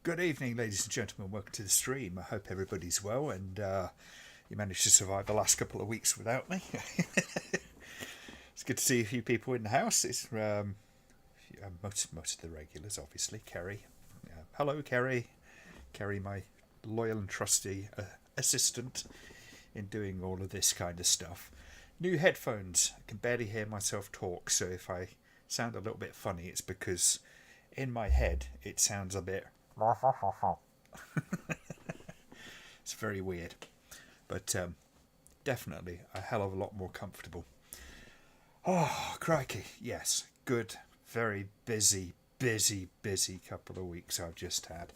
Good evening, ladies and gentlemen. Welcome to the stream. I hope everybody's well and you managed to survive the last couple of weeks without me. It's good to see a few people in the house. It's most of the regulars, obviously. Kerry. Hello, Kerry. Kerry, my loyal and trusty assistant in doing all of this kind of stuff. New headphones. I can barely hear myself talk, so if I sound a little bit funny, it's because in my head it sounds a bit. It's very weird, but definitely a hell of a lot more comfortable. Oh, crikey. Yes, good. Very busy couple of weeks I've just had.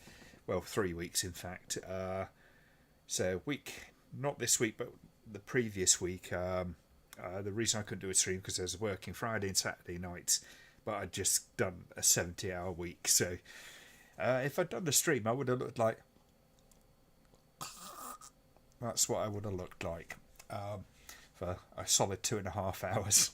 Well, 3 weeks, in fact. So, not this week, but the previous week. The reason I couldn't do a stream because I was working Friday and Saturday nights, but I'd just done a 70-hour week. So, if I'd done the stream, I would have looked like. That's what I would have looked like for a solid 2.5 hours.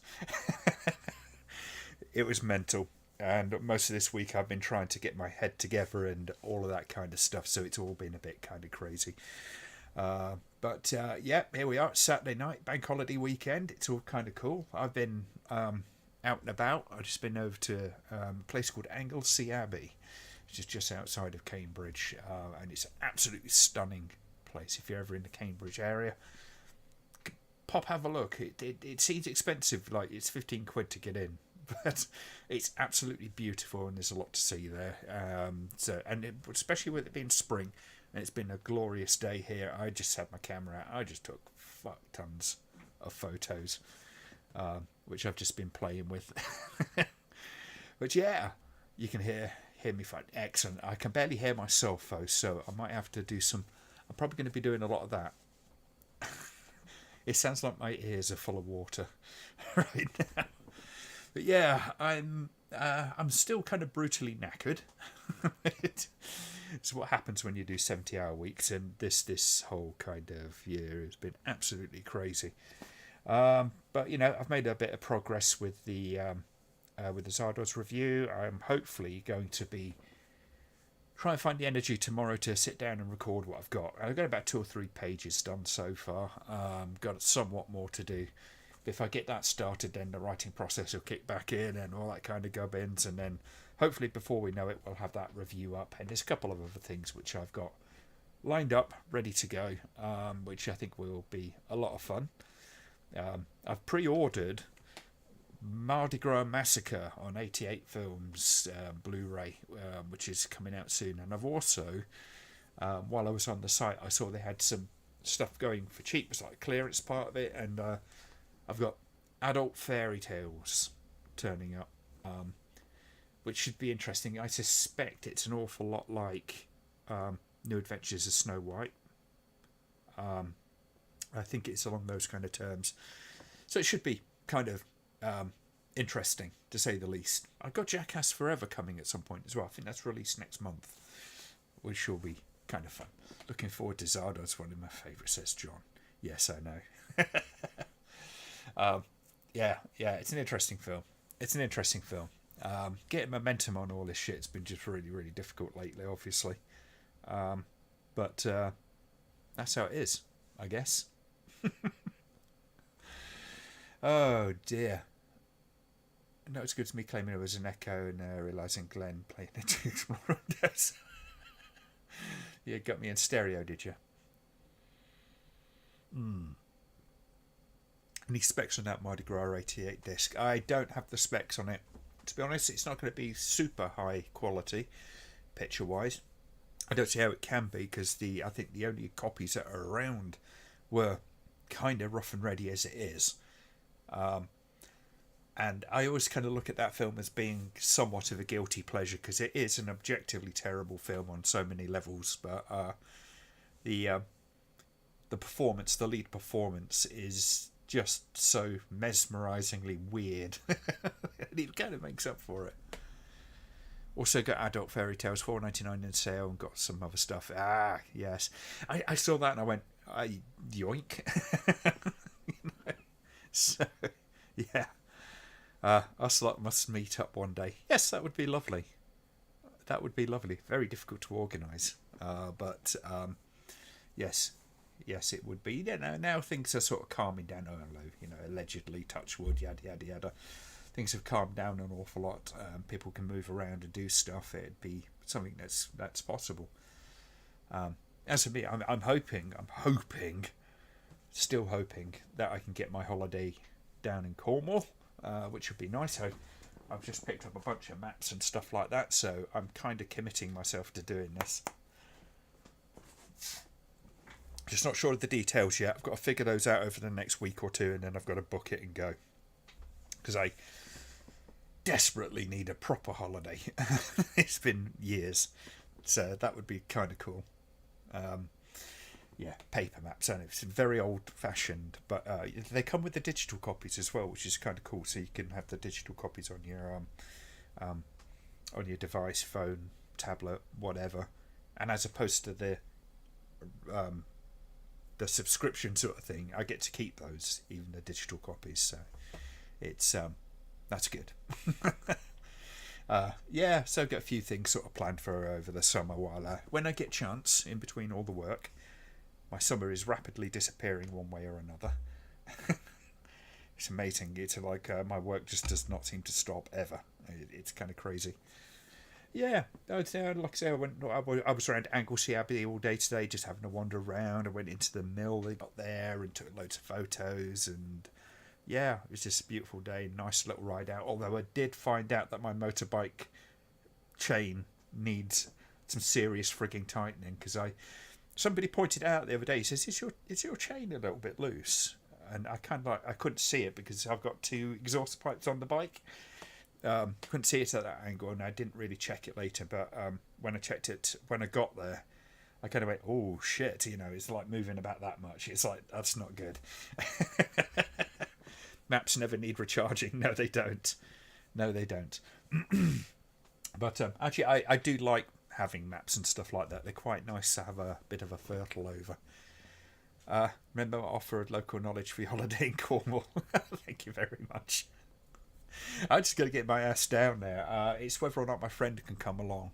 It was mental. And most of this week I've been trying to get my head together and all of that kind of stuff, so it's all been a bit kind of crazy. But here we are, Saturday night, bank holiday weekend. It's all kind of cool. I've been out and about. I've just been over to a place called Anglesey Abbey, which is just outside of Cambridge, and it's an absolutely stunning place. If you're ever in the Cambridge area, pop have a look. It seems expensive, like it's 15 quid to get in, but it's absolutely beautiful and there's a lot to see there. Especially with it being spring and it's been a glorious day here, I just had my camera out. I just took tons of photos, which I've just been playing with. But yeah, you can hear me fine. Excellent. I can barely hear myself though, so I might have to do some. I'm probably going to be doing a lot of that. It sounds like my ears are full of water right now. But yeah, I'm still kind of brutally knackered. It's what happens when you do 70-hour weeks, and this whole kind of year has been absolutely crazy. But I've made a bit of progress with the Zardoz review. I'm hopefully going to be try and find the energy tomorrow to sit down and record what I've got. I've got about 2 or 3 pages done so far. Got somewhat more to do. If I get that started, then the writing process will kick back in and all that kind of gubbins, and then hopefully before we know it, we'll have that review up. And there's a couple of other things which I've got lined up, ready to go, which I think will be a lot of fun. I've pre-ordered Mardi Gras Massacre on 88 Films Blu-ray, which is coming out soon. And I've also, while I was on the site, I saw they had some stuff going for cheap. It's like a clearance part of it, and I've got adult fairy tales turning up, which should be interesting. I suspect it's an awful lot like New Adventures of Snow White. I think it's along those kind of terms. So it should be kind of interesting, to say the least. I've got Jackass Forever coming at some point as well. I think that's released next month, which will be kind of fun. Looking forward to Zardoz, one of my favourites, says John. Yes, I know. It's an interesting film. Getting momentum on all this shit's been just really, really difficult lately, obviously. But that's how it is, I guess. Oh dear. No, it's good to me claiming it was an echo and realising Glenn playing the two tomorrow does. You got me in stereo, did you? Any specs on that Mardi Gras 88 disc? I don't have the specs on it. To be honest, it's not going to be super high quality, picture-wise. I don't see how it can be, because I think the only copies that are around were kind of rough and ready as it is. And I always kind of look at that film as being somewhat of a guilty pleasure, because it is an objectively terrible film on so many levels. But the performance, the lead performance, is just so mesmerisingly weird. It kind of makes up for it. Also got Adult Fairy Tales, $4.99 in sale, and got some other stuff. Yes. I saw that and I went, yoink. So, yeah. Us lot must meet up one day. Yes, that would be lovely. that would be lovely. Very difficult to organise, but yes, yes, it would be. You know, now things are sort of calming down. Oh, hello, you know, allegedly, touch wood, yada yada yada. Things have calmed down an awful lot. People can move around and do stuff. It'd be something that's possible. As for me, I'm hoping, still hoping that I can get my holiday down in Cornwall, which would be nice. I've just picked up a bunch of maps and stuff like that, so I'm kind of committing myself to doing this. Just not sure of the details yet. I've got to figure those out over the next week or two, and then I've got to book it and go. Because I desperately need a proper holiday. It's been years, so that would be kind of cool. Yeah, paper maps. I know it's very old-fashioned, but they come with the digital copies as well, which is kind of cool. So you can have the digital copies on your device, phone, tablet, whatever. And as opposed to the subscription sort of thing, I get to keep those, even the digital copies. So it's that's good. Yeah, so I've got a few things sort of planned for over the summer while when I get chance in between all the work. My summer is rapidly disappearing one way or another. It's amazing. It's like my work just does not seem to stop ever. It's kind of crazy. Yeah, like I say, I was around Anglesey Abbey all day today, just having a wander around. I went into the mill they got there and took loads of photos, and yeah, it was just a beautiful day, nice little ride out. Although I did find out that my motorbike chain needs some serious frigging tightening, because somebody pointed out the other day, he says, is your chain a little bit loose? And I kind of I couldn't see it because I've got two exhaust pipes on the bike. Couldn't see it at that angle, and I didn't really check it later. But when I checked it, when I got there, I kind of went, oh shit, you know, it's like moving about that much. It's like, that's not good. Maps never need recharging. No, they don't. But actually, I do like having maps and stuff like that. They're quite nice to have a bit of a fertile over. Remember, I offered local knowledge for your holiday in Cornwall. Thank you very much. I just got to get my ass down there. It's whether or not my friend can come along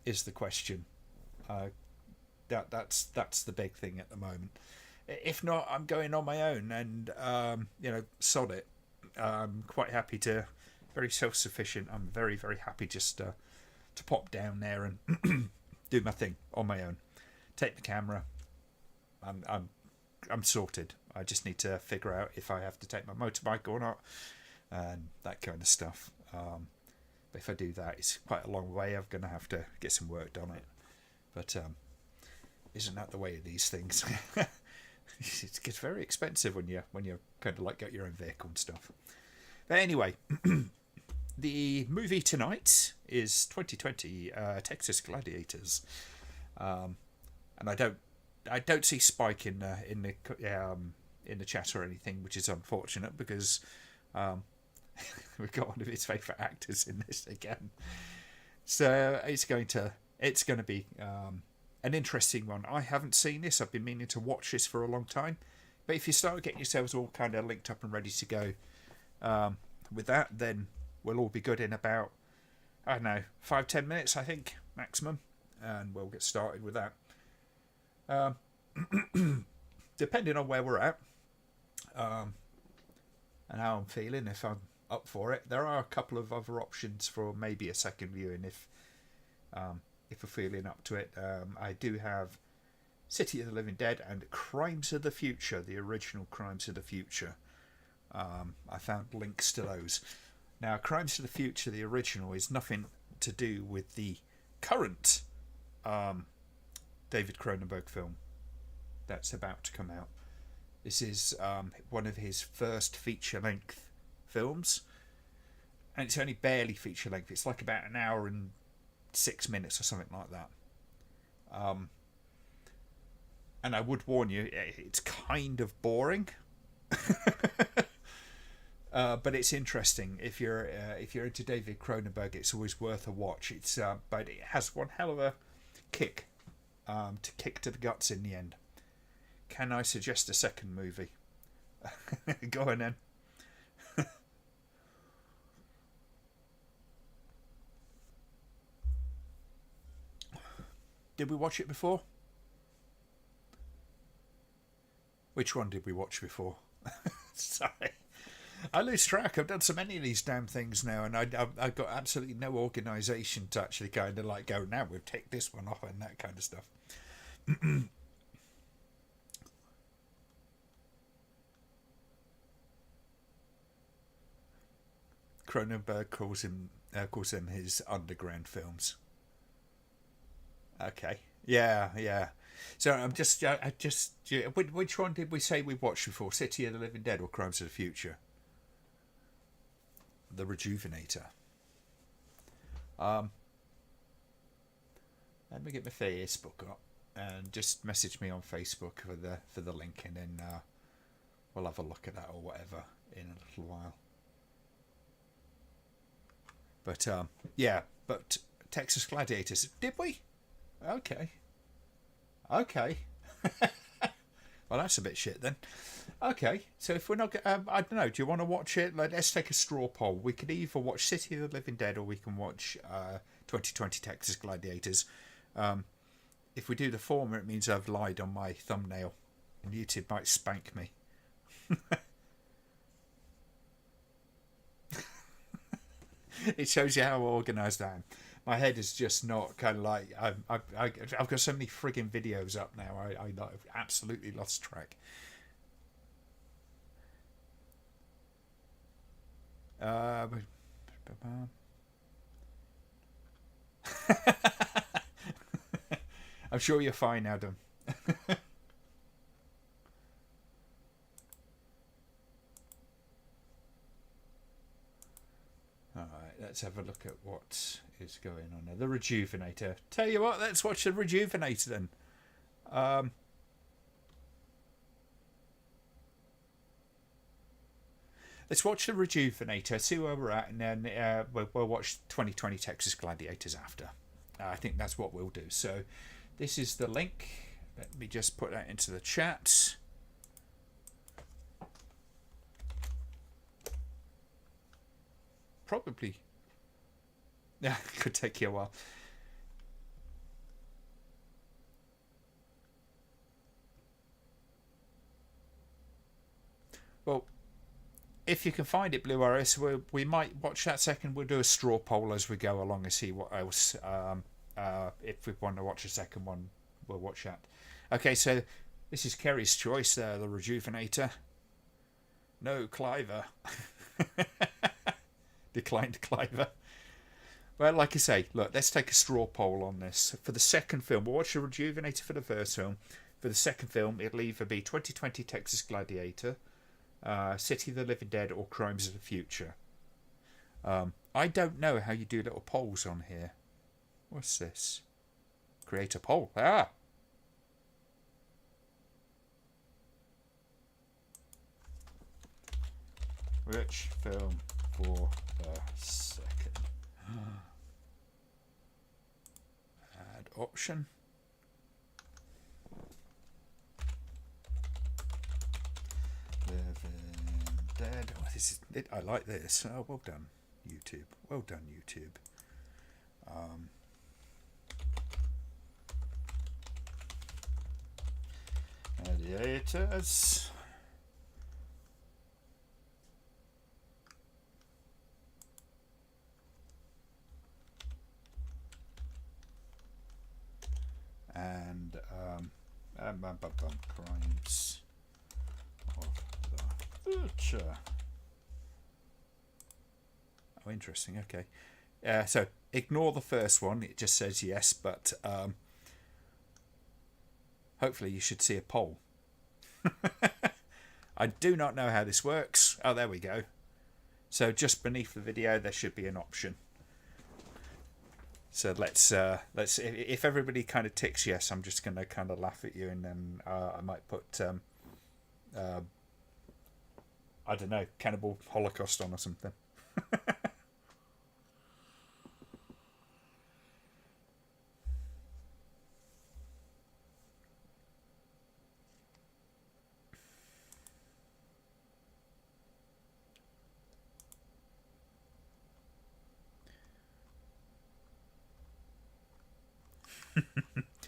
is the question. That's the big thing at the moment. If not, I'm going on my own, and sod it. I'm quite happy to, very self-sufficient. I'm very, very happy just to pop down there and do my thing on my own. Take the camera. I'm sorted. I just need to figure out if I have to take my motorbike or not, and that kind of stuff. But if I do that, it's quite a long way. I'm going to have to get some work done on it. But isn't that the way of these things? It gets very expensive when you kind of like get your own vehicle and stuff. But anyway, the movie tonight is 2020 Texas Gladiators, and I don't see Spike in the chat or anything, which is unfortunate because we've got one of his favourite actors in this again. So it's going to be an interesting one. I haven't seen this. I've been meaning to watch this for a long time. But if you start getting yourselves all kind of linked up and ready to go with that, then we'll all be good in about, I don't know, 5-10 minutes, I think, maximum. And we'll get started with that. Depending on where we're at and how I'm feeling, if I'm up for it, there are a couple of other options for maybe a second viewing if we're feeling up to it. I do have City of the Living Dead and Crimes of the Future, the original Crimes of the Future. I found links to those. Now, Crimes of the Future, the original, is nothing to do with the current David Cronenberg film that's about to come out. This is one of his first feature-length films, and it's only barely feature-length. It's like about an hour and 6 minutes or something like that. And I would warn you, it's kind of boring. But it's interesting. If you're into David Cronenberg, it's always worth a watch. But it has one hell of a kick to kick to the guts in the end. Can I suggest a second movie? Go on then. Did we watch it before? Which one did we watch before? Sorry. I lose track. I've done so many of these damn things now, and I've got absolutely no organisation to actually kind of like go, now we'll take this one off and that kind of stuff. Cronenberg calls them his underground films. Okay. Yeah, yeah. So which one did we say we watched before? City of the Living Dead or Crimes of the Future? The Rejuvenator. Let me get my Facebook up and just message me on Facebook for the link, and then we'll have a look at that or whatever in a little while. But yeah, but Texas Gladiators, did we? Okay. Well, that's a bit shit then. Okay, so if we're not, I don't know. Do you want to watch it? Let's take a straw poll. We could either watch City of the Living Dead or we can watch 2020 Texas Gladiators. If we do the former, it means I've lied on my thumbnail, and YouTube might spank me. It shows you how organised I am. My head is just not kind of like I've got so many frigging videos up now. I've absolutely lost track. I'm sure you're fine, Adam. Alright, let's have a look at what is going on there. The Rejuvenator. Tell you what, let's watch the Rejuvenator then. Let's watch the Rejuvenator, see where we're at, and then we'll watch 2020 Texas Gladiators after. I think that's what we'll do. So this is the link. Let me just put that into the chat. Probably. Yeah, it could take you a while. Well, if you can find it, Blue Iris, we might watch that second. We'll do a straw poll as we go along and see what else. If we want to watch a second one, we'll watch that. Okay, so this is Kerry's choice, the Rejuvenator. No, Cliver. Declined Cliver. Well, like I say, look, let's take a straw poll on this. For the second film, we'll watch the Rejuvenator for the first film. For the second film, it'll either be 2020 Texas Gladiator, City of the Living Dead, or Crimes of the Future. I don't know how you do little polls on here. What's this? Create a poll. Ah! Which film for the second? Add option. Living Dead. Oh, this is it. I like this. Oh, well done, YouTube. Well done, YouTube. Gladiators. And Crimes of the Future. Oh, interesting. Okay. So ignore the first one. It just says yes, but hopefully you should see a poll. I do not know how this works. Oh, there we go. So just beneath the video, there should be an option. So let's if everybody kind of ticks yes, I'm just going to kind of laugh at you, and then I might put I don't know, Cannibal Holocaust on or something.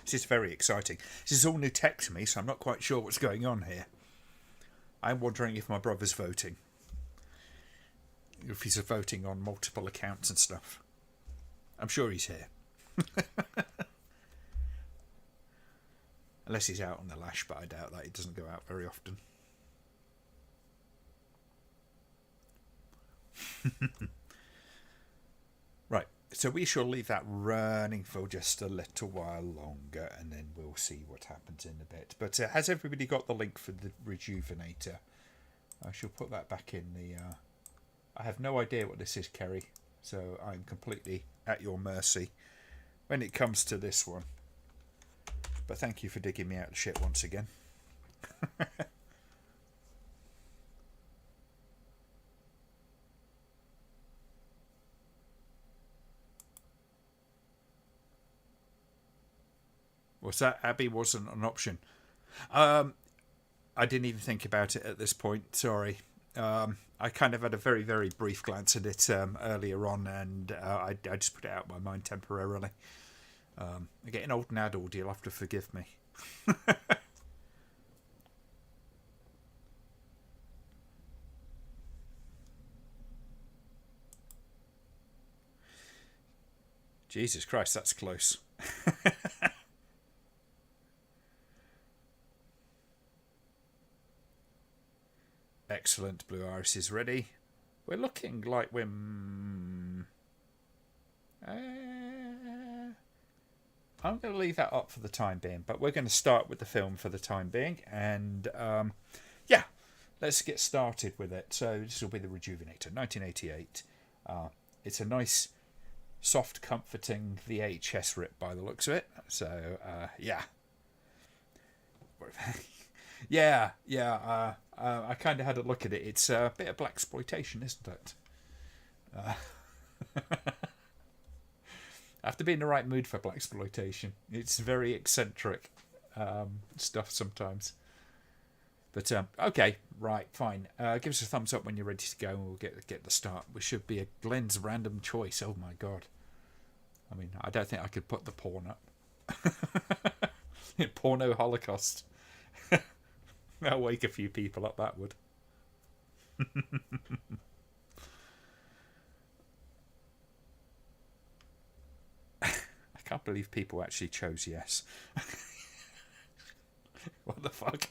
This is very exciting. This is all new tech to me, so I'm not quite sure what's going on here. I'm wondering if my brother's voting. If he's voting on multiple accounts and stuff. I'm sure he's here. Unless he's out on the lash, but I doubt that. He doesn't go out very often. Right, so we shall leave that running for just a little while longer, and then we'll see what happens in a bit. But has everybody got the link for the Rejuvenator? I shall put that back in the... I have no idea what this is, Kerry, so I'm completely at your mercy when it comes to this one. But thank you for digging me out of shit once again. What's that? Abby wasn't an option. I didn't even think about it at this point. Sorry. I kind of had a very, very brief glance at it earlier on, and I just put it out of my mind temporarily. I'm getting old and addled. You'll have to forgive me. Jesus Christ, that's close. Excellent. Blue Iris is ready. We're looking like we're... I'm going to leave that up for the time being, but we're going to start with the film for the time being, and yeah, let's get started with it. So this will be the Rejuvenator, 1988. It's a nice, soft, comforting VHS rip by the looks of it. So yeah, yeah. I kind of had a look at it. It's a bit of blaxploitation, isn't it? I have to be in the right mood for blaxploitation. It's very eccentric stuff sometimes. But okay, right, fine. Give us a thumbs up when you're ready to go, and we'll get the start. We should be a Glenn's random choice. Oh my god! I mean, I don't think I could put the porn up. Porno Holocaust. That'll wake a few people up. That would. I can't believe people actually chose yes. What the fuck?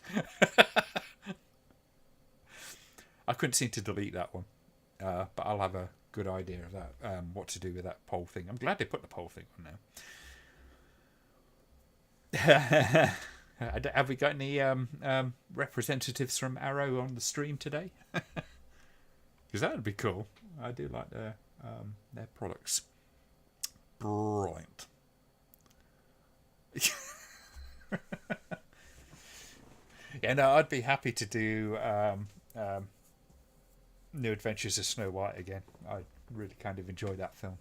I couldn't seem to delete that one, but I'll have a good idea of that. What to do with that poll thing. I'm glad they put the poll thing on now. Have we got any representatives from Arrow on the stream today? Because that would be cool. I do like their products. Brilliant. Yeah, no, I'd be happy to do New Adventures of Snow White again. I really kind of enjoy that film.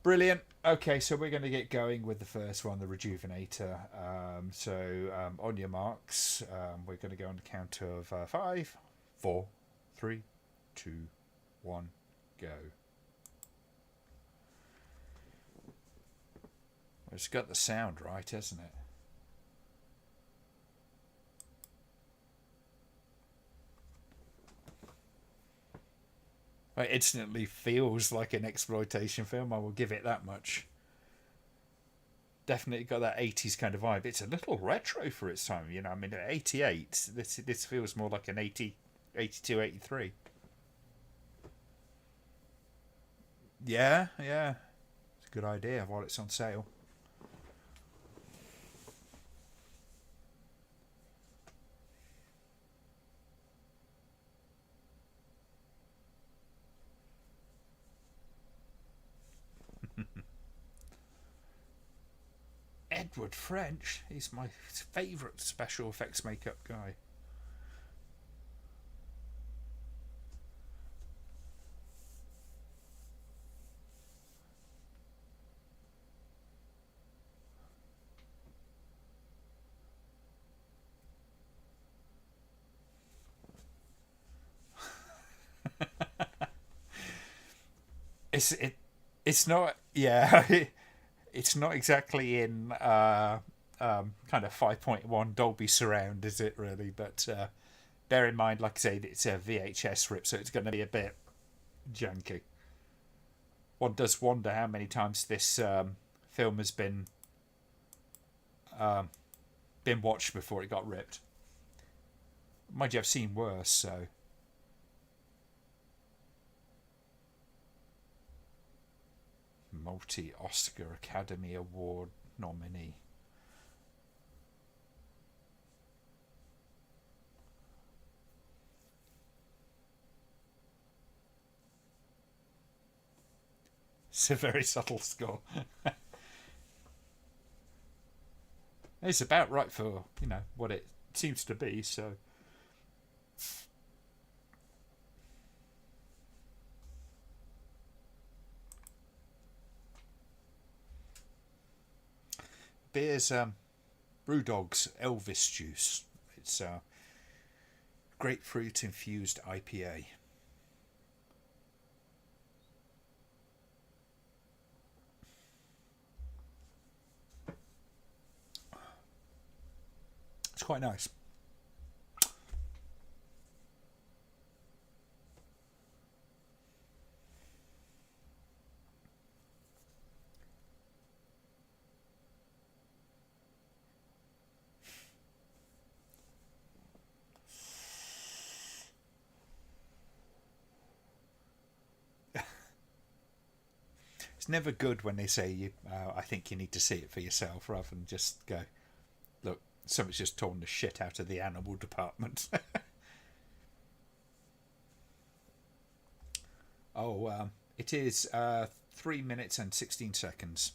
Brilliant. Okay, so we're going to get going with the first one, the Rejuvenator. On your marks, we're going to go on the count of 5, 4, 3, 2, 1, go. It's got the sound right, hasn't it? It instantly feels like an exploitation film. I will give it that much. Definitely got that 80s kind of vibe. It's a little retro for its time, you know. I mean, at 88, this feels more like an 82, 83. Yeah. It's a good idea while it's on sale. Edward French, he's my favourite special effects makeup guy. It's not, yeah. It's not exactly in kind of 5.1 Dolby Surround, is it really? But bear in mind, like I say, it's a VHS rip, so it's going to be a bit janky. One does wonder how many times this film has been watched before it got ripped. Mind you, I've seen worse, so. Multi-Oscar Academy Award nominee. It's a very subtle score. It's about right for, what it seems to be, so. Beer's Brewdog's Elvis Juice. It's grapefruit infused IPA. It's quite nice. It's never good when they say you. I think you need to see it for yourself, rather than just go, look, somebody's just torn the shit out of the animal department. It is 3 minutes and 16 seconds.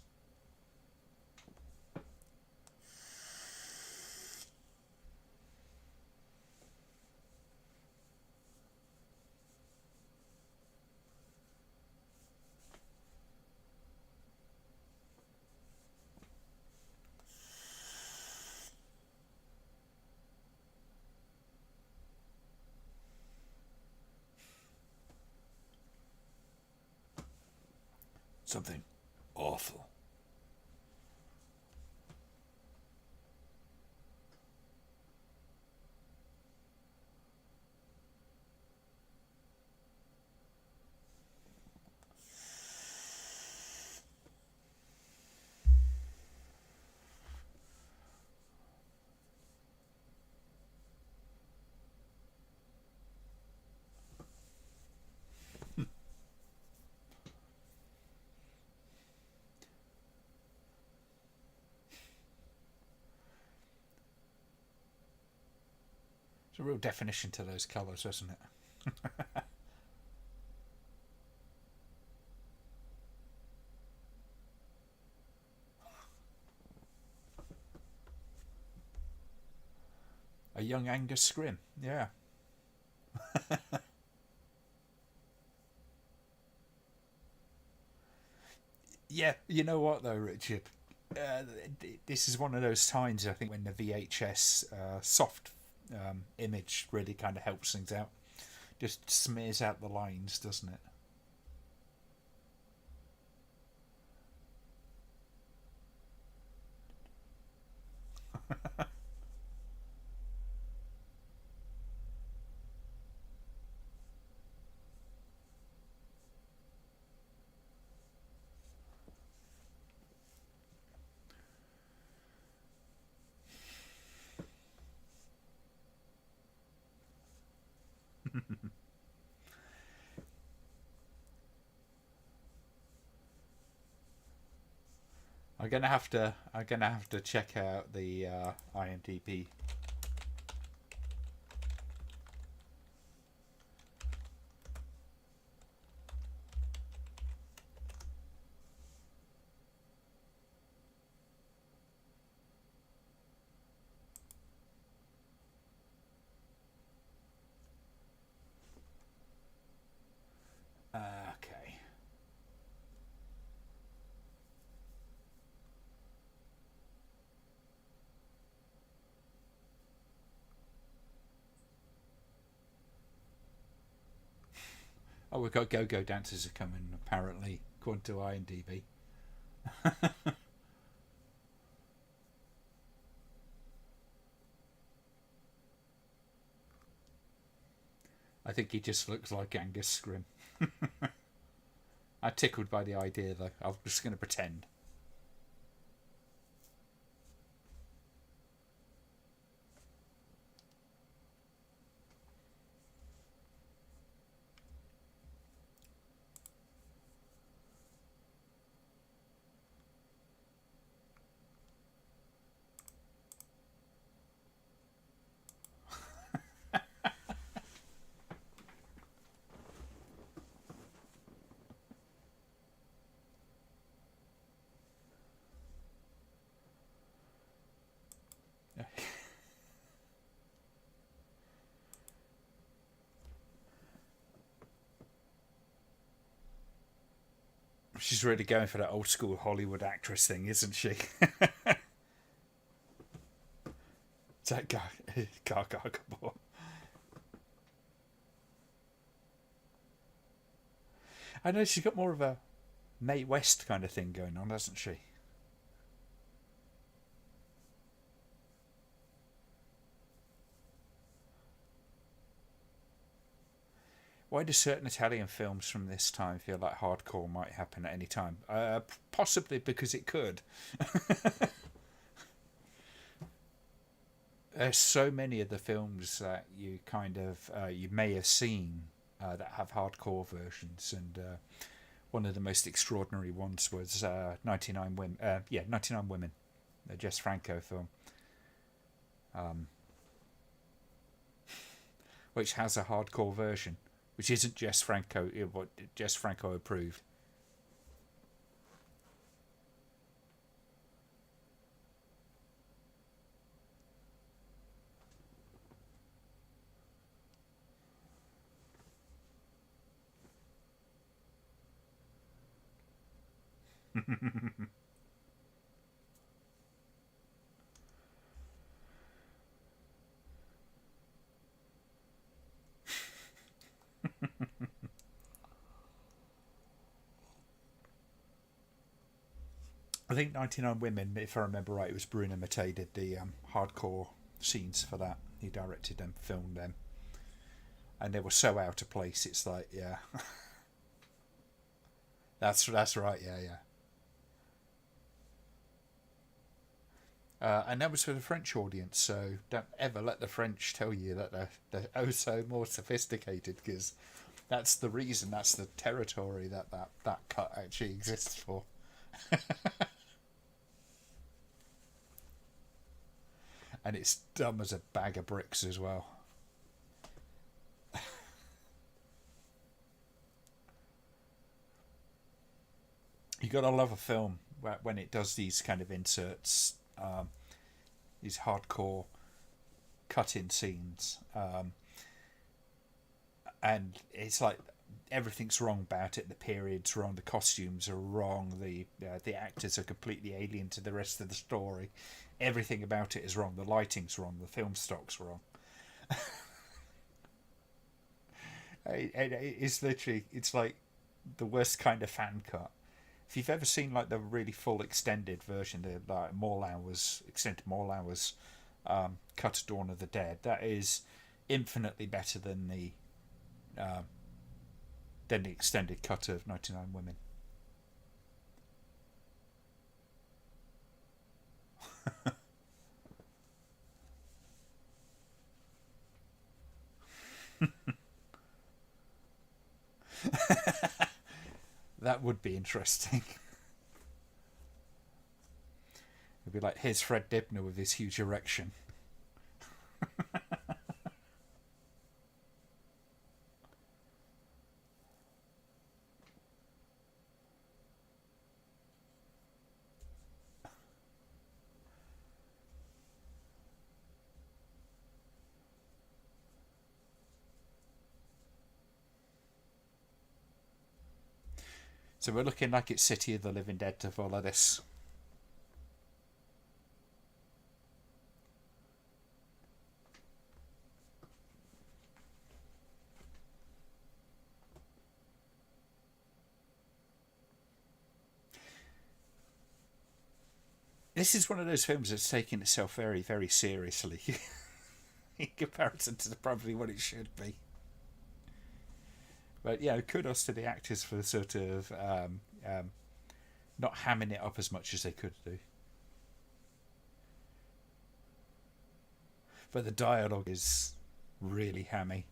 Something awful. It's a real definition to those colours, isn't it? A young Angus Scrim, yeah. Yeah, you know what though, Richard? This is one of those times I think when the VHS soft image really kind of helps things out. Just smears out the lines, doesn't it? I'm gonna have to check out the IMDb. Okay. Oh, we've got go-go dancers are coming, apparently, according to IMDb. I think he just looks like Angus Scrimm. I'm tickled by the idea, though. I'm just going to pretend. She's really going for that old school Hollywood actress thing, isn't she? It's that Gaga Gabor. I know she's got more of a Mae West kind of thing going on, hasn't she? Why do certain Italian films from this time feel like hardcore might happen at any time? Possibly because it could. There's so many of the films that you kind of you may have seen that have hardcore versions, and one of the most extraordinary ones was 99 Women. 99 Women, the Jess Franco film, which has a hardcore version, which isn't Jess Franco, what Jess Franco approved. I think 99 Women, if I remember right, it was Bruno Mattei did the hardcore scenes for that. He directed them, filmed them, and they were so out of place. It's like, yeah, that's right, yeah. And that was for the French audience, so don't ever let the French tell you that they're oh so more sophisticated, because that's the reason, that's the territory that cut actually exists for. And it's dumb as a bag of bricks as well. You gotta love a film when it does these kind of inserts, these hardcore cut-in scenes, and it's like everything's wrong about it. The period's wrong, the costumes are wrong, the actors are completely alien to the rest of the story. Everything about it is wrong. The lighting's wrong. The film stock's wrong. It's literally, it's like the worst kind of fan cut. If you've ever seen like the really full extended version, the like extended Mall Hours cut of Dawn of the Dead, that is infinitely better than the extended cut of 99 Women. That would be interesting. It'd be like, here's Fred Dibner with his huge erection. So we're looking like it's City of the Living Dead to follow this. This is one of those films that's taking itself very, very seriously in comparison to probably what it should be. But yeah, kudos to the actors for sort of not hamming it up as much as they could do. But the dialogue is really hammy.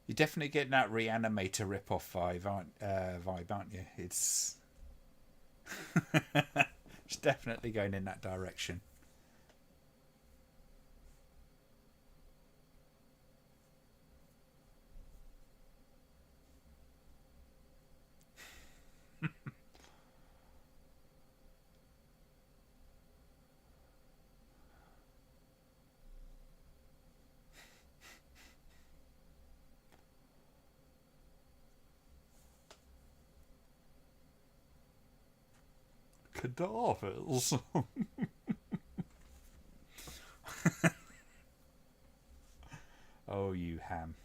You're definitely getting that Reanimator rip-off vibe, aren't you? It's it's definitely going in that direction. Cadavers. Oh, you ham.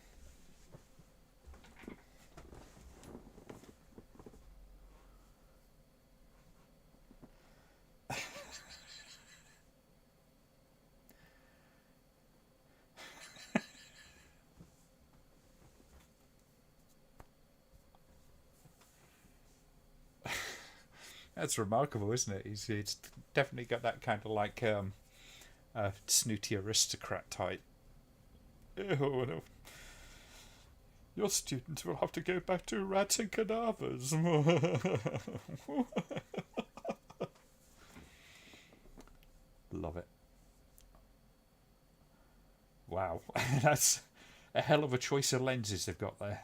That's remarkable, isn't it? He's definitely got that kind of like snooty aristocrat type. Oh, no. Your students will have to go back to rats and cadavers. Love it. Wow. That's a hell of a choice of lenses they've got there.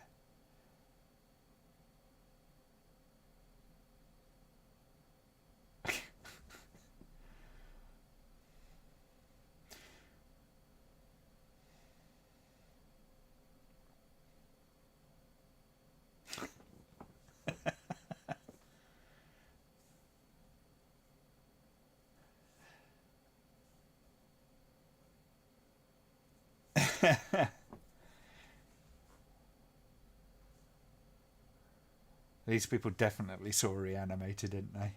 These people definitely saw Reanimator, didn't they?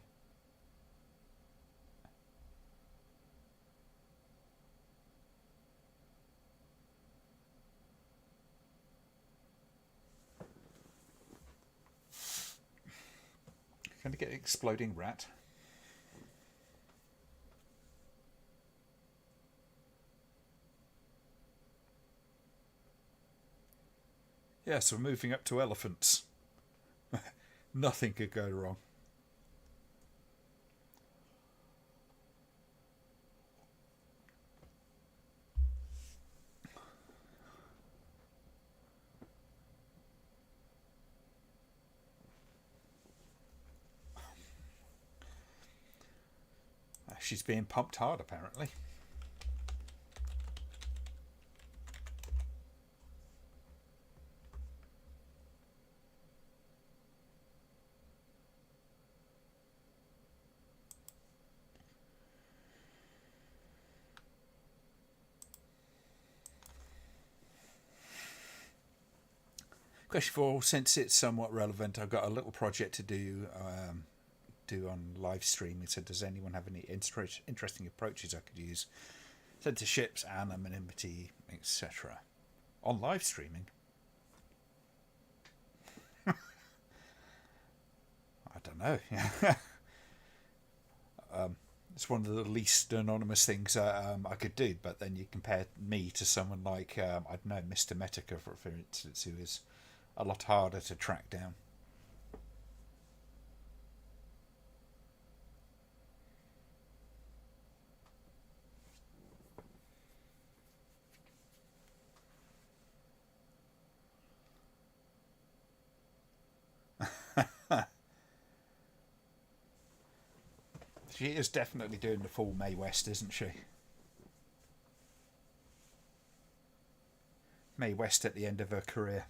Going to get an exploding rat. Yeah, so moving up to elephants. Nothing could go wrong. She's being pumped hard, apparently. Question 4, since it's somewhat relevant, I've got a little project to do on live streaming. So does anyone have any interesting approaches I could use? Censorships, anonymity, etc. On live streaming? I don't know. It's one of the least anonymous things I could do, but then you compare me to someone like, I don't know, Mr. Metica, for instance, who is a lot harder to track down. She is definitely doing the full Mae West, isn't she? Mae West at the end of her career.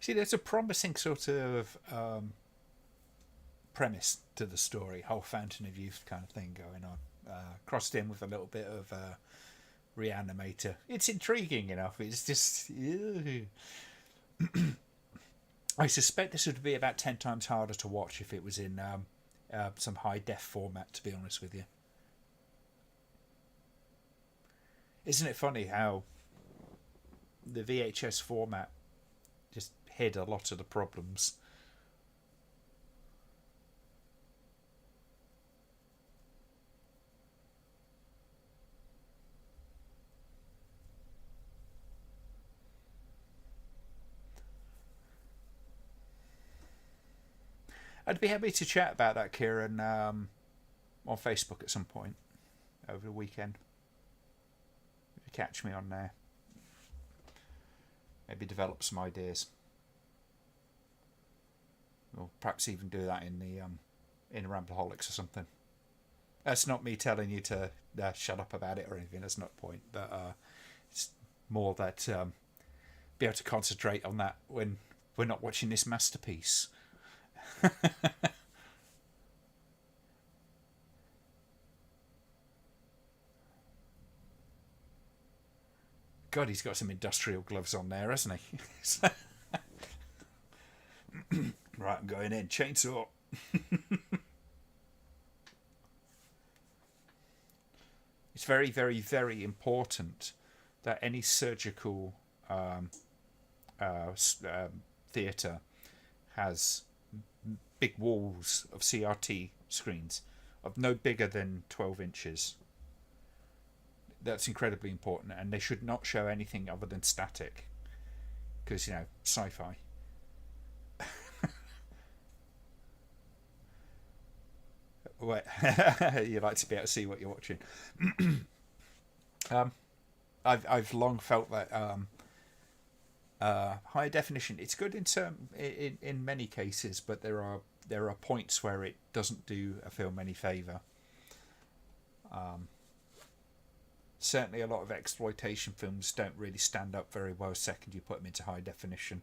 See, there's a promising sort of premise to the story, whole Fountain of Youth kind of thing going on. Crossed in with a little bit of Reanimator. It's intriguing enough. It's just... I suspect this would be about 10 times harder to watch if it was in some high-def format, to be honest with you. Isn't it funny how the VHS format just hid a lot of the problems? I'd be happy to chat about that, Kieran, on Facebook at some point over the weekend. If you catch me on there. Maybe develop some ideas. Or perhaps even do that in the Rambleholics or something. That's not me telling you to shut up about it or anything. That's not the point. But it's more that be able to concentrate on that when we're not watching this masterpiece. God, he's got some industrial gloves on there, hasn't he? Right, I'm going in. Chainsaw. It's very, very, very important that any surgical theatre has big walls of CRT screens of no bigger than 12 inches. That's incredibly important, and they should not show anything other than static, because, you know, sci-fi. Wait, you like to be able to see what you're watching. I've long felt that high definition, it's good in many cases, but there are points where it doesn't do a film any favour. Certainly a lot of exploitation films don't really stand up very well second you put them into high definition.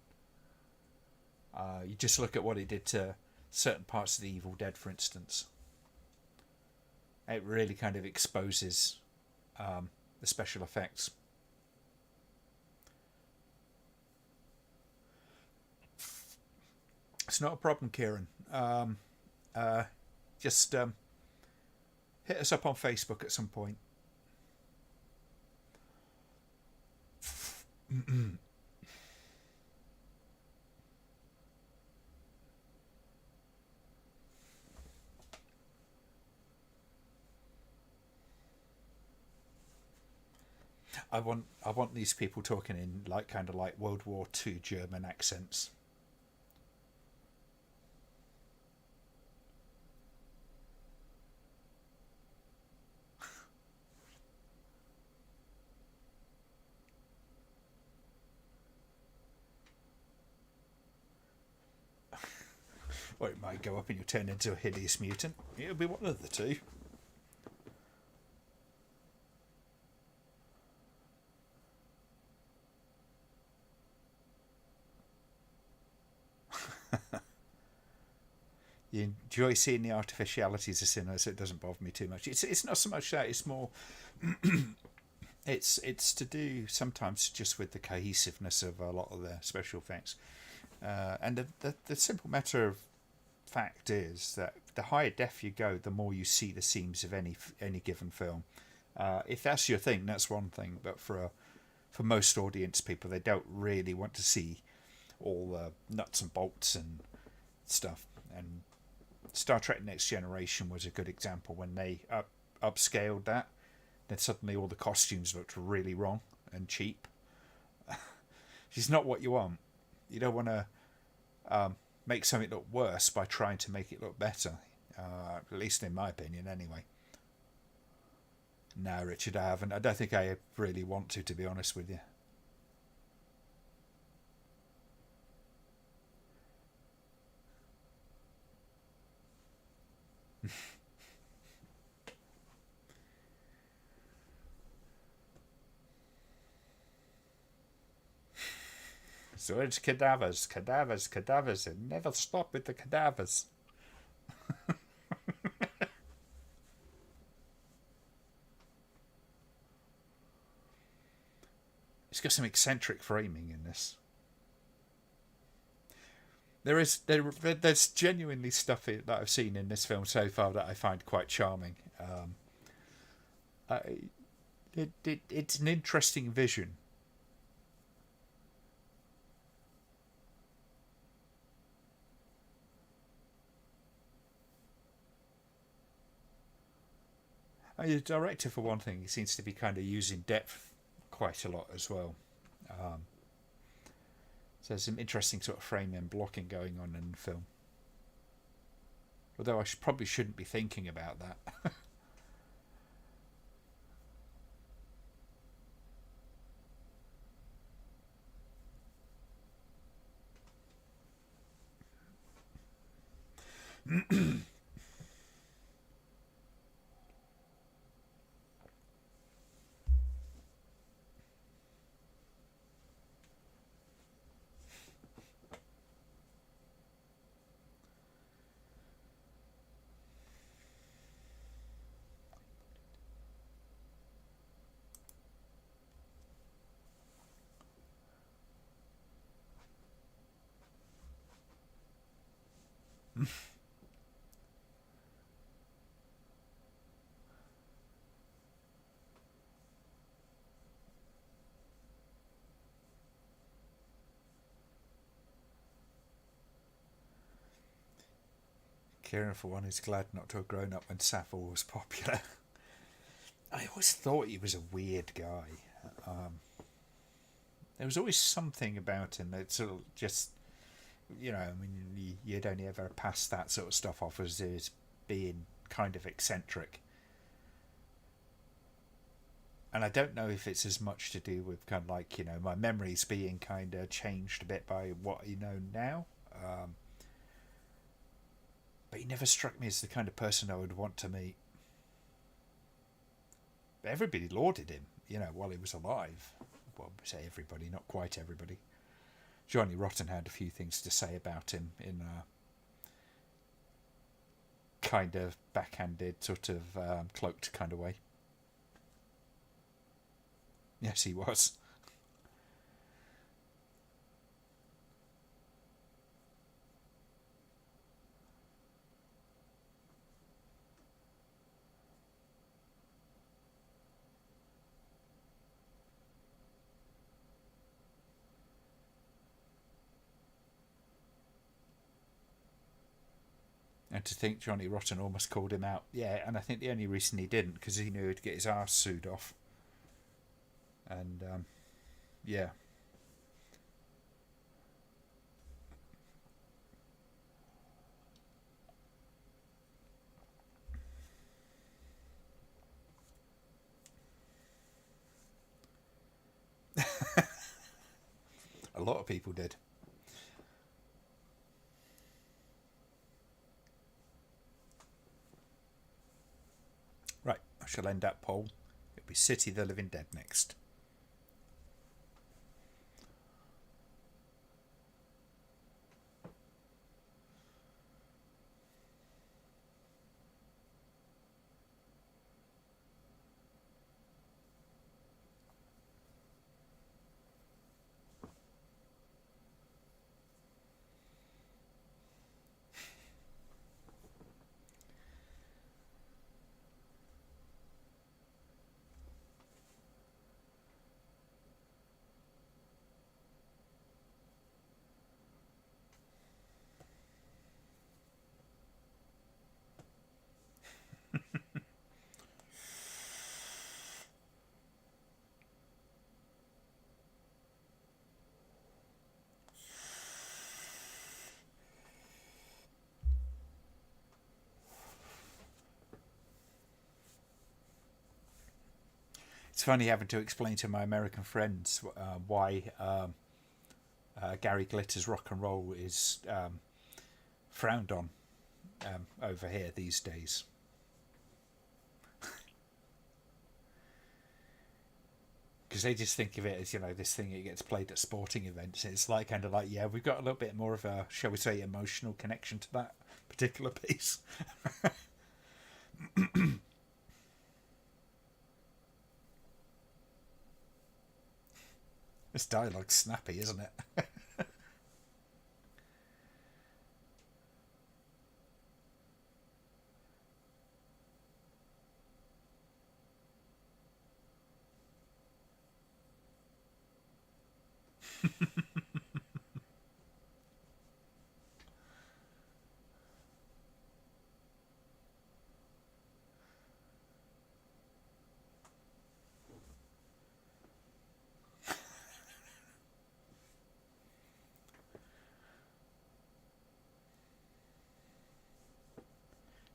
You just look at what it did to certain parts of The Evil Dead, for instance. It really kind of exposes the special effects. It's not a problem, Kieran. Just hit us up on Facebook at some point. I want these people talking in kind of like World War II German accents. Or it might go up and you turn into a hideous mutant. It'll be one of the two. You enjoy seeing the artificialities of cinema, so it doesn't bother me too much. It's not so much that, it's more it's to do sometimes just with the cohesiveness of a lot of the special effects. And the simple matter of fact is that the higher def you go, the more you see the seams of any given film. If that's your thing, that's one thing, but for most audience people, they don't really want to see all the nuts and bolts and stuff. And Star Trek Next Generation was a good example. When they upscaled that, then suddenly all the costumes looked really wrong and cheap. It's not what you want. You don't want to make something look worse by trying to make it look better. At least in my opinion, anyway. No, Richard, I haven't. I don't think I really want to be honest with you. So it's cadavers, cadavers, cadavers, and never stop with the cadavers. It's got some eccentric framing in this. There's genuinely stuff that I've seen in this film so far that I find quite charming. It's an interesting vision. The director, for one thing, seems to be kind of using depth quite a lot as well. So there's some interesting sort of framing and blocking going on in the film. Although probably shouldn't be thinking about that. Kieran, for one, is glad not to have grown up when Sappho was popular. I always thought he was a weird guy. There was always something about him that sort of just, I mean, you'd only ever pass that sort of stuff off as being kind of eccentric. And I don't know if it's as much to do with kind of like, my memories being kind of changed a bit by what I know now. But he never struck me as the kind of person I would want to meet. But everybody lauded him, while he was alive. Well, say everybody, not quite everybody. Johnny Rotten had a few things to say about him in a kind of backhanded, sort of cloaked kind of way. Yes, he was. And to think Johnny Rotten almost called him out. Yeah, and I think the only reason he didn't, because he knew he'd get his arse sued off. And, yeah. A lot of people did. Right, I shall end that poll. It'll be City of the Living Dead next. It's funny having to explain to my American friends why Gary Glitter's rock and roll is frowned on over here these days. because they just think of it as, this thing that gets played at sporting events. It's like kind of like, yeah, we've got a little bit more of a, shall we say, emotional connection to that particular piece. This dialogue's snappy, isn't it?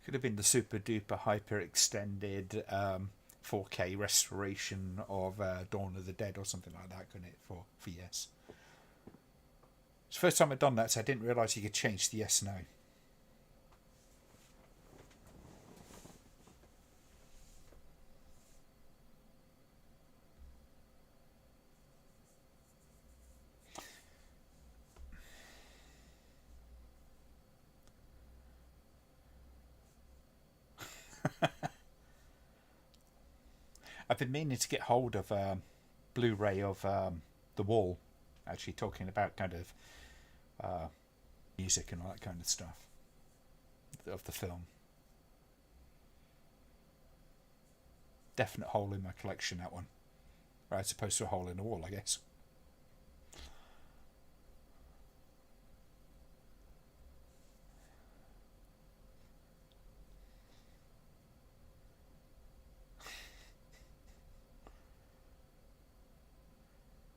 Could have been the super duper hyper extended 4K restoration of Dawn of the Dead or something like that, couldn't it? For yes. It's the first time I'd done that, so I didn't realise you could change the yes no. I've been meaning to get hold of Blu-ray of The Wall, actually talking about kind of music and all that kind of stuff of the film. Definite hole in my collection, that one. Right, as opposed to a hole in the wall, I guess.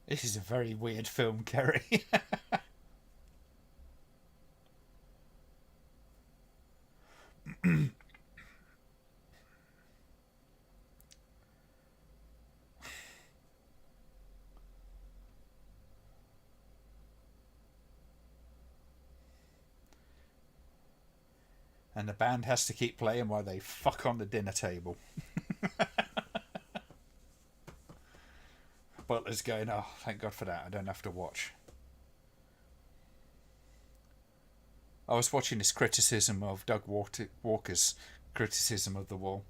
This is a very weird film, Kerry. And the band has to keep playing while they fuck on the dinner table. Butler's going, oh, thank God for that. I don't have to watch. I was watching this criticism of Doug Walker's criticism of The Wall.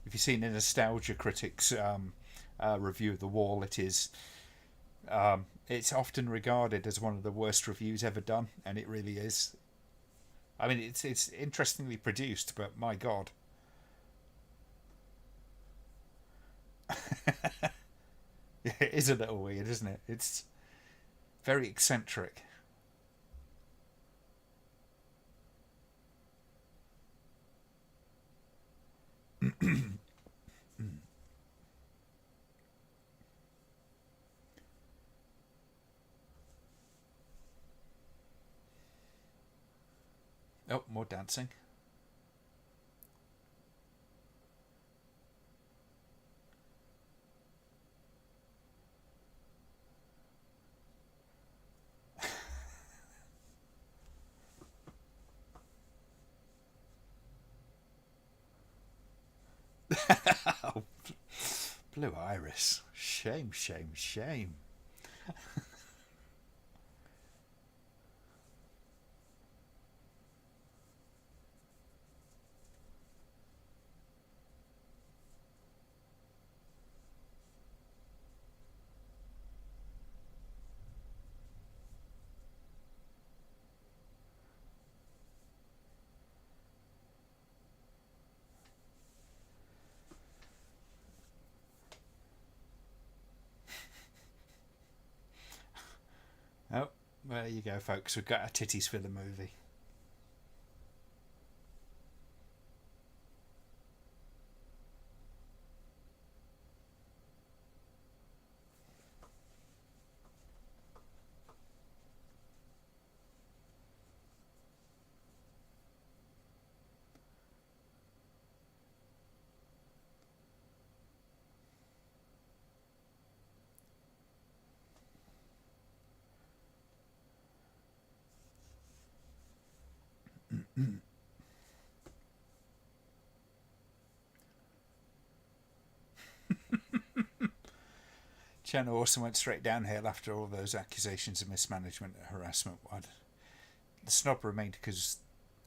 If you've seen the Nostalgia Critics review of The Wall, it's often regarded as one of the worst reviews ever done, and it really is. I mean, it's interestingly produced, but my God. It is a little weird, isn't it? It's very eccentric. Oh, more dancing. Oh, Blue Iris. Shame, shame, shame. Oh, well, there you go, folks. We've got our titties for the movie. Channel also went straight downhill after all those accusations of mismanagement and harassment. The snub remained because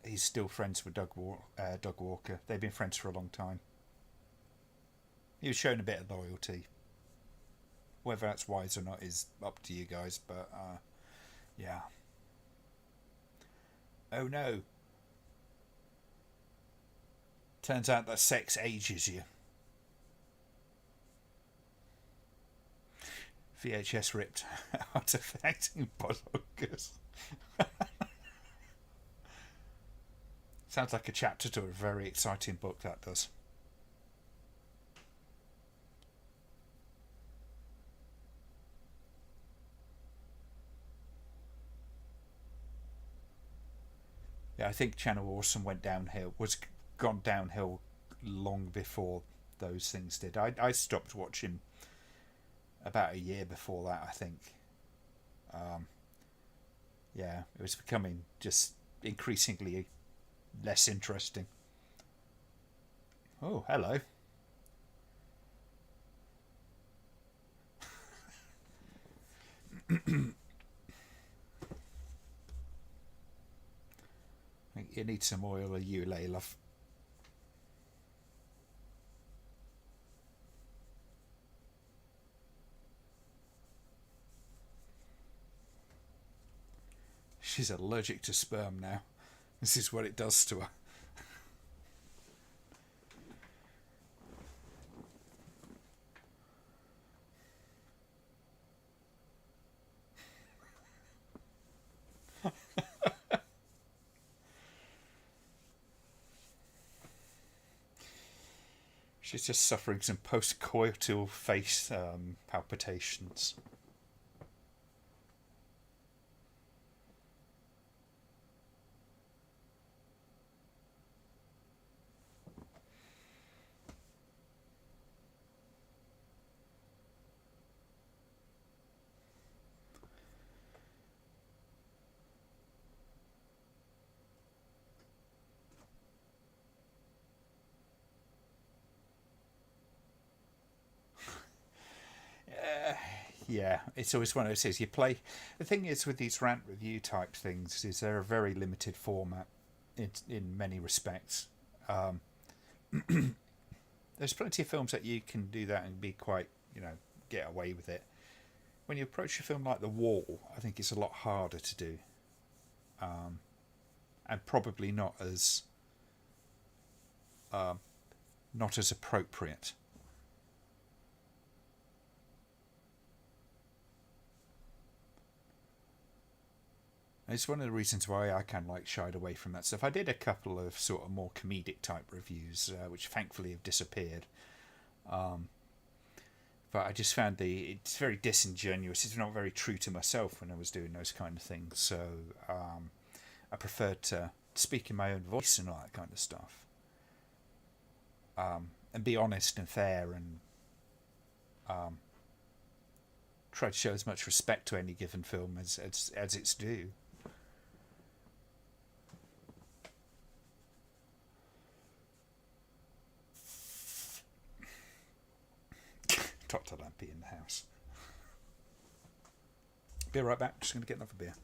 he's still friends with Doug Walker. They've been friends for a long time. He was showing a bit of loyalty. Whether that's wise or not is up to you guys, but yeah. Oh no. Turns out that sex ages you. VHS ripped artifacting bozonkers. Sounds like a chapter to a very exciting book, that does. Yeah, I think Channel Awesome was gone downhill long before those things did. I stopped watching about a year before that, I think. Yeah, it was becoming just increasingly less interesting. Oh, hello. You need some oil or you lay, love. She's allergic to sperm now. This is what it does to her. She's just suffering some post-coital face palpitations. Yeah, it's always one of those things. You play. The thing is with these rant review type things is they're a very limited format in many respects. There's plenty of films that you can do that and be quite, get away with it. When you approach a film like The Wall, I think it's a lot harder to do, and probably not as appropriate. It's one of the reasons why I kind of shied away from that stuff. I did a couple of sort of more comedic type reviews, which thankfully have disappeared. But I just found it's very disingenuous. It's not very true to myself when I was doing those kind of things. So I preferred to speak in my own voice and all that kind of stuff. And be honest and fair and try to show as much respect to any given film as it's due. Dr. Lampy in the house. Be right back. Just going to get another beer.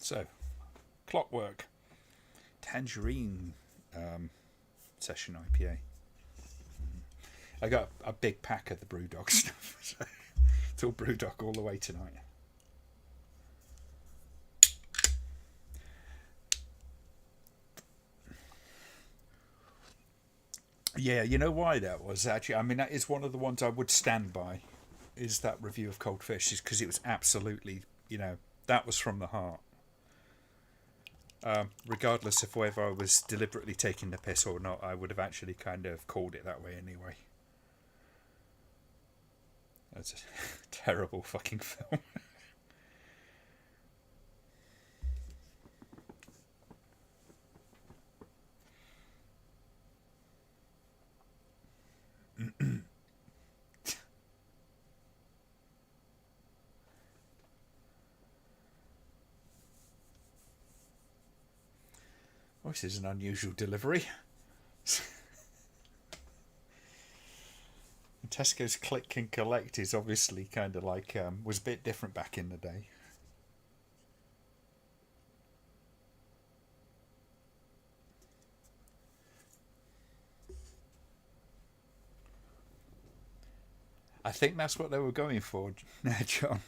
So, Clockwork Tangerine Session IPA. I got a big pack of the Brewdog stuff. So it's all Brewdog all the way tonight. Yeah, you know why that was actually? I mean, that is one of the ones I would stand by. Is that review of Cold Fish? Is because it was absolutely, that was from the heart. Regardless of whether I was deliberately taking the piss or not, I would have actually kind of called it that way anyway. That's a terrible fucking film. Oh, this is an unusual delivery. Tesco's click and collect is obviously kind of like was a bit different back in the day. I think that's what they were going for, John.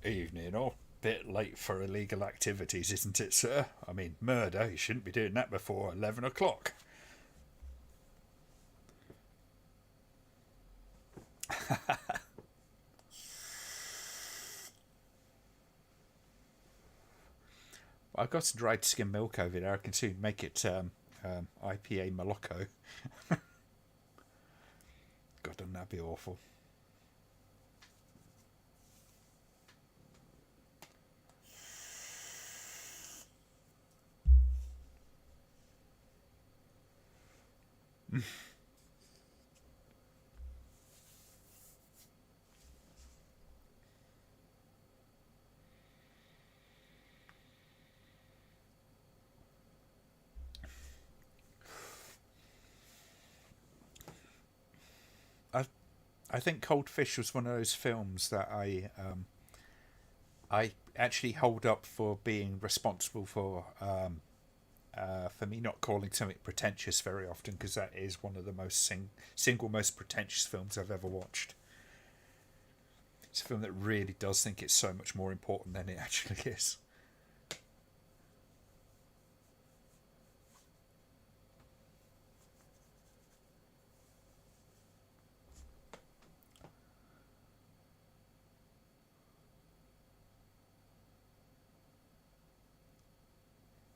Evening, or bit late for illegal activities, isn't it, sir? I mean, murder. You shouldn't be doing that before 11 o'clock. I've got some dried skim milk over there. I can soon make it IPA Moloko. God, doesn't that be awful? I think Cold Fish was one of those films that I actually hold up for being responsible for me not calling something pretentious very often, because that is one of the single most pretentious films I've ever watched. It's a film that really does think it's so much more important than it actually is.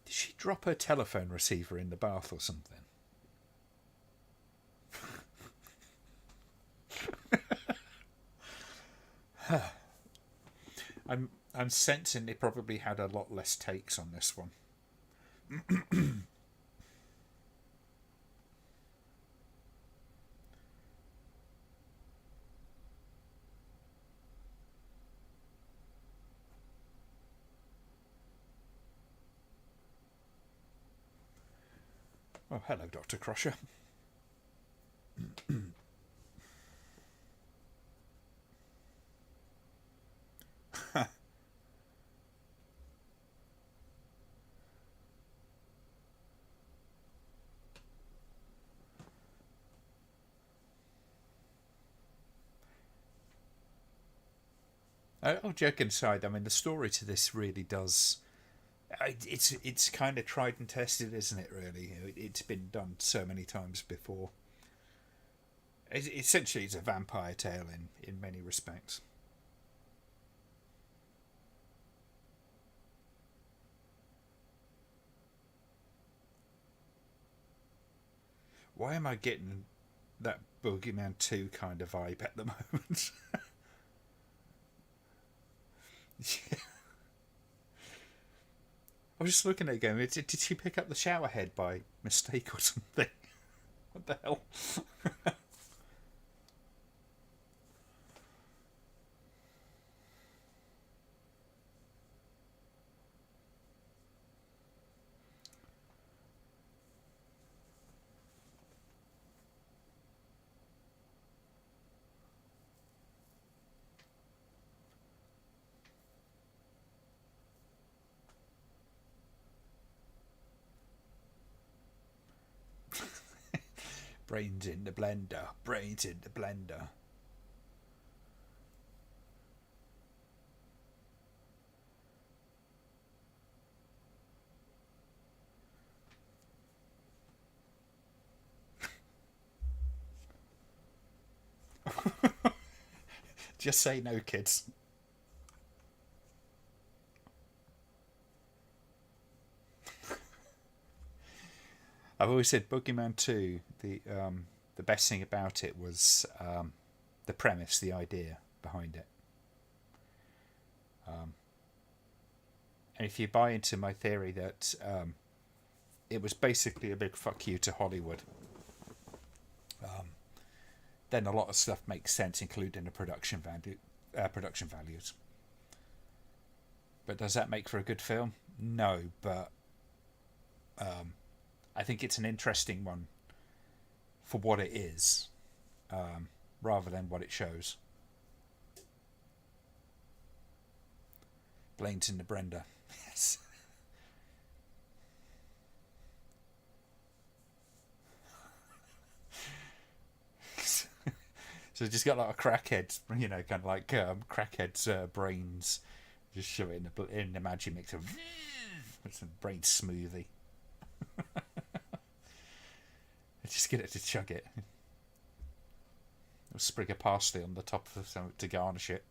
Did she drop her telephone receiver in the bath or something? I'm sensing they probably had a lot less takes on this one. Oh, hello, Dr. Crusher. Oh, joking aside, I mean, the story to this really does. It's kind of tried and tested, isn't it? Really, it's been done so many times before. Essentially, it's a vampire tale in many respects. Why am I getting that Boogeyman 2 kind of vibe at the moment? Yeah. I was just looking at it going, did she pick up the shower head by mistake or something? What the hell? Brains in the blender. Brains in the blender. Just say no, kids. I've always said Boogeyman 2, the best thing about it was the premise, the idea behind it. And if you buy into my theory that it was basically a big fuck you to Hollywood, then a lot of stuff makes sense, including the production values. But does that make for a good film? No, but I think it's an interesting one for what it is, rather than what it shows. Blaine's in the Brenda. Yes. So just got like a crackhead, kind of like crackhead's brains. Just shove it in the magic mixer. It's a brain smoothie. Just get it to chug it. A sprig of parsley on the top of something to garnish it.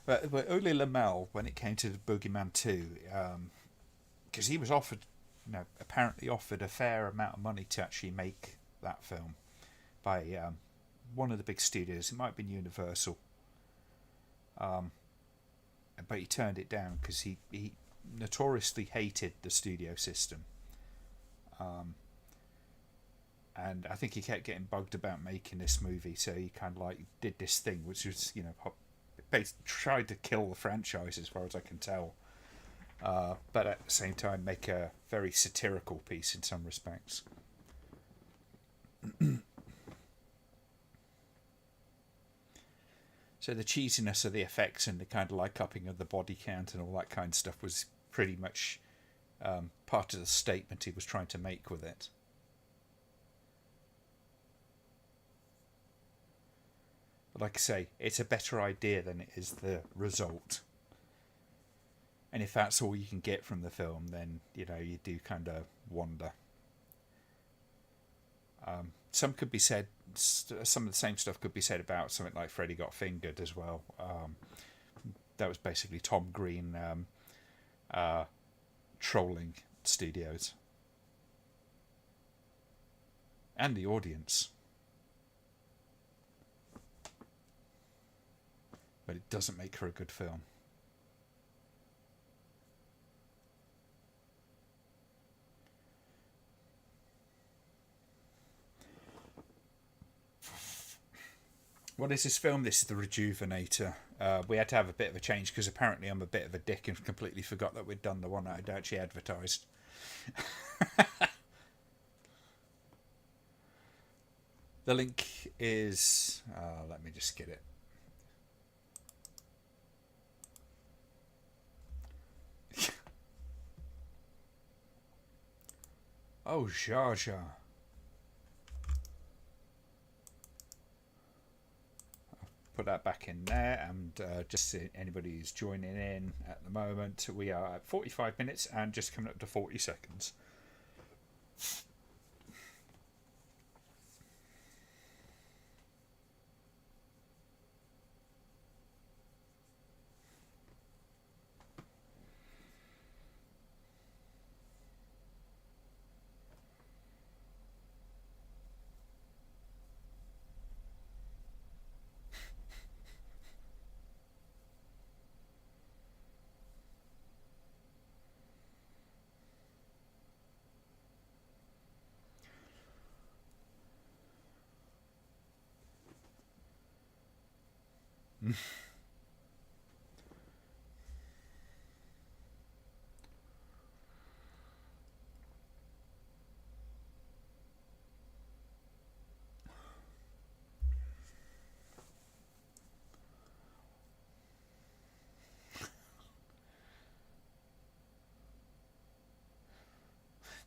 But Uli Lamel, when it came to the Boogeyman 2, because he was offered, apparently offered a fair amount of money to actually make that film by one of the big studios. It might have been Universal. But he turned it down because he notoriously hated the studio system. And I think he kept getting bugged about making this movie, so he kind of like did this thing, which was, tried to kill the franchise as far as I can tell. But at the same time make a very satirical piece in some respects. So the cheesiness of the effects and the kind of like upping of the body count and all that kind of stuff was pretty much part of the statement he was trying to make with it. But like I say, it's a better idea than it is the result. And if that's all you can get from the film, then, you do kind of wonder. Some of the same stuff could be said about something like Freddy Got Fingered as well. That was basically Tom Green trolling studios. And the audience. But it doesn't make for a good film. What is this film? This is The Rejuvenator. We had to have a bit of a change because apparently I'm a bit of a dick and completely forgot that we'd done the one that I'd actually advertised. The link is... let me just get it. Oh, Jar Jar. Put that back in there, and just anybody who's joining in at the moment, we are at 45 minutes and just coming up to 40 seconds.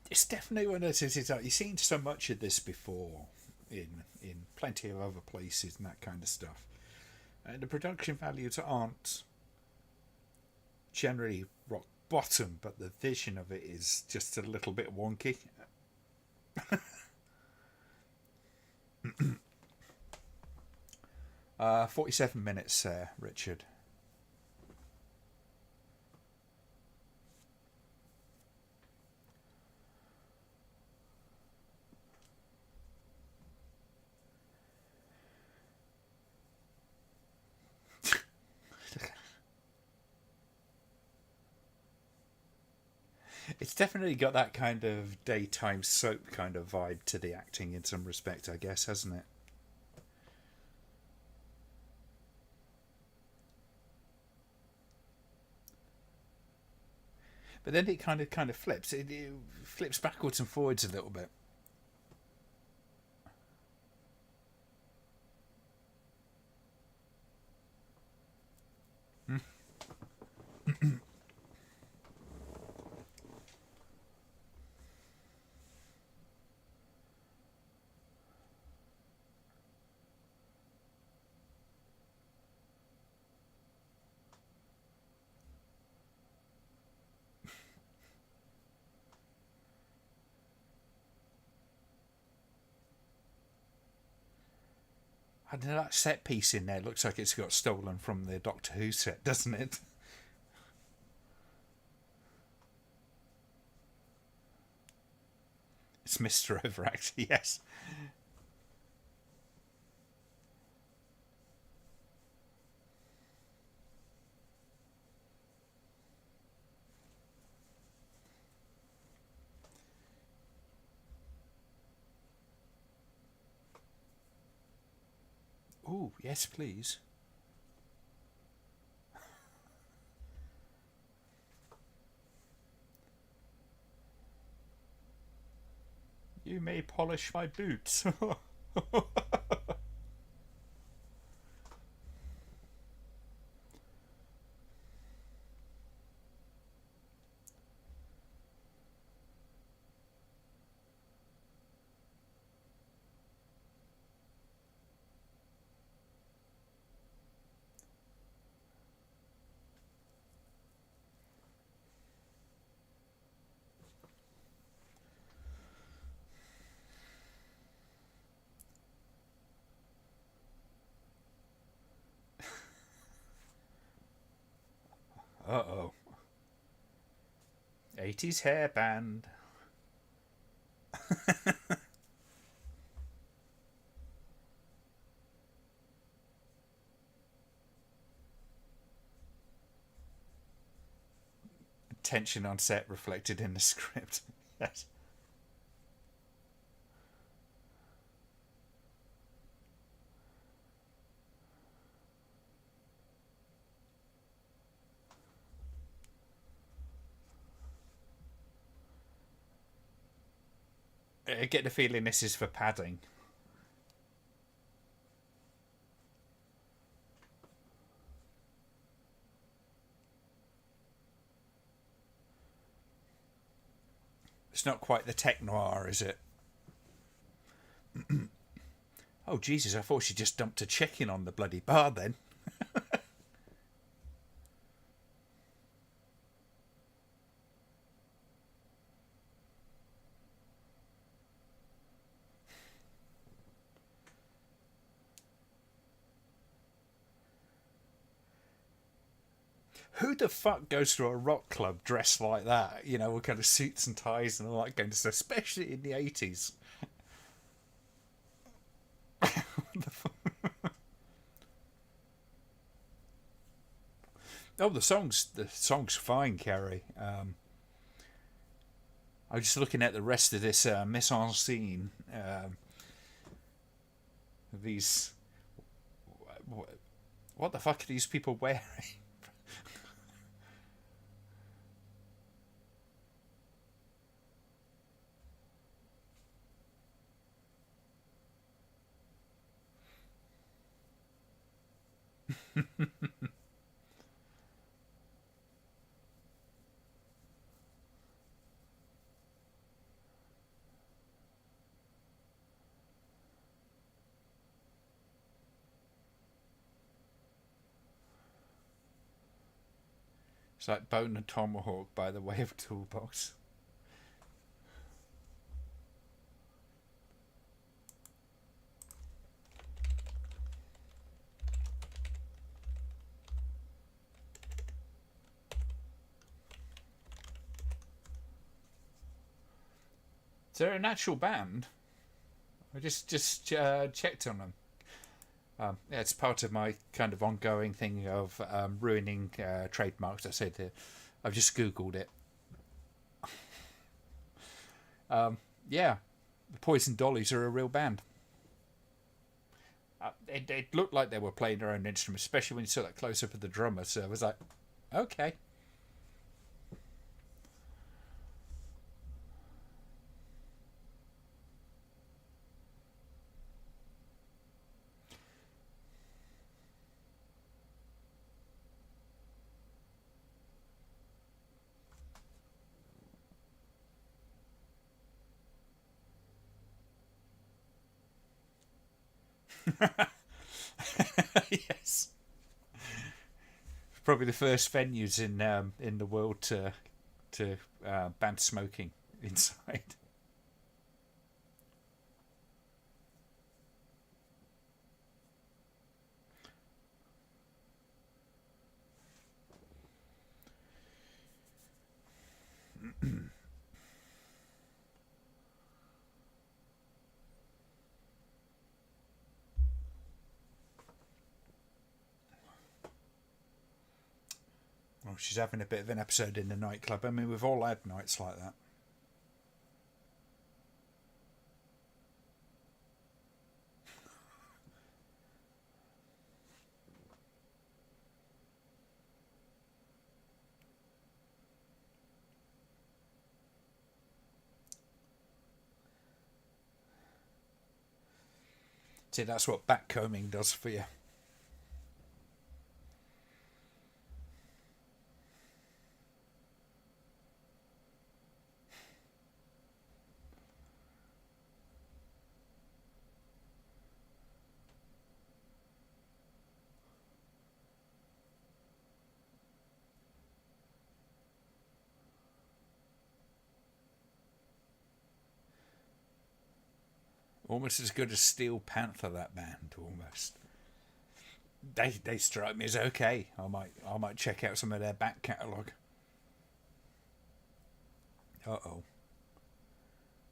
It's definitely one of those things. You've seen so much of this before in plenty of other places and that kind of stuff. And the production values aren't generally rock bottom, but the vision of it is just a little bit wonky. 47 minutes there, Richard. It's definitely got that kind of daytime soap kind of vibe to the acting in some respect, I guess, hasn't it? But then it kind of flips. It flips backwards and forwards a little bit. I don't know, that set piece in there looks like it's got stolen from the Doctor Who set, doesn't it? It's Mr. Overact, yes. Oh, yes, please. You may polish my boots. Uh-oh. 80s hairband. Tension on set reflected in the script. Yes. I get the feeling this is for padding. It's not quite the tech noir, is it? Oh, Jesus, I thought she just dumped a chicken on the bloody bar then. Who the fuck goes to a rock club dressed like that? You know, with kind of suits and ties and all that kind of stuff, especially in the 80s. Oh, the song's fine, Kerry. I was just looking at the rest of this mise en scene. These, what the fuck are these people wearing? It's like Bone and Tomahawk by the way of Toolbox. Is there an actual band? I just checked on them. Yeah, it's part of my kind of ongoing thing of ruining trademarks. I said I've just googled it. Yeah, the Poison Dollies are a real band. It looked like they were playing their own instrument, especially when you saw that close up of the drummer. So I was like, okay. Yes, probably the first venues in the world to ban smoking inside. Well, she's having a bit of an episode in the nightclub. I mean, we've all had nights like that. See, that's what backcombing does for you. Almost as good as Steel Panther, that band, almost. They strike me as okay. I might check out some of their back catalogue. Uh-oh.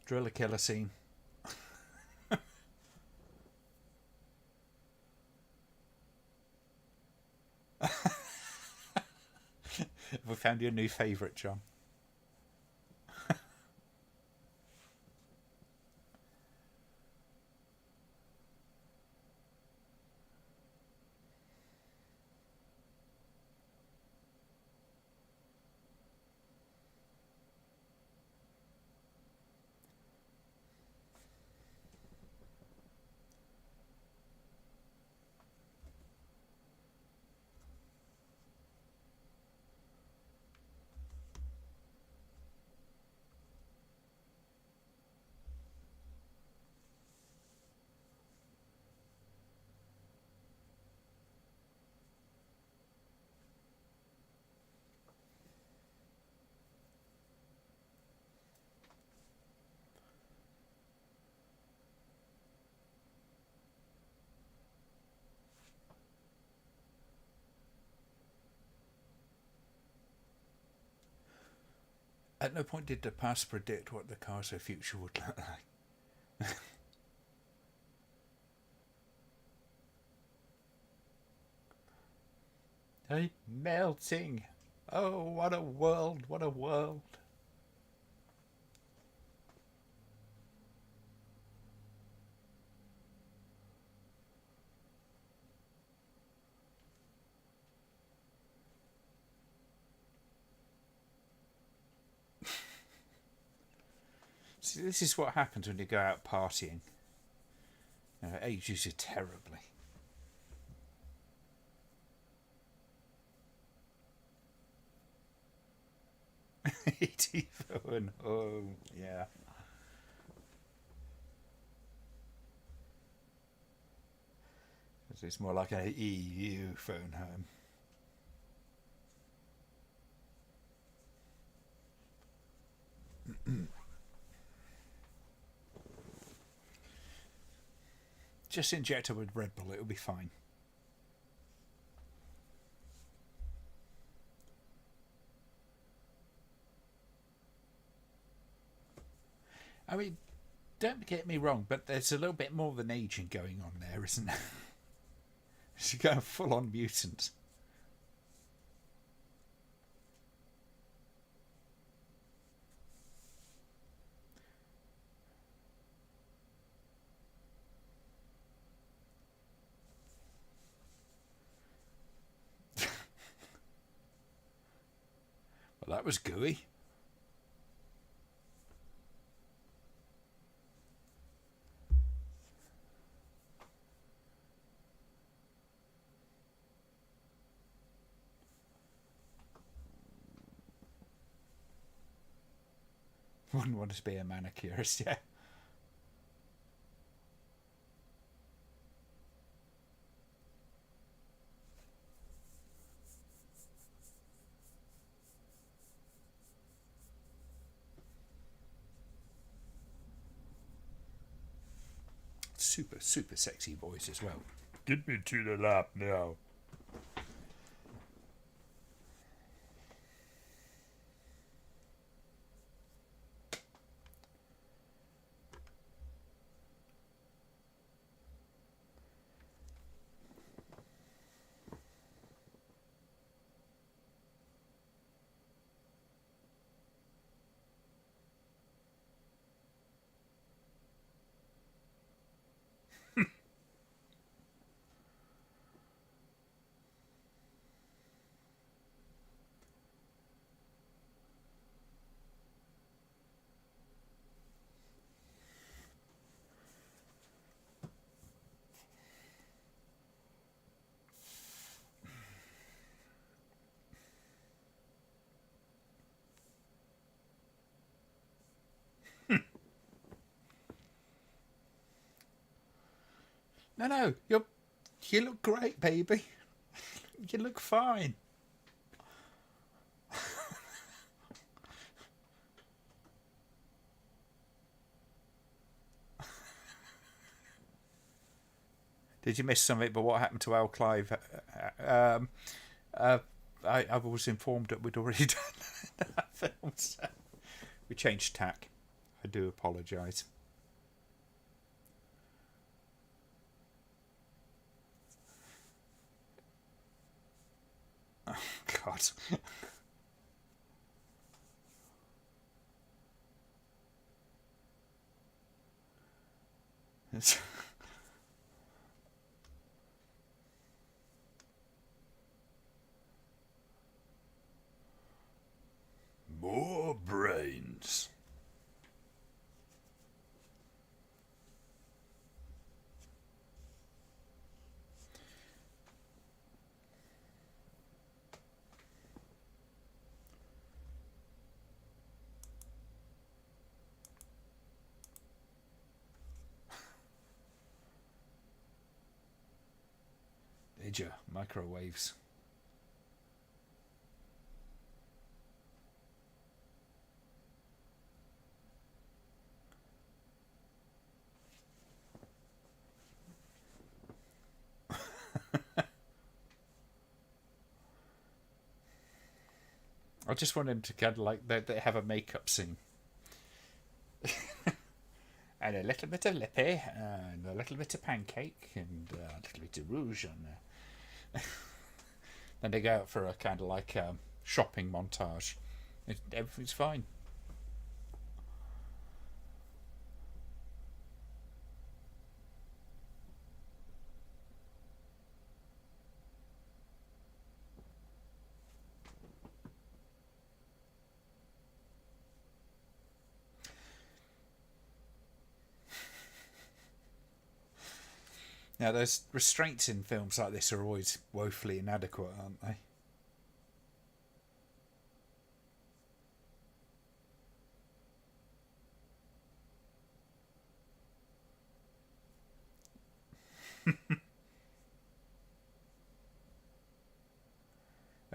Driller Killer scene. We found your new favourite, John. At no point did the past predict what the car's future would look like. Hey, melting. Oh, what a world, what a world. See, this is what happens when you go out partying. It ages you terribly. 80 phone. Oh, yeah. It's more like an EU phone home. Just inject her with Red Bull, it'll be fine. I mean, don't get me wrong, but there's a little bit more than aging going on there, isn't there? She's going full on mutant. that was gooey. Wouldn't want to be a manicurist, yeah. Super, super sexy voice as well. Get me to the lab now. No, you look great, baby. You look fine. Did you miss something? But what happened to Al Clive? I was informed that we'd already done that film. So we changed tack. I do apologise. Oh, God. More brains. Did you? Microwaves. I just want him to kind of like they have a makeup scene. And a little bit of lippy, and a little bit of pancake, and a little bit of rouge on there. Then they go out for a kind of like shopping montage. Everything's fine. Now, those restraints in films like this are always woefully inadequate, aren't they?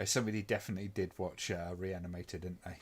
Somebody definitely did watch Reanimator, didn't they?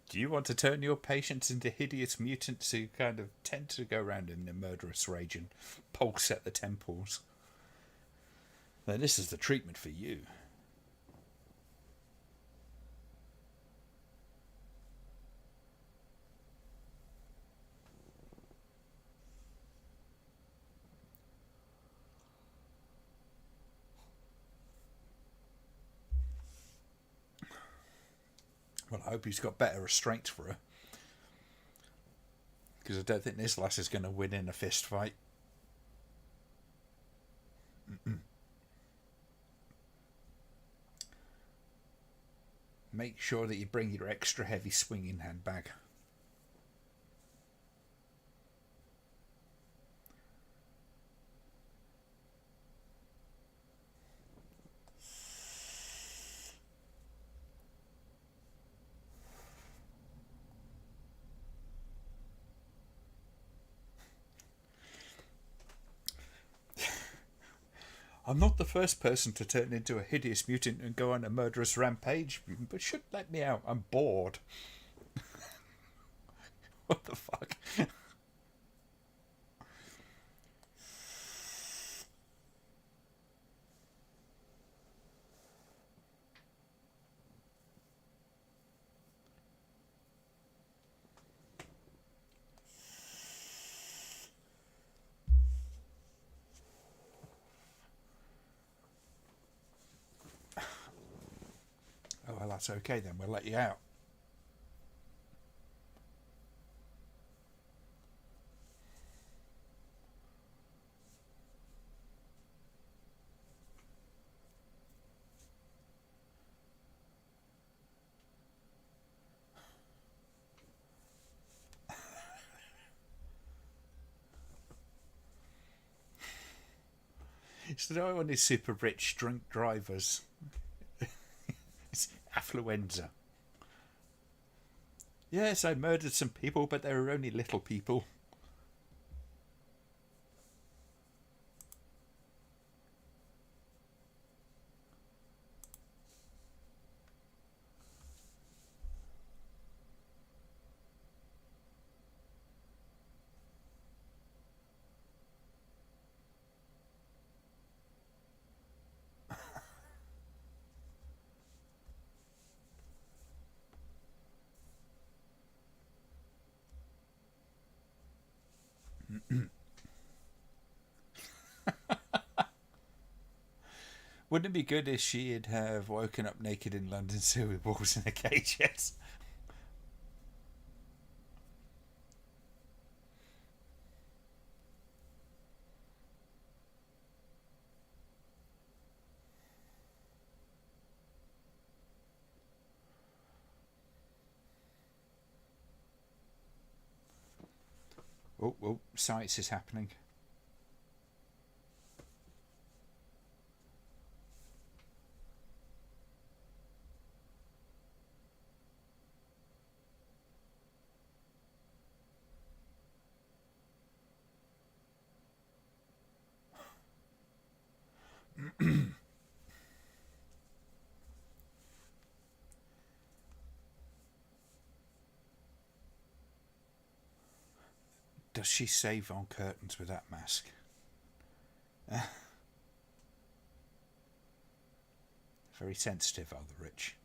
Do you want to turn your patients into hideous mutants who kind of tend to go around in a murderous rage and pulse at the temples? Then this is the treatment for you. Well, I hope he's got better restraint for her. Because I don't think this lass is going to win in a fist fight. Make sure that you bring your extra heavy swinging handbag. I'm not the first person to turn into a hideous mutant and go on a murderous rampage, but should let me out. I'm bored. What the fuck? Oh, well, that's okay then. We'll let you out. It's no one is super rich drunk drivers. It's affluenza. Yes, I murdered some people, but they were only little people. Wouldn't it be good if she'd have woken up naked in London Zoo with balls in a cage? Yes. Oh, science is happening. Does she save on curtains with that mask? Very sensitive, are the rich.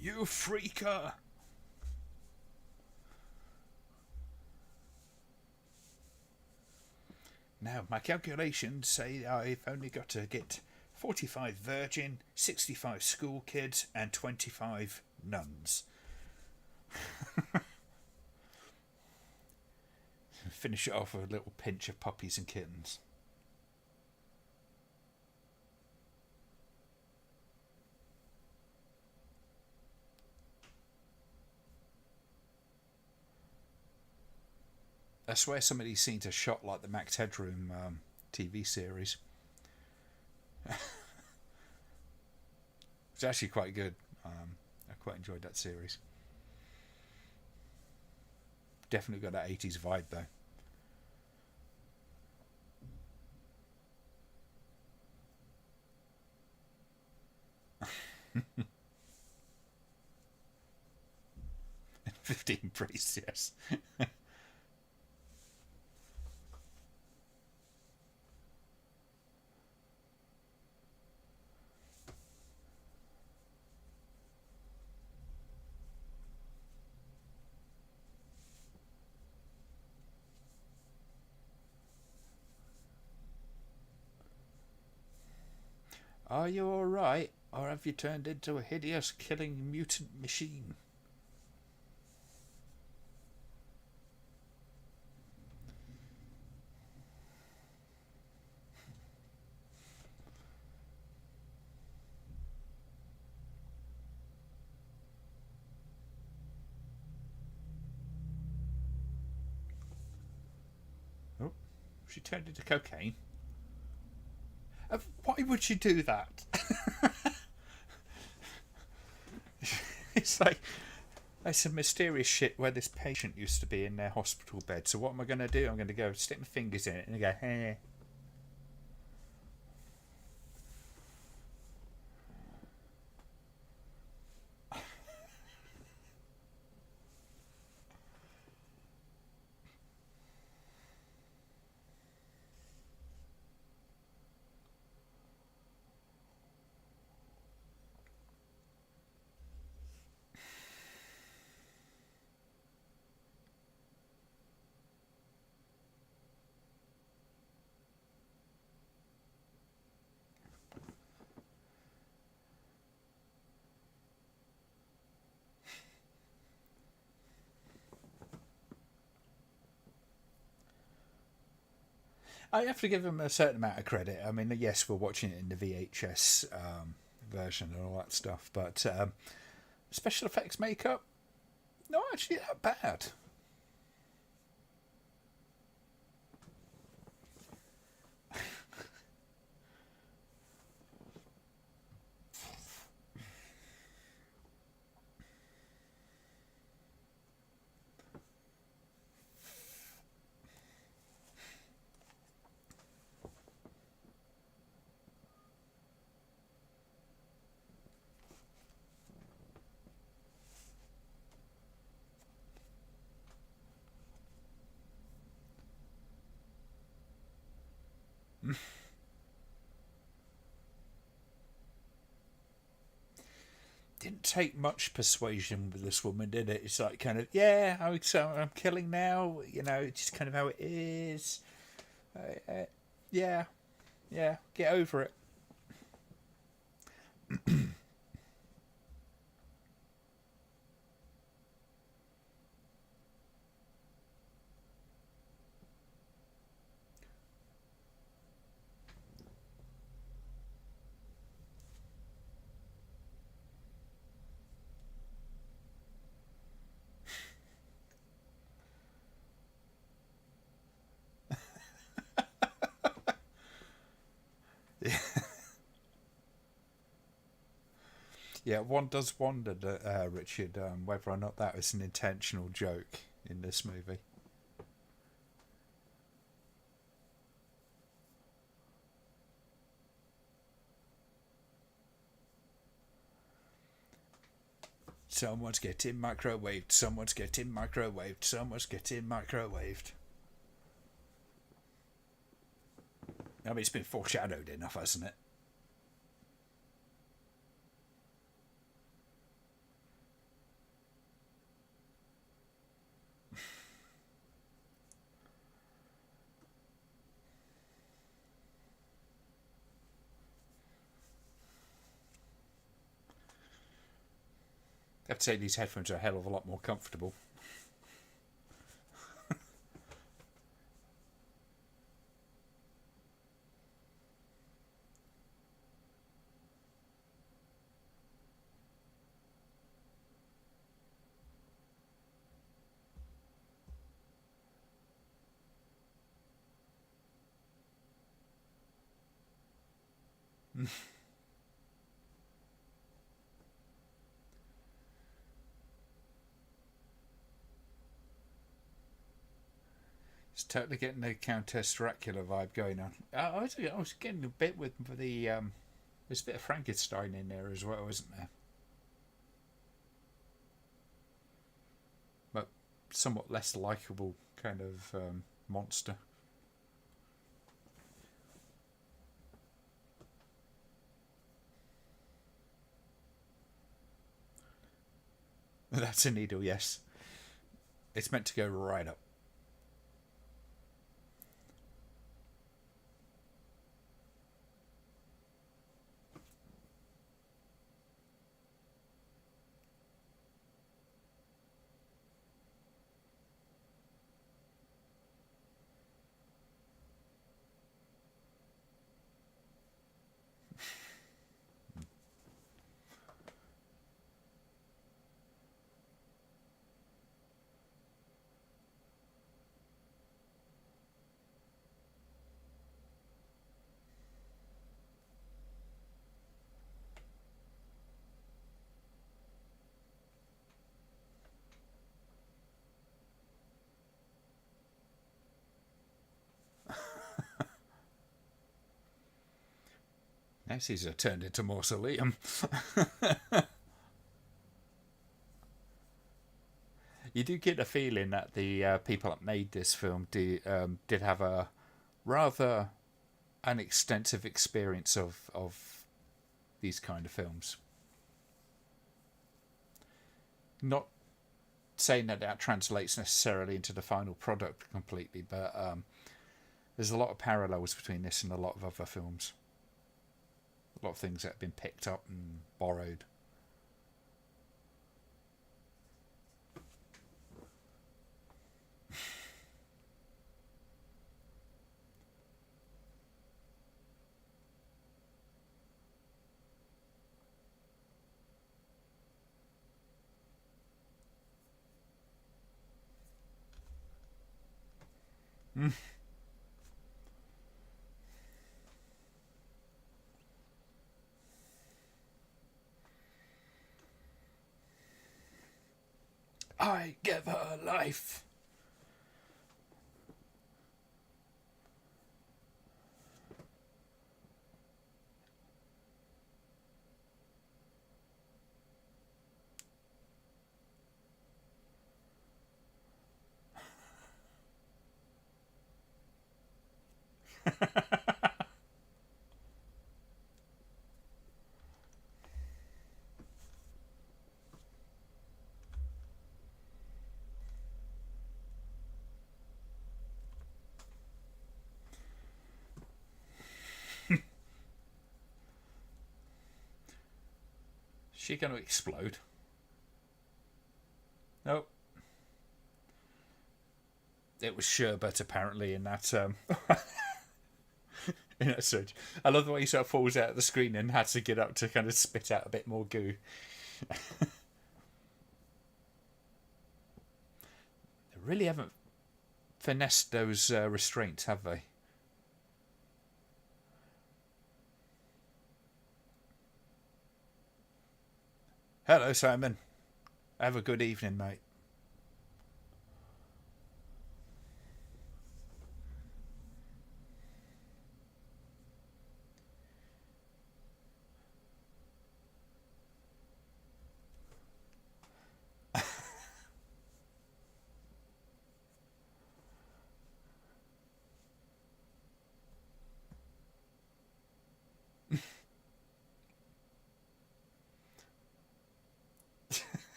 You freaker! Now, my calculations say I've only got to get 45 virgin, 65 school kids, and 25 nuns. Finish it off with a little pinch of puppies and kittens. I swear some of these scenes are shot like the Max Headroom TV series. It's actually quite good. I quite enjoyed that series. Definitely got that 80s vibe though. 15 priests, yes. Are you alright, or have you turned into a hideous killing mutant machine? Oh, she turned into cocaine. Why would she do that? It's like, there's some mysterious shit where this patient used to be in their hospital bed. So what am I going to do? I'm going to go stick my fingers in it and go, hey. I have to give him a certain amount of credit. I mean, yes, we're watching it in the VHS version and all that stuff, but special effects makeup, not actually that bad. Didn't take much persuasion with this woman, did it? It's like kind of, yeah, I'm killing now. You know, it's just kind of how it is. Yeah, yeah, get over it. Yeah, one does wonder, Richard, whether or not that was an intentional joke in this movie. Someone's getting microwaved, someone's getting microwaved, someone's getting microwaved. I mean, it's been foreshadowed enough, hasn't it? I have to say, these headphones are a hell of a lot more comfortable. It's totally getting the Countess Dracula vibe going on. I was getting a bit with the There's a bit of Frankenstein in there as well, isn't there? But somewhat less likable kind of monster. That's a needle, yes. It's meant to go right up. Now these are turned into mausoleum. You do get a feeling that the people that made this film did have a rather an extensive experience of these kind of films. Not saying that that translates necessarily into the final product completely, but there's a lot of parallels between this and a lot of other films. A lot of things that have been picked up and borrowed. I give her life. She going to explode? Nope. It was sherbet apparently in that in that surge. I love the way he sort of falls out of the screen and had to get up to kind of spit out a bit more goo. They really haven't finessed those restraints, have they? Hello, Simon. Have a good evening, mate.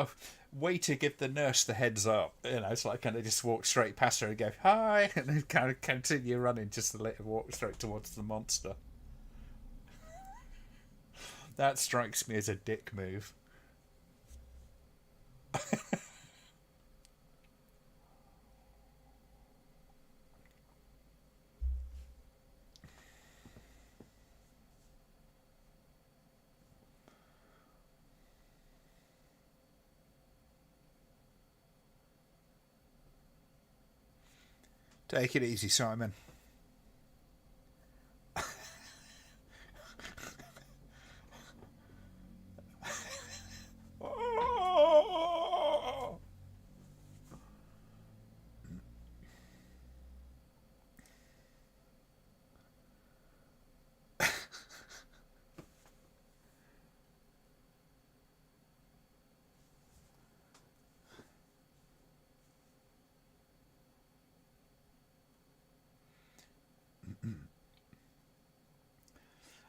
Oh, way to give the nurse the heads up. You know, it's like kind of just walk straight past her and go, hi, and then kind of continue running just to let her walk straight towards the monster. That strikes me as a dick move. Take it easy, Simon.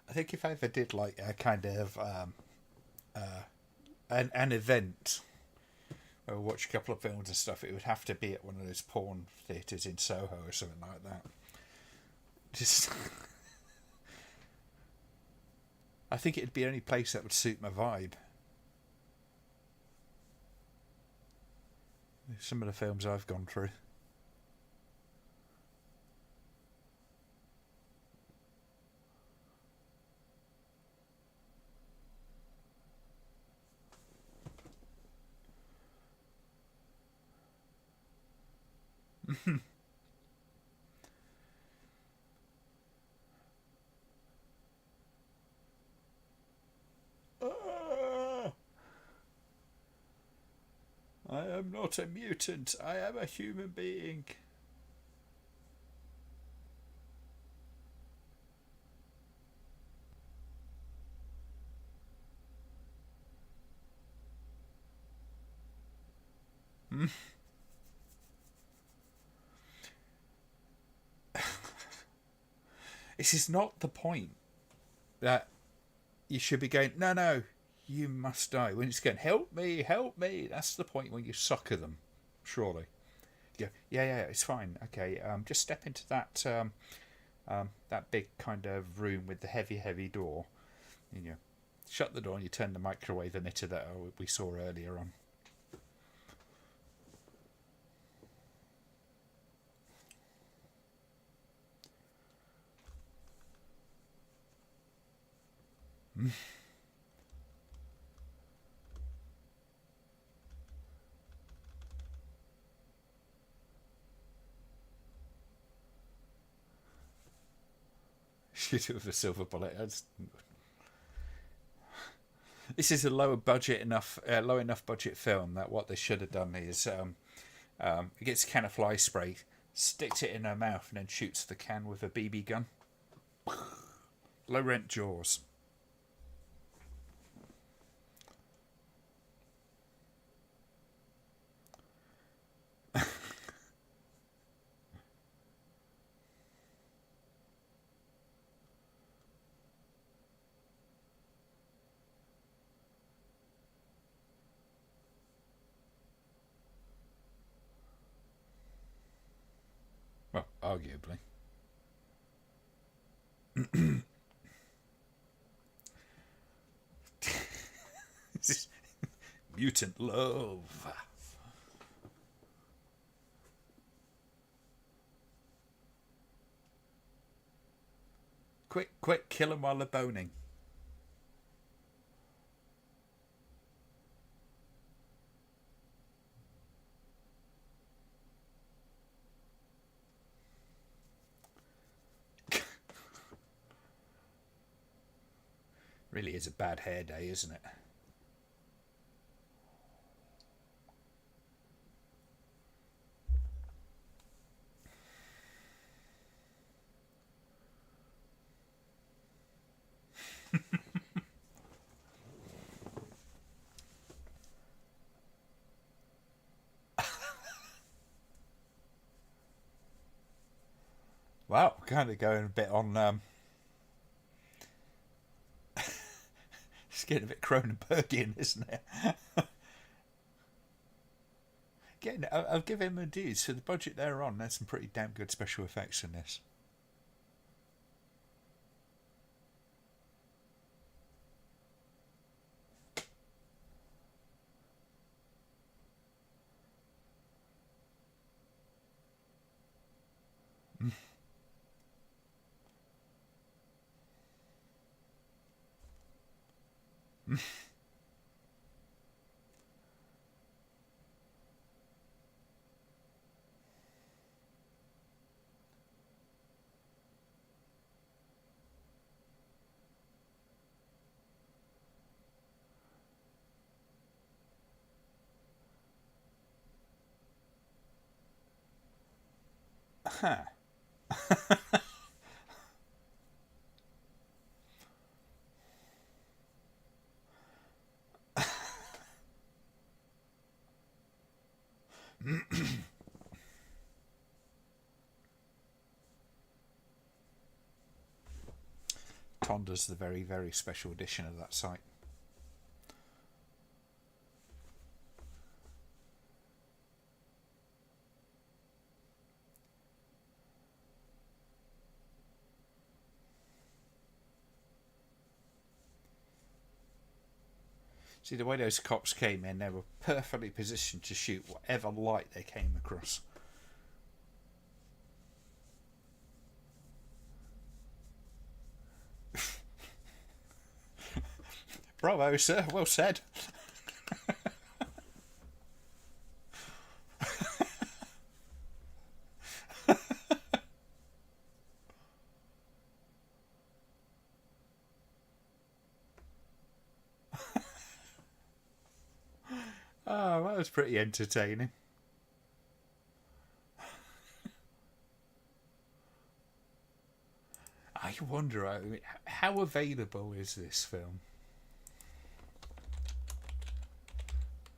I think if I ever did like a kind of an event or watch a couple of films and stuff, it would have to be at one of those porn theatres in Soho or something like that. Just, I think it'd be the only place that would suit my vibe. Some of the films I've gone through. I am not a mutant. I am a human being. This is not the point that you should be going, no, no, you must die. When it's going, help me, help me. That's the point when you sucker them, surely. You go, yeah, it's fine. Okay, just step into that big kind of room with the heavy door. And you shut the door and you turn the microwave emitter that we saw earlier on. Shoot it with a silver bullet. This is a low enough budget film that what they should have done is it gets a can of fly spray, sticks it in her mouth, and then shoots the can with a BB gun. Low rent Jaws. Well, arguably. This is mutant love. Quick, kill them while they're boning. Really is a bad hair day, isn't it? Wow, kind of going a bit on. It's getting a bit Cronenbergian, isn't it? Again, I'll give him a dues for the budget they're on. There's some pretty damn good special effects in this. Huh. Tonda's the very, very special edition of that site. See, the way those cops came in, they were perfectly positioned to shoot whatever light they came across. Bravo, sir. Well said. Oh, that was pretty entertaining. I wonder, how available is this film?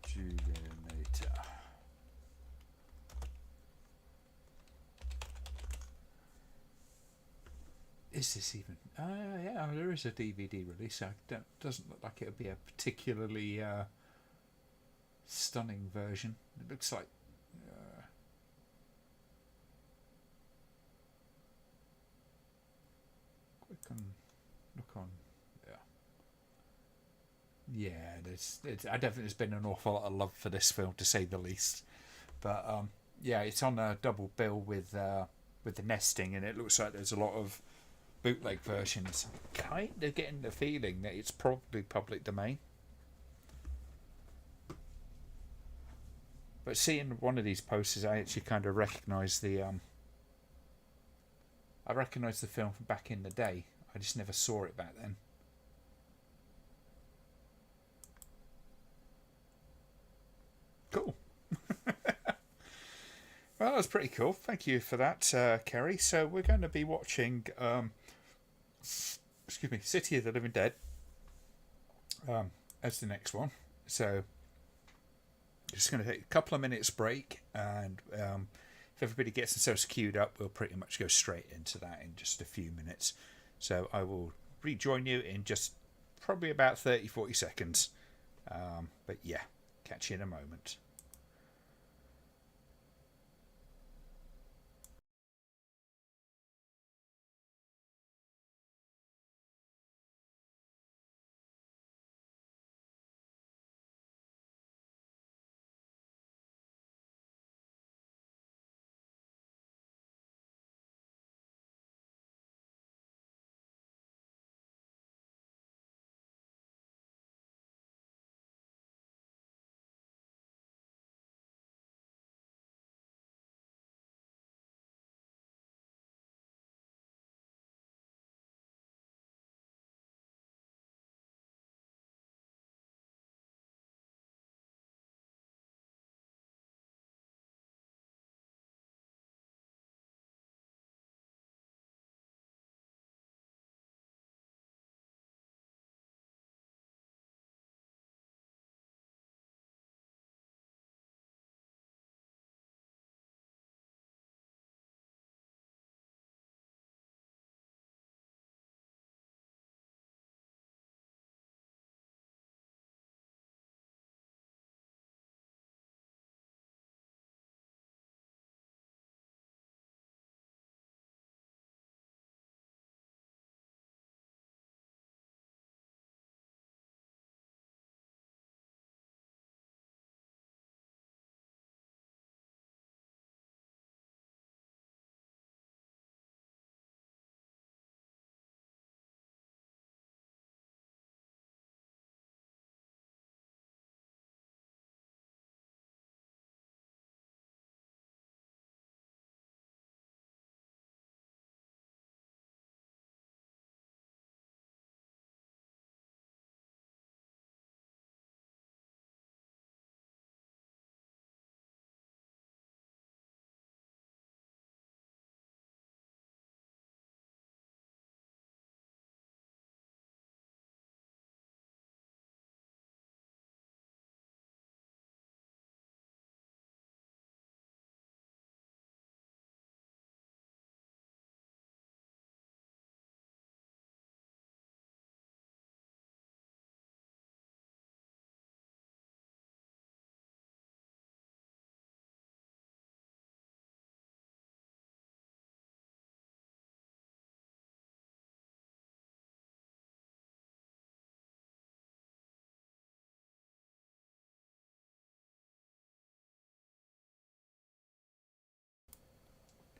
Rejuvenator. Is this even? Yeah, there is a DVD release. Doesn't look like it would be a particularly stunning version. It looks like. Look on. Yeah, I don't think there's been an awful lot of love for this film, to say the least. But yeah, it's on a double bill with the nesting, and it looks like there's a lot of bootleg versions. Kind of getting the feeling that it's probably public domain. But seeing one of these posters, I actually kind of recognise the I recognise the film from back in the day. I just never saw it back then. Cool. Well, that was pretty cool. Thank you for that, Kerry. So we're going to be watching, City of the Living Dead as the next one. So just going to take a couple of minutes break, and if everybody gets themselves queued up, we'll pretty much go straight into that in just a few minutes. So I will rejoin you in just probably about 30-40 seconds. But yeah, catch you in a moment.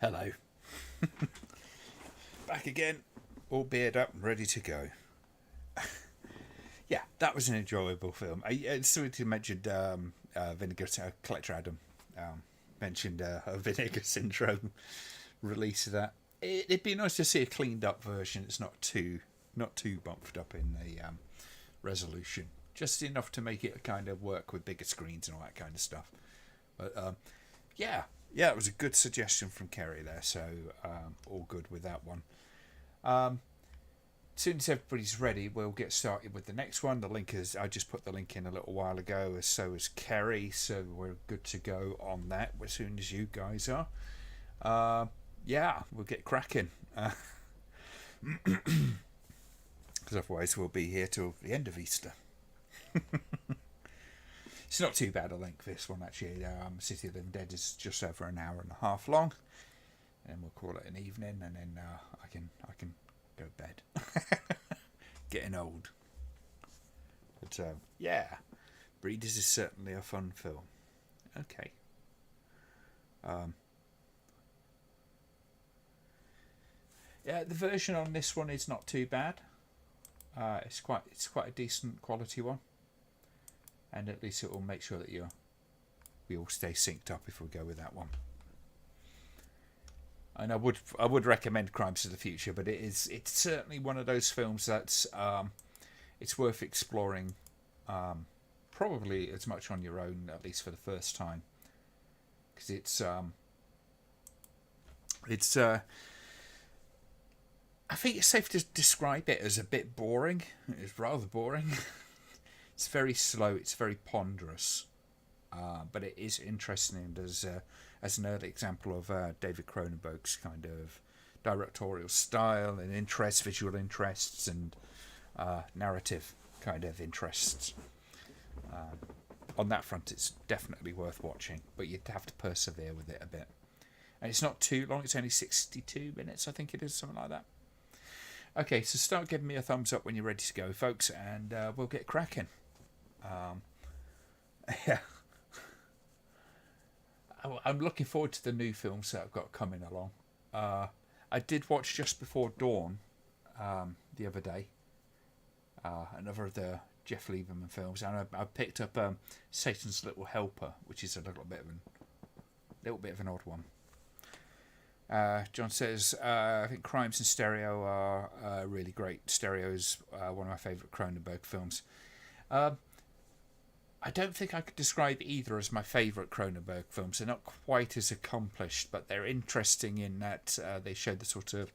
Hello. Back again, all beard up and ready to go. Yeah, that was an enjoyable film. Somebody mentioned Vinegar Collector Adam mentioned a Vinegar Syndrome release of that. It'd be nice to see a cleaned up version. It's not too bumped up in the resolution, just enough to make it kind of work with bigger screens and all that kind of stuff. But yeah, it was a good suggestion from Kerry there, so all good with that one. As soon as everybody's ready, we'll get started with the next one. The link is, I just put the link in a little while ago, so is Kerry, so we're good to go on that as soon as you guys are. Yeah, we'll get cracking. Because otherwise we'll be here till the end of Easter. It's not too bad a length, this one, actually. City of the Living Dead is just over an hour and a half long. And we'll call it an evening, and then I can go to bed. Getting old. But yeah, Breeders is certainly a fun film. Okay. Yeah, the version on this one is not too bad. It's quite a decent quality one, and at least it will make sure that we all stay synced up if we go with that one. And I would recommend Crimes of the Future, but it's certainly one of those films that's it's worth exploring, probably as much on your own, at least for the first time, because it's I think it's safe to describe it as a bit boring. It's rather boring. It's very slow. It's very ponderous, but it is interesting as an early example of David Cronenberg's kind of directorial style and visual interests, and narrative kind of interests. On that front, it's definitely worth watching, but you'd have to persevere with it a bit. And it's not too long. It's only 62 minutes, I think it is, something like that. Okay, so start giving me a thumbs up when you're ready to go, folks, and we'll get cracking. Yeah. I'm looking forward to the new films that I've got coming along. I did watch Just Before Dawn the other day, another of the Jeff Lieberman films, and I picked up Satan's Little Helper, which is a little bit of an odd one. John says, I think Crimes in Stereo are really great. Stereo's one of my favourite Cronenberg films. I don't think I could describe either as my favourite Cronenberg films. They're not quite as accomplished, but they're interesting in that they show the sort of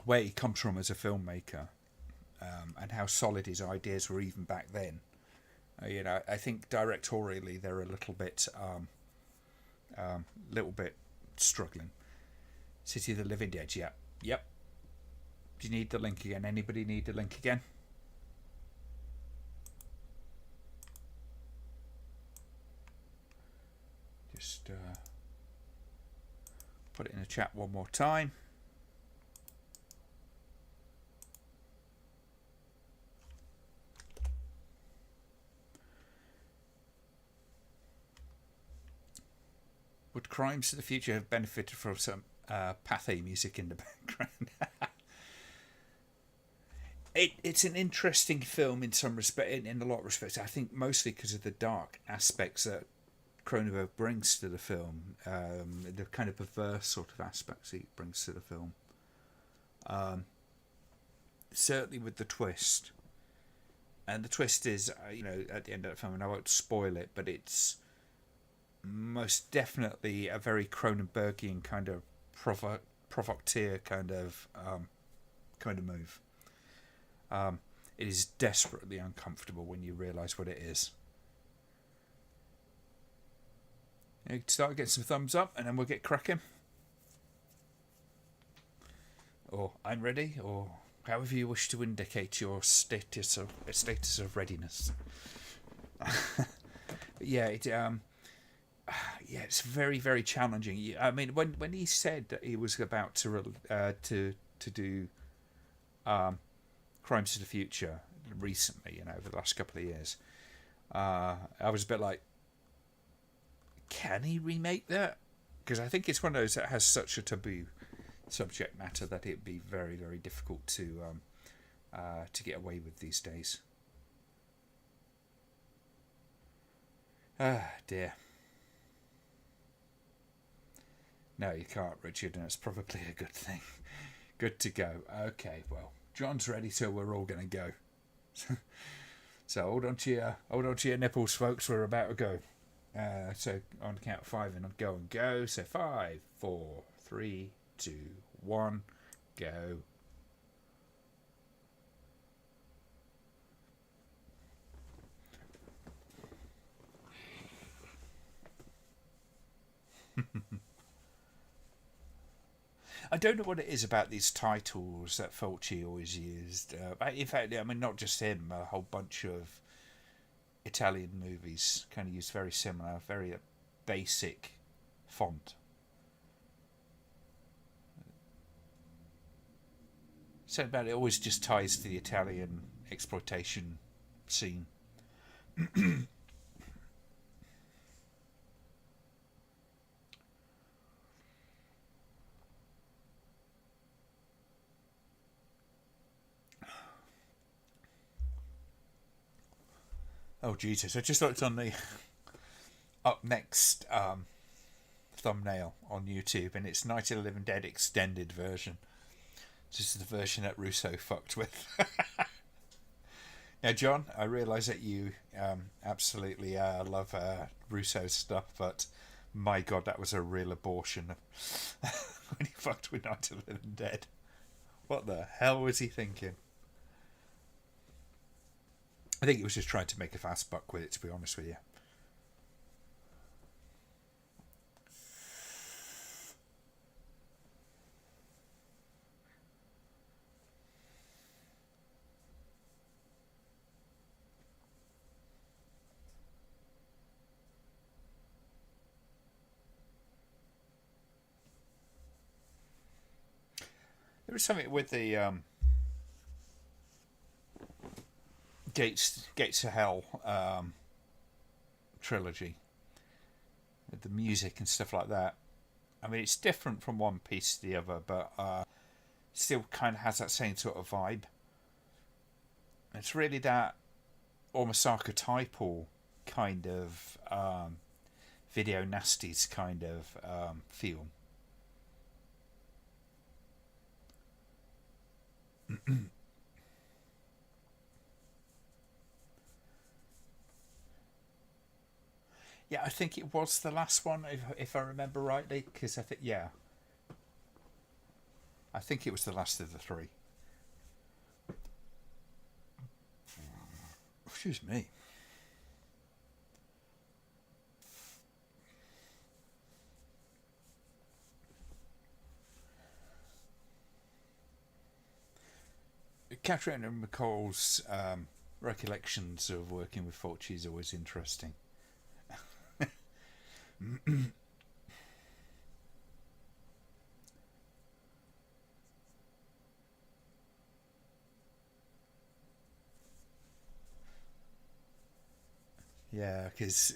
where he comes from as a filmmaker, and how solid his ideas were even back then. I think directorially they're a little bit struggling. City of the Living Dead, yeah. Yep. Do you need the link again? Anybody need the link again? Just put it in the chat one more time. Would Crimes of the Future have benefited from some Pathé music in the background? It's an interesting film in some respect, in a lot of respects. I think mostly because of the dark aspects that Cronenberg brings to the film, the kind of perverse sort of aspects he brings to the film. Certainly with the twist, and the twist is, at the end of the film, and I won't spoil it, but it's most definitely a very Cronenbergian kind of provocateur kind of move. It is desperately uncomfortable when you realise what it is. Start getting some thumbs up, and then we'll get cracking. Or I'm ready, or however you wish to indicate your status of readiness. Yeah, it's very, very challenging. I mean, when he said that he was about to do Crimes of the Future recently, over the last couple of years, I was a bit like, can he remake that? because I think it's one of those that has such a taboo subject matter that it'd be very, very difficult to get away with these days. Ah, dear. No, you can't, Richard, and it's probably a good thing. Good to go. Okay, well, John's ready, so we're all going to go. So hold on to your nipples, folks. We're about to go. So on the count of 5, and I'll go and go. So 5, 4, 3, 2, 1, go. I don't know what it is about these titles that Fulci always used. In fact, I mean, not just him, a whole bunch of Italian movies kind of use very similar, very basic font. So about it always just ties to the Italian exploitation scene. Oh Jesus! I just looked on the up next thumbnail on YouTube, and it's Night of the Living Dead extended version. This is the version that Russo fucked with. Now, John, I realise that you absolutely love Russo's stuff, but my God, that was a real abortion when he fucked with Night of the Living Dead. What the hell was he thinking? I think he was just trying to make a fast buck with it, to be honest with you. There was something with the Gates of Hell trilogy, with the music and stuff like that. I mean, it's different from one piece to the other, but still kind of has that same sort of vibe. It's really that almost archetypal kind of video nasties kind of feel. Yeah, I think it was the last one, if I remember rightly, because I think, yeah, I think it was the last of the 3. Excuse me. Catherine and McCall's recollections of working with Fulci is always interesting. Yeah, because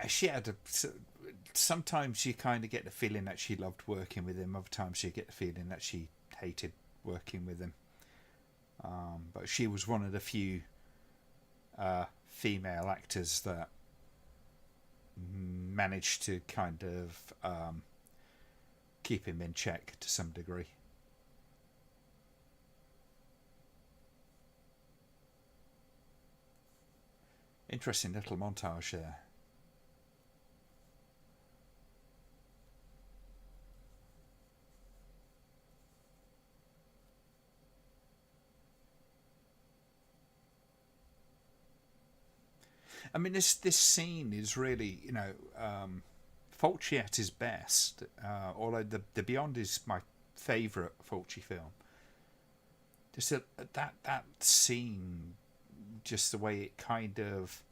she had sometimes you kind of get the feeling that she loved working with him. Other times you get the feeling that she hated working with him. But she was one of the few female actors that managed to kind of keep him in check to some degree. Interesting little montage there. I mean, this scene is really, Fulci at his best. Although the Beyond is my favourite Fulci film. Just that scene, just the way it kind of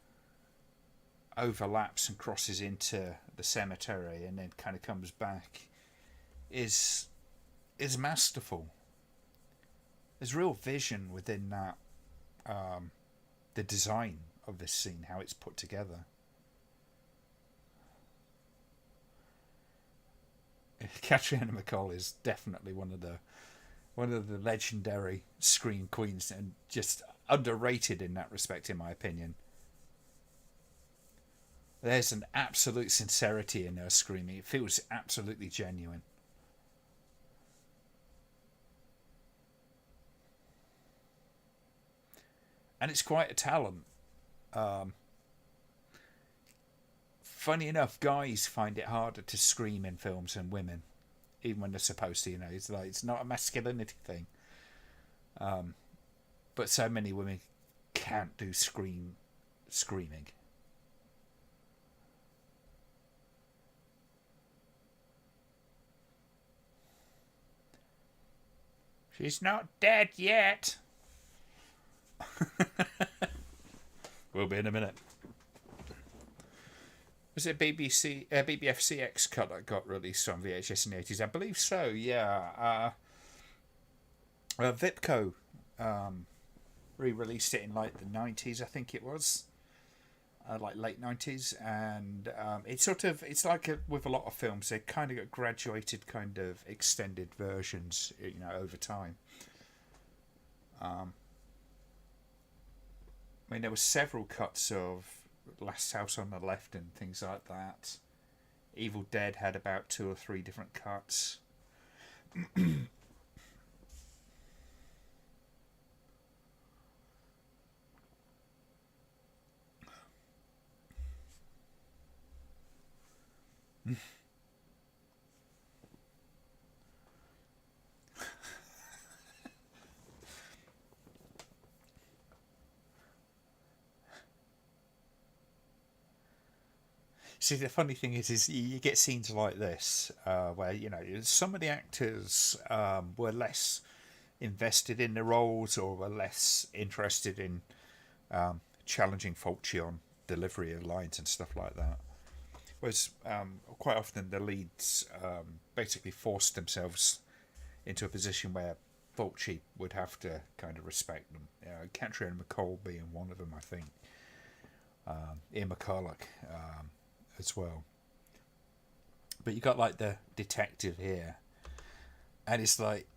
overlaps and crosses into the cemetery and then kind of comes back, is masterful. There's real vision within that, the design of this scene, how it's put together. Catriona MacColl is definitely one of the legendary scream queens, and just underrated in that respect, in my opinion. There's an absolute sincerity in her screaming. It feels absolutely genuine. And it's quite a talent. Um, Funny enough, guys find it harder to scream in films than women, even when they're supposed to. It's like it's not a masculinity thing. But so many women can't do screaming. She's not dead yet. We'll be in a minute. Was it BBFCX cut that got released on VHS in the 80s? I believe so, yeah. Vipco re-released it in like the 90s, I think it was. Like late 90s. And it's like with a lot of films, they kind of got graduated kind of extended versions, over time. I mean, there were several cuts of Last House on the Left and things like that. Evil Dead had about 2 or 3 different cuts. See, the funny thing is you get scenes like this where some of the actors were less invested in the roles, or were less interested in challenging Fulci on delivery of lines and stuff like that. Whereas quite often the leads basically forced themselves into a position where Fulci would have to kind of respect them. Catriona MacColl being one of them, I think. Ian McCulloch as well. But you got like the detective here, and it's like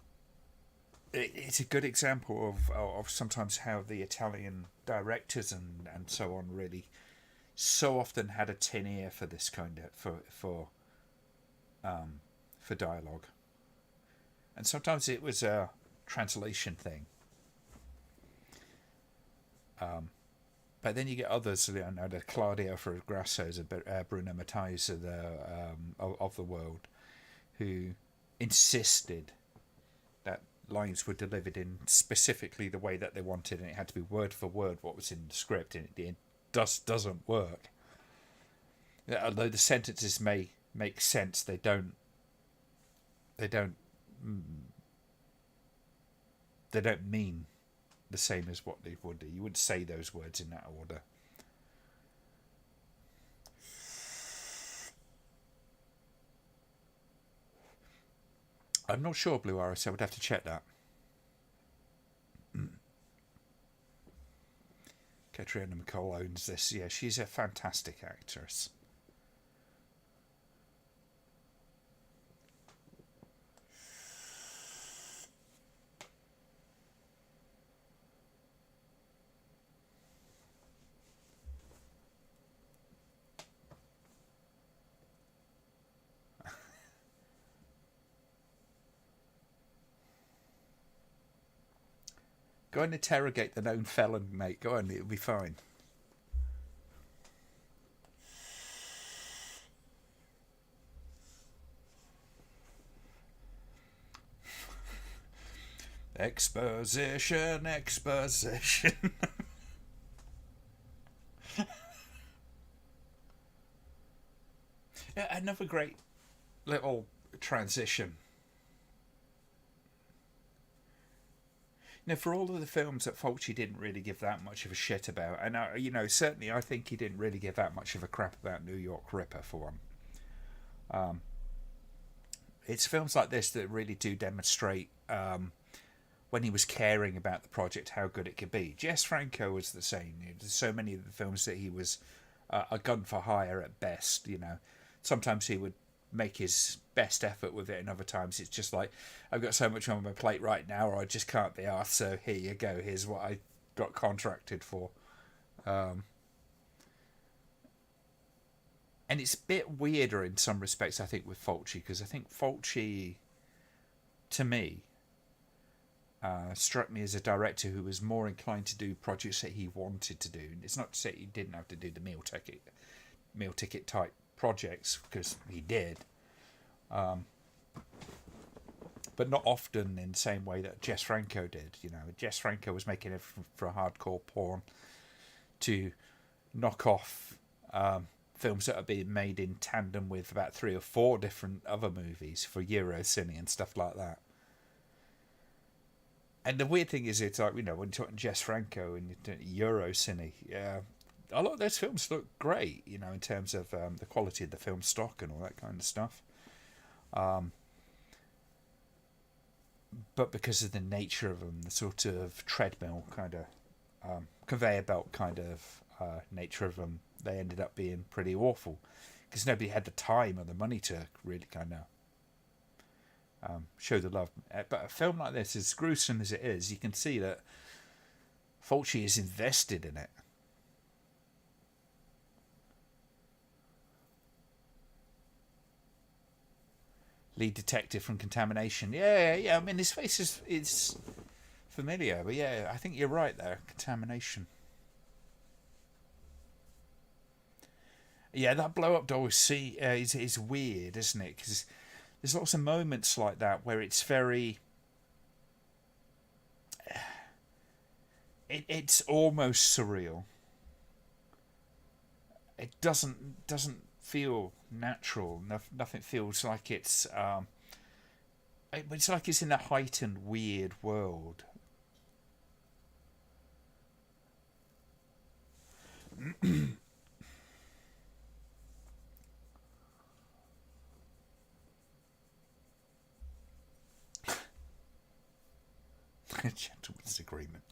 it's a good example of sometimes how the Italian directors and so on really so often had a tin ear for this kind of for dialogue, and sometimes it was a translation thing. But then you get others, the Claudio Frassos, Bruno Mattei's of the world, who insisted that lines were delivered in specifically the way that they wanted, and it had to be word for word what was in the script, and it doesn't work. Although the sentences may make sense, they don't. They don't. They don't mean the same as what they would do. You wouldn't say those words in that order. I'm not sure, Blue Iris. I would have to check that. Catriona MacColl owns this. Yeah, she's a fantastic actress. Go and interrogate the known felon, mate. Go on, it'll be fine. Exposition. Yeah, another great little transition. For all of the films that Fulci didn't really give that much of a shit about, and certainly I think he didn't really give that much of a crap about New York Ripper for one. It's films like this that really do demonstrate when he was caring about the project how good it could be. Jess Franco was the same. There's so many of the films that he was a gun for hire at best. Sometimes he would make his best effort with it, and other times it's just like, I've got so much on my plate right now, or I just can't be asked, so here you go, here's what I got contracted for. And it's a bit weirder in some respects, I think, with Fulci, because I think Fulci, to me, struck me as a director who was more inclined to do projects that he wanted to do. It's not to say he didn't have to do the meal ticket type projects, because he did, but not often in the same way that Jess Franco did. You know, Jess Franco was making it for hardcore porn to knock off films that are being made in tandem with about 3 or 4 different other movies for Eurocine and stuff like that. And the weird thing is, it's like, you know, when you're talking Jess Franco and Eurocine, a lot of those films look great, you know, in terms of the quality of the film stock and all that kind of stuff. But because of the nature of them, the sort of treadmill kind of conveyor belt kind of nature of them, they ended up being pretty awful, because nobody had the time or the money to really kind of show the love. But a film like this, as gruesome as it is, you can see that Fulci is invested in it. Lead detective from Contamination. Yeah. I mean, his face is familiar, but yeah, I think you're right there. Contamination. Yeah, that blow up doll is weird, isn't it? Because there's lots of moments like that where it's very... It's almost surreal. It doesn't feel natural. Nothing feels like it's... it's like it's in a heightened, weird world. Gentleman's agreement.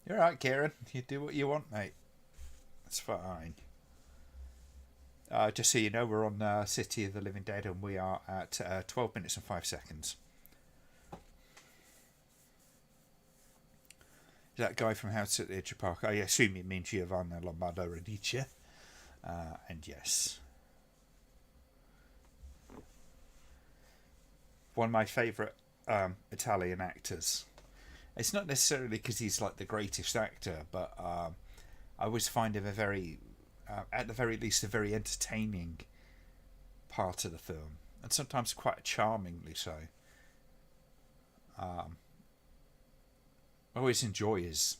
You're right, Kieran. You do what you want, mate. That's fine. Just so you know, we're on City of the Living Dead, and we are at 12 minutes and 5 seconds. That guy from House at the Edge of Park, I assume you mean Giovanni Lombardo Radice. And yes, one of my favourite Italian actors. It's not necessarily because he's like the greatest actor, but I always find him a very, at the very least, a very entertaining part of the film, and sometimes quite charmingly so. I always enjoy his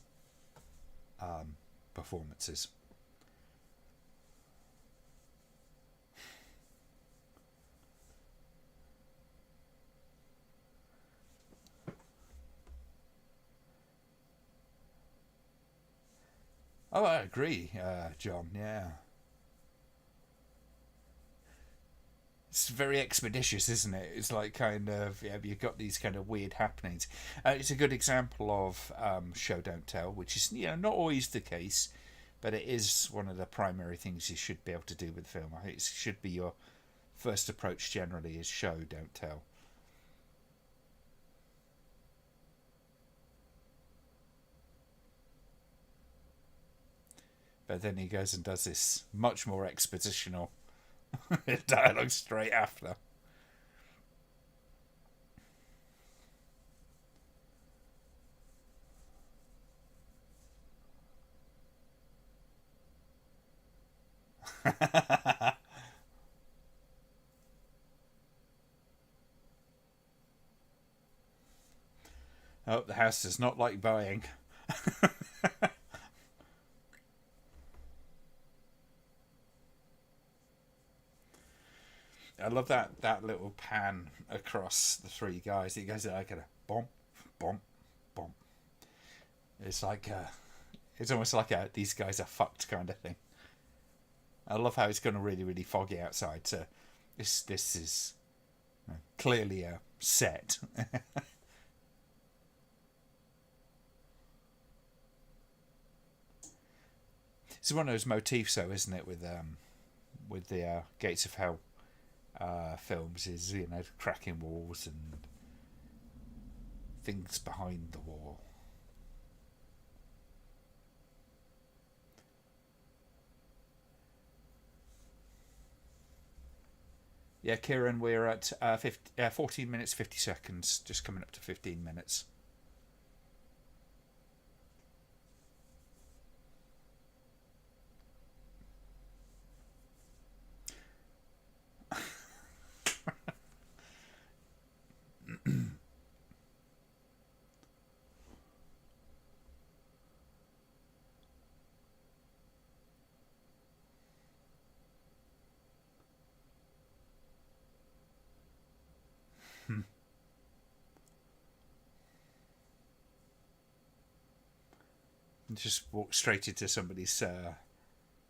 performances. Oh, I agree, John. Yeah, it's very expeditious, isn't it? It's like kind of, yeah, you've got these kind of weird happenings. It's a good example of show don't tell, which is, you know, not always the case, but it is one of the primary things you should be able to do with film. I think it should be your first approach generally, is show don't tell. But then he goes and does this much more expositional dialogue straight after. Oh, the house does not like buying. I love that little pan across the 3 guys. It goes like a bomb, bomb, bomb. It's like it's almost like these guys are fucked kind of thing. I love how it's going to really, really foggy outside. So this is clearly a set. It's one of those motifs, though, isn't it? With the Gates of Hell films, is cracking walls and things behind the wall. Yeah, Kieran, we're at 14 minutes 50 seconds, just coming up to 15 minutes. Just walk straight into somebody's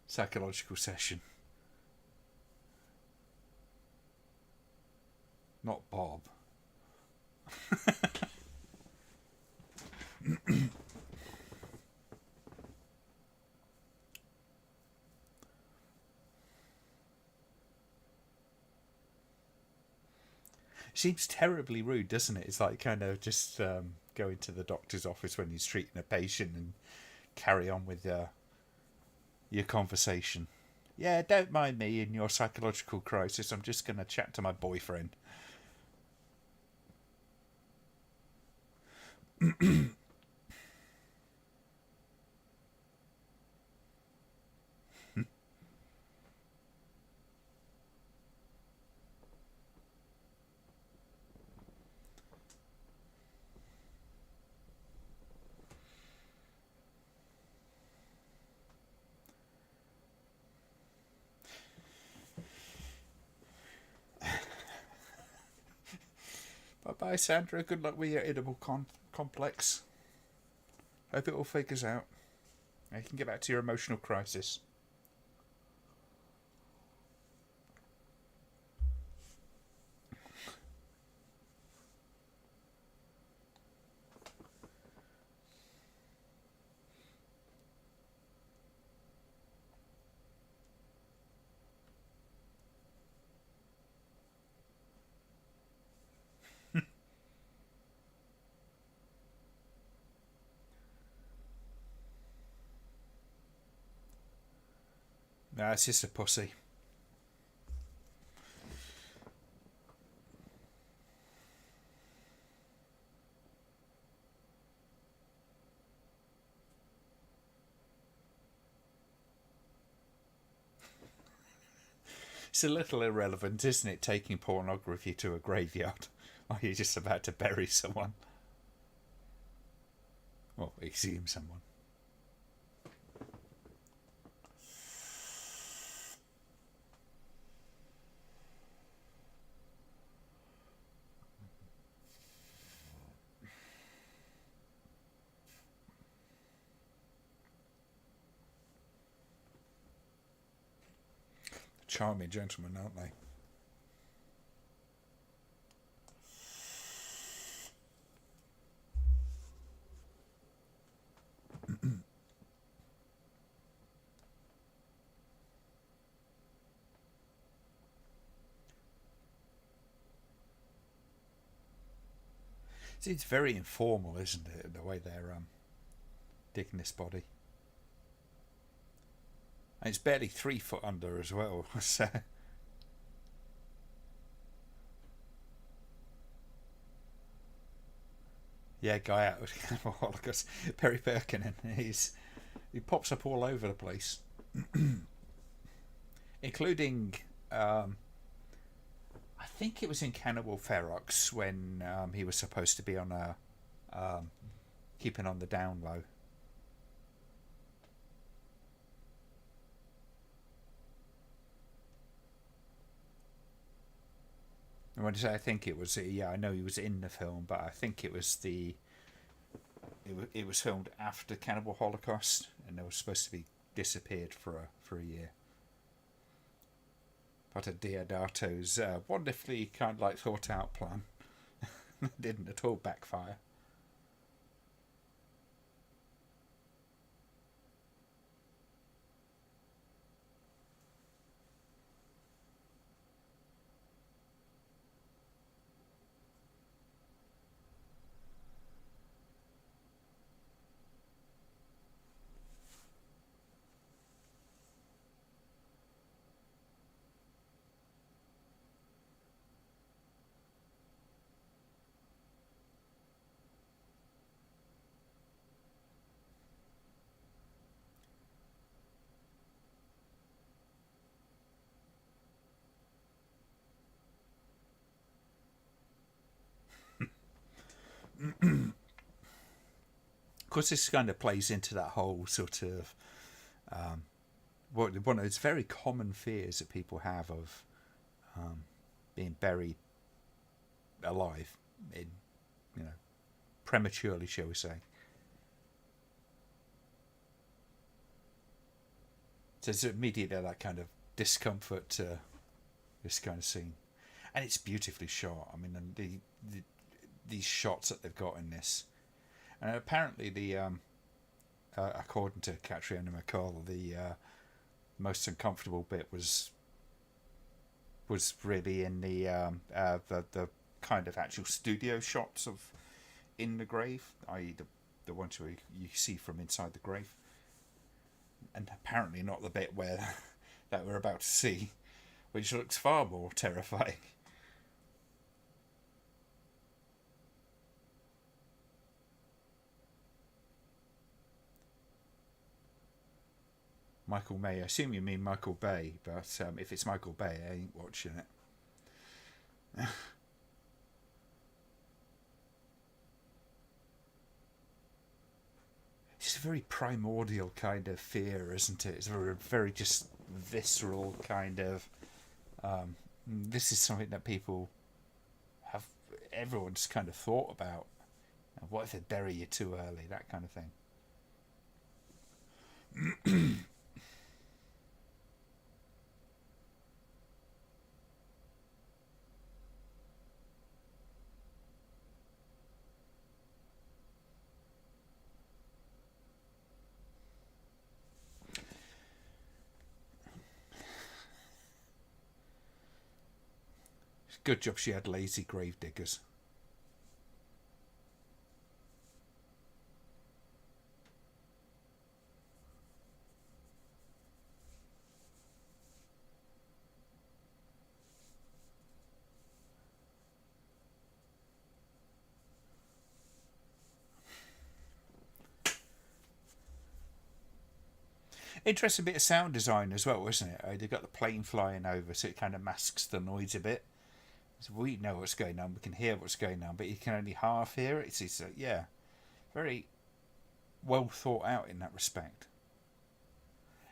psychological session. Not Bob. Seems terribly rude, doesn't it? It's like kind of just going to the doctor's office when he's treating a patient and carry on with your conversation. Yeah, don't mind me in your psychological crisis. I'm just going to chat to my boyfriend. Bye, Sandra. Good luck with your edible complex. Hope it all figures out. You can get back to your emotional crisis. Nah, it's just a pussy. It's a little irrelevant, isn't it, taking pornography to a graveyard while you're just about to bury someone? Well, exhume someone. Charming gentlemen, aren't they? See, it's very informal, isn't it, the way they're digging this body. And it's barely 3 foot under as well, so... Yeah, guy out with Cannibal Holocaust, Perry Perkinen. He pops up all over the place, including I think it was in Cannibal Ferox when he was supposed to be on a keeping on the down low. And when I say I think it was, yeah, I know he was in the film, but I think it was it was filmed after Cannibal Holocaust, and it was supposed to be disappeared for a year. Part of Deodato's wonderfully kind of like thought out plan. Didn't at all backfire. Of course, this kind of plays into that whole sort of one of those very common fears that people have of being buried alive, in prematurely, shall we say. So it's immediately that kind of discomfort to this kind of scene, and it's beautifully shot. I mean, and these shots that they've got in this, and apparently the according to Catriona MacColl, the most uncomfortable bit was really in the kind of actual studio shots of in the grave, i.e. the ones where you see from inside the grave, and apparently not the bit where that we're about to see, which looks far more terrifying. Michael May. I assume you mean Michael Bay, but if it's Michael Bay, I ain't watching it. It's a very primordial kind of fear, isn't it? It's a very just visceral kind of. This is something that people have. Everyone's kind of thought about. What if they bury you too early? That kind of thing. Good job she had lazy grave diggers. Interesting bit of sound design as well, isn't it? They've got the plane flying over, so it kind of masks the noise a bit. So we know what's going on, we can hear what's going on, but you can only half hear it. It's yeah, very well thought out in that respect.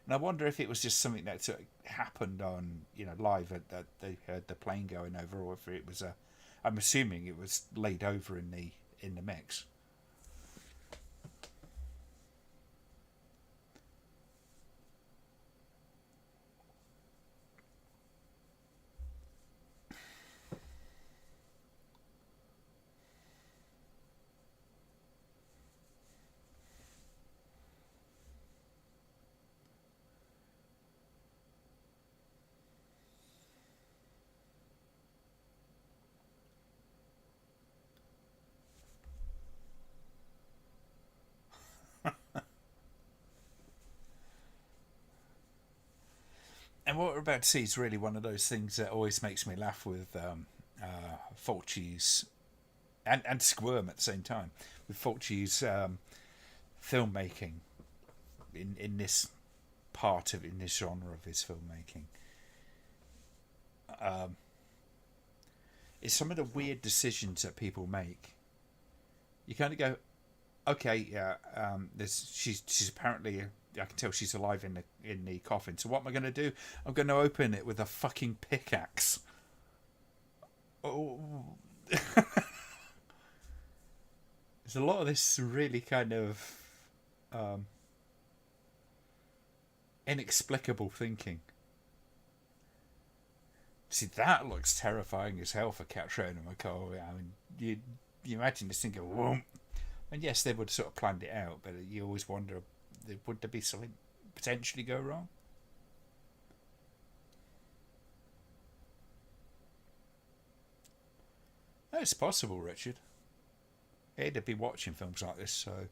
And I wonder if it was just something that sort of happened on live that they heard the plane going over, or if it was a. I'm assuming it was laid over in the mix. And what we're about to see is really one of those things that always makes me laugh with Fulci's and squirm at the same time with Fulci's filmmaking in this in this genre of his filmmaking. It's some of the weird decisions that people make. You kind of go, okay, yeah, she's apparently. I can tell she's alive in the coffin. So what am I going to do? I'm going to open it with a fucking pickaxe. Oh. There's a lot of this really kind of inexplicable thinking. See, that looks terrifying as hell for Catriona MacColl. I mean, you imagine this thing go, whoom. And yes, they would sort of planned it out, but you always wonder, would there be something potentially go wrong? It's possible, Richard. He'd be watching films like this, so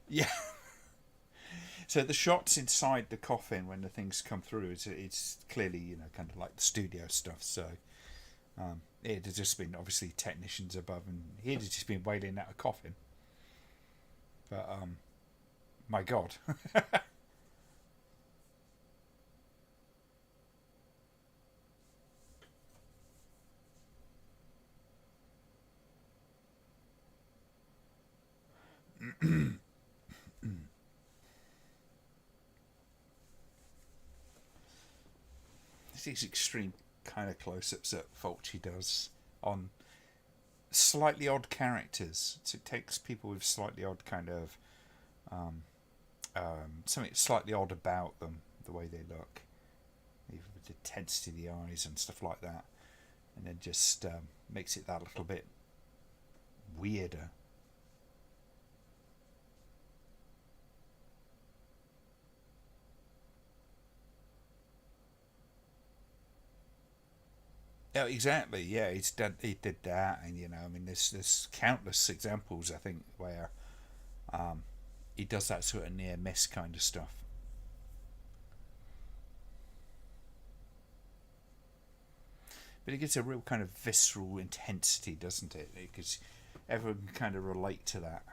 yeah. So the shots inside the coffin when the things come through, it's clearly kind of like the studio stuff. So it had just been obviously technicians above, and he had just been wailing out a coffin. But my God. these extreme kind of close-ups that Fulci does on slightly odd characters. So it takes people with slightly odd kind of something slightly odd about them, the way they look, even with the intensity of the eyes and stuff like that, and then just makes it that little bit weirder. Oh, exactly. Yeah, he did that, and I mean, there's countless examples I think where he does that sort of near miss kind of stuff. But it gives a real kind of visceral intensity, doesn't it? Because everyone can kind of relate to that.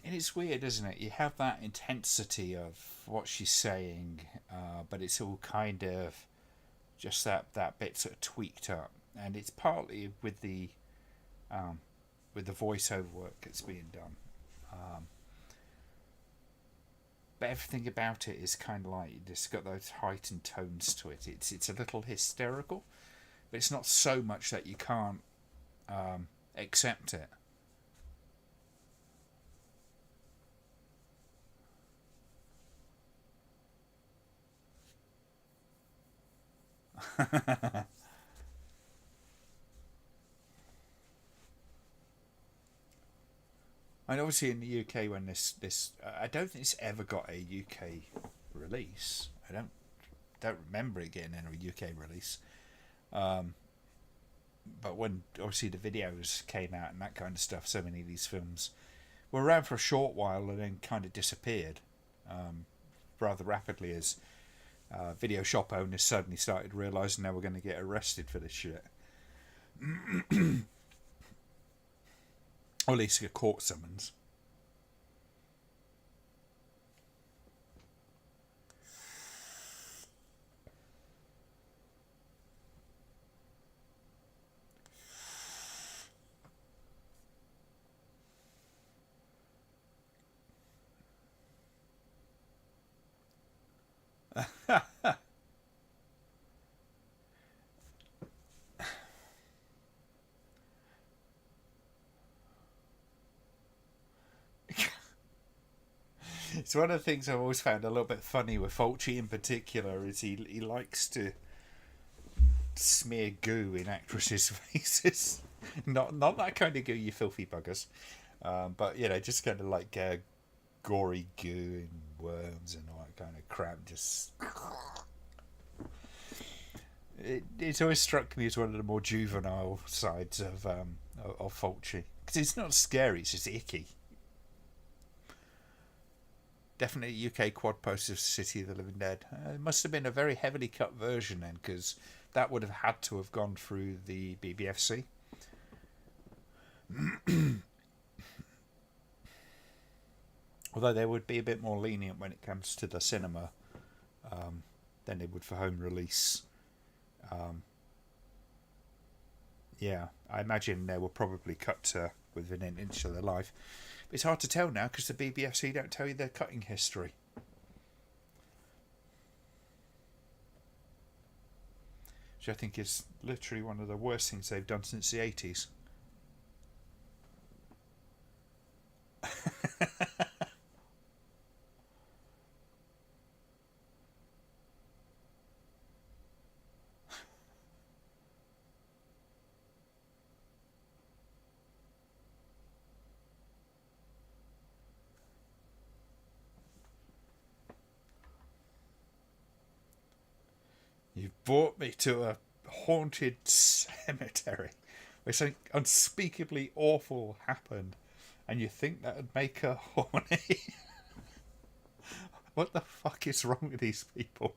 And it's weird, isn't it? You have that intensity of what she's saying, but it's all kind of just that bit sort of tweaked up, and it's partly um, with the voiceover work that's being done. Um, but everything about it is kind of like it's got those heightened tones to it. It's a little hysterical, but it's not so much that you can't accept it. And obviously in the UK, when this I don't think it's ever got a UK release. I don't remember it getting any UK release. Um, but when obviously the videos came out and that kind of stuff, so many of these films were around for a short while and then kind of disappeared um, rather rapidly as video shop owners suddenly started realising they were going to get arrested for this shit. Or at least a court summons. It's one of the things I've always found a little bit funny with Fulci in particular is he likes to smear goo in actresses' faces. Not that kind of goo, you filthy buggers. But just kind of like gory goo and worms and all that kind of crap. Just it's always struck me as one of the more juvenile sides of Fulci, because it's not scary; it's just icky. Definitely UK quad poster of City of the Living Dead. It must have been a very heavily cut version then, because that would have had to have gone through the BBFC. Although they would be a bit more lenient when it comes to the cinema than they would for home release. Um, yeah, I imagine they were probably cut to within an inch of their life. But it's hard to tell now because the BBFC don't tell you their cutting history. Which I think is literally one of the worst things they've done since the 80s. You've brought me to a haunted cemetery where something unspeakably awful happened, and you think that would make her horny? What the fuck is wrong with these people?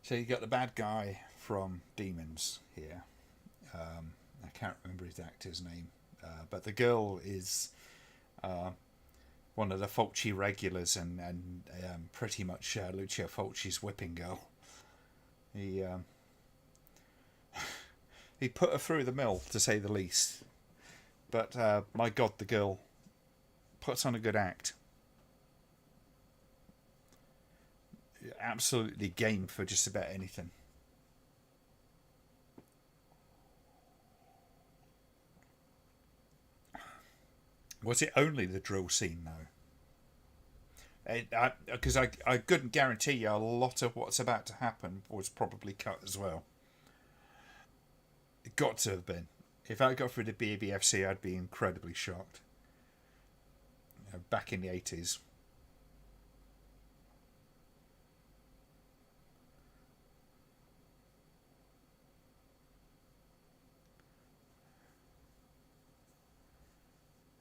So you got the bad guy from Demons here. I can't remember his actor's name, but the girl is one of the Fulci regulars and pretty much Lucio Fulci's whipping girl. He he put her through the mill, to say the least. But my God, the girl puts on a good act. Absolutely game for just about anything. Was it only the drill scene, though? Because I couldn't guarantee you a lot of what's about to happen was probably cut as well. It got to have been. If I got through the BBFC, I'd be incredibly shocked. Back in the 80s.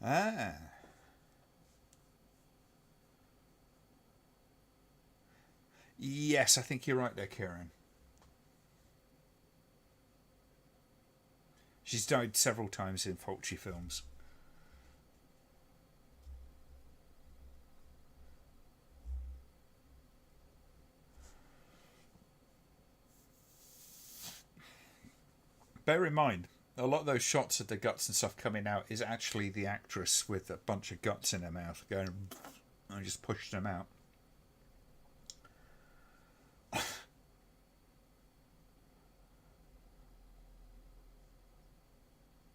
Ah. Yes, I think you're right there, Kieran. She's died several times in Fulci films. Bear in mind, a lot of those shots of the guts and stuff coming out is actually the actress with a bunch of guts in her mouth going and just pushing them out.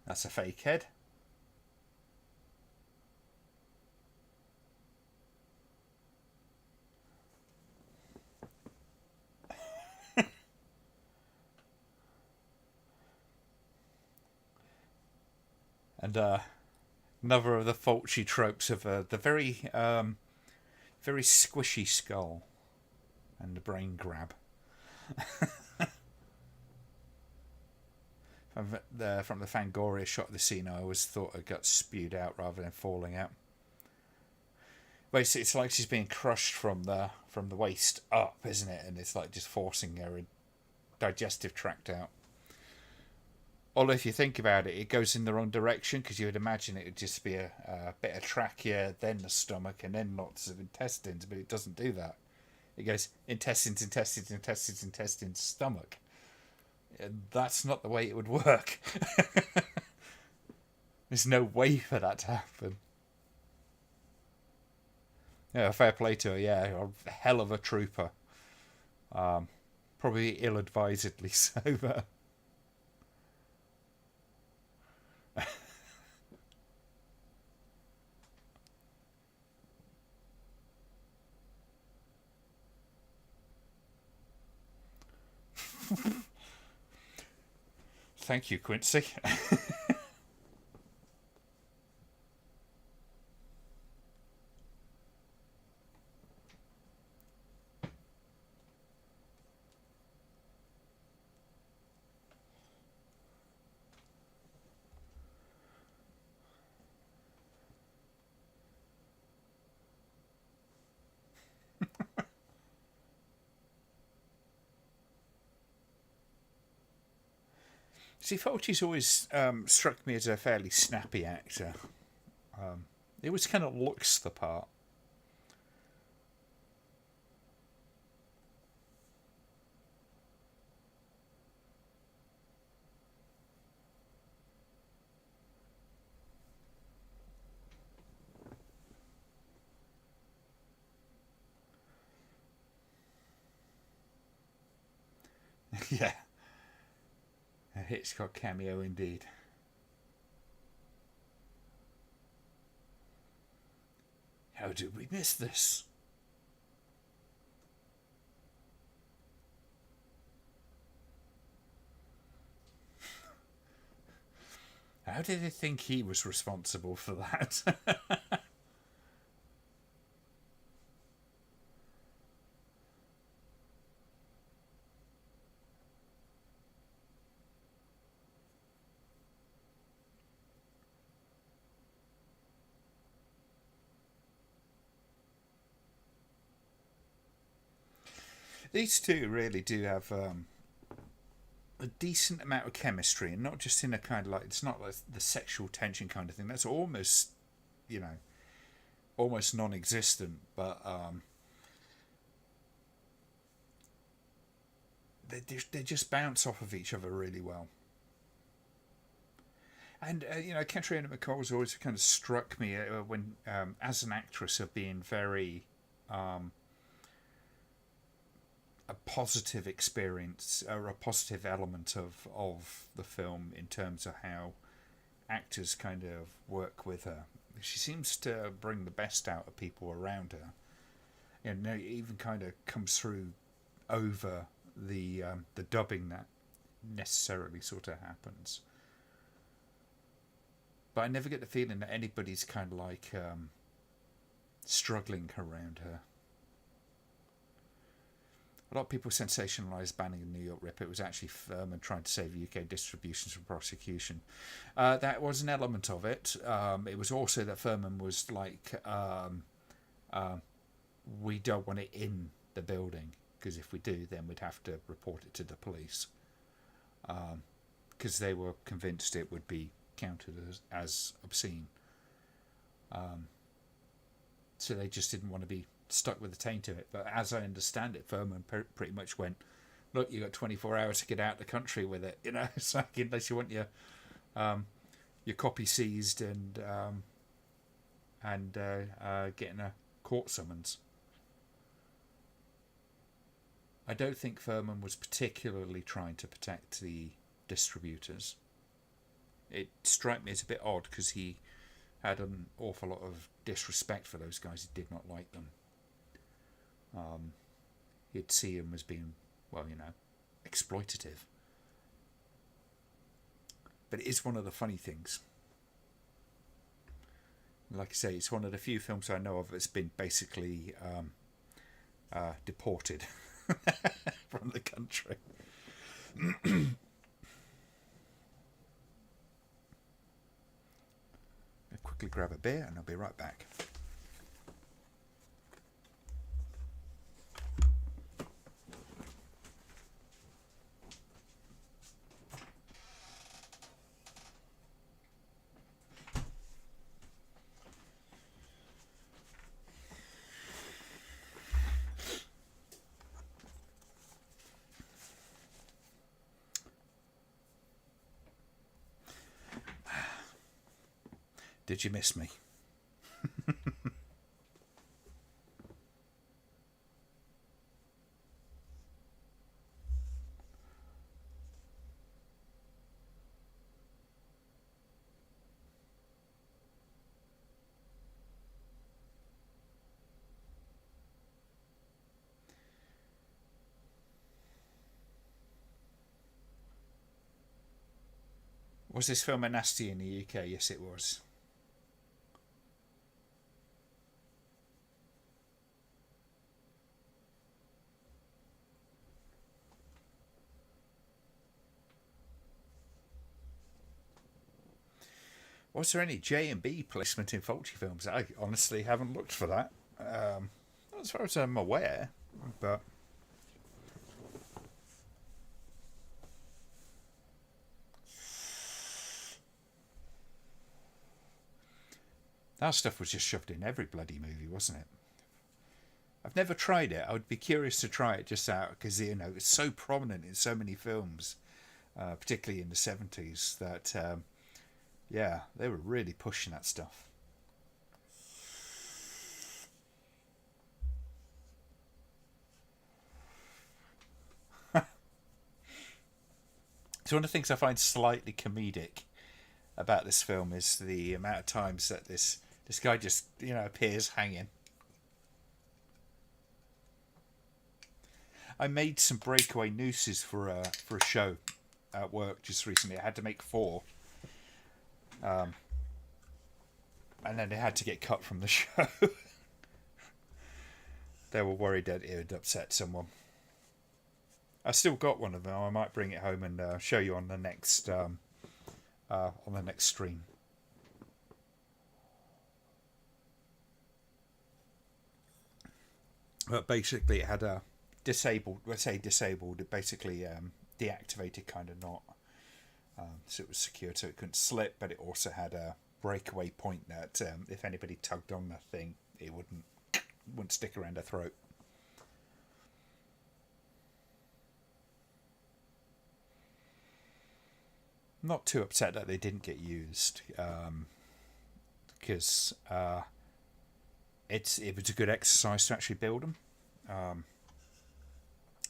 That's a fake head. And another of the Fulci tropes of the very squishy skull and the brain grab. From the Fangoria shot of the scene, I always thought her guts spewed out rather than falling out. Basically, it's like she's being crushed from the waist up, isn't it? And it's like just forcing her digestive tract out. Although if you think about it, it goes in the wrong direction, because you would imagine it would just be a bit of trachea, then the stomach, and then lots of intestines, but it doesn't do that. It goes intestines, intestines, intestines, intestines, stomach. And that's not the way it would work. There's no way for that to happen. Yeah, fair play to her, yeah. A hell of a trooper. Probably ill-advisedly so, but... Thank you, Quincy. See, Fulci's always struck me as a fairly snappy actor. He always kind of looks the part. Yeah. A Hitchcock cameo indeed. How did we miss this? How did they think he was responsible for that? These two really do have a decent amount of chemistry, and not just in a kind of like, it's not like the sexual tension kind of thing. That's almost, you know, almost non-existent. But they just bounce off of each other really well. And you know, Catriona MacColl's always kind of struck me when, as an actress, of being very a positive experience or a positive element of the film in terms of how actors kind of work with her. She seems to bring the best out of people around her, and it even kind of comes through over the dubbing that necessarily sort of happens. But I never get the feeling that anybody's kind of like struggling around her. A lot of people sensationalised banning the New York Ripper. It was actually Furman trying to save UK distributions from prosecution. That was an element of it. It was also that Furman was like, we don't want it in the building, because if we do, then we'd have to report it to the police. Because they were convinced it would be counted as obscene. So they just didn't want to be stuck with the taint of it. But as I understand it, Furman pretty much went, look, you got 24 hours to get out of the country with it. You know, it's like, unless you want your copy seized and getting a court summons. I don't think Furman was particularly trying to protect the distributors. It struck me as a bit odd because he had an awful lot of disrespect for those guys. He did not like them. He'd see them as being, well, you know, exploitative. But it is one of the funny things. Like I say, it's one of the few films I know of that's been basically deported from the country. I'll quickly grab a beer and I'll be right back. Did you miss me? Was this film a nasty in the UK? Yes, it was. Was there any J and B placement in Fulci films? I honestly haven't looked for that. As far as I'm aware, but that stuff was just shoved in every bloody movie, wasn't it? I've never tried it. I would be curious to try it just out because, you know, it's so prominent in so many films, particularly in the 70s, that yeah, they were really pushing that stuff. It's one of the things I find slightly comedic about this film is the amount of times that this guy just, you know, appears hanging. I made some breakaway nooses for a show at work just recently. I had to make 4. And then they had to get cut from the show. They were worried that it would upset someone. I still got one of them. I might bring it home and show you on the next stream. But basically, it had a disabled. Let's say disabled. It basically deactivated, kind of not. So it was secured, so it couldn't slip, but it also had a breakaway point that if anybody tugged on the thing, it wouldn't stick around their throat. I'm not too upset that they didn't get used, because it was a good exercise to actually build them,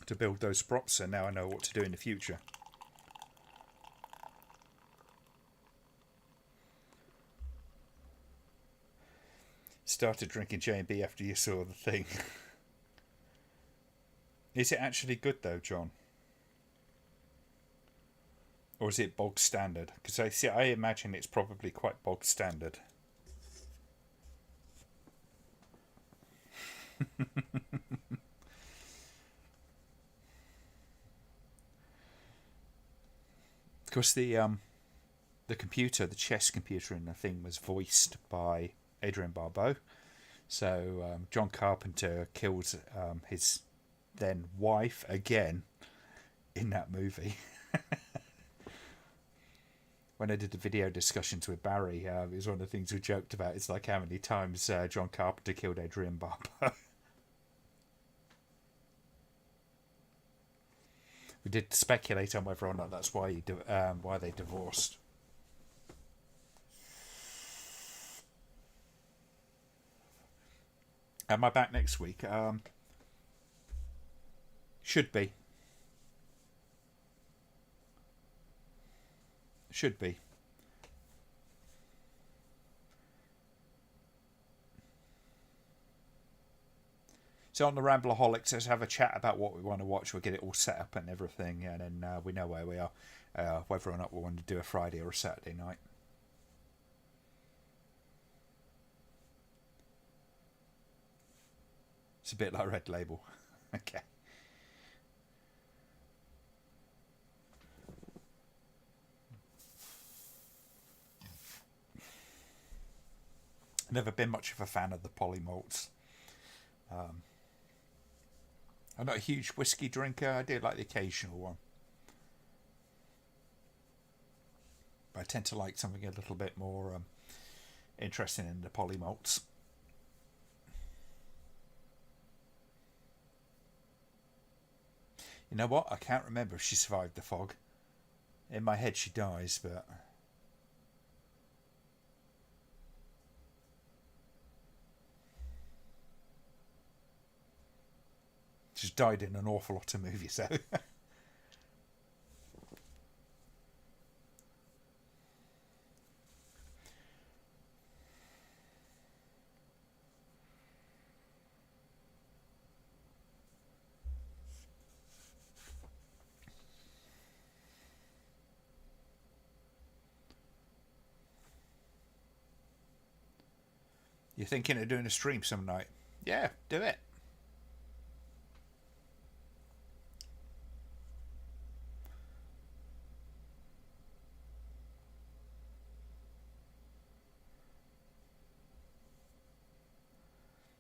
to build those props, and now I know what to do in the future. Started drinking J&B after you saw the thing. Is it actually good though, John? Or is it bog standard? Because I imagine it's probably quite bog standard. Of course, the computer, the chess computer in the thing, was voiced by Adrian Barbeau. So John Carpenter killed his then wife again in that movie. When I did the video discussions with Barry, it was one of the things we joked about. It's like how many times John Carpenter killed Adrian Barbeau. We did speculate on whether or not that's why they divorced. Am I back next week? Should be. Should be. So on the Rambleaholics, let's have a chat about what we want to watch. We'll get it all set up and everything, and then we know where we are, whether or not we want to do a Friday or a Saturday night. It's a bit like Red Label. Okay. Never been much of a fan of the poly malts. I'm not a huge whiskey drinker. I do like the occasional one. But I tend to like something a little bit more interesting in the poly malts. You know what? I can't remember if she survived the fog. In my head she dies, but... she's died in an awful lot of movies, though. You're thinking of doing a stream some night? Yeah, do it.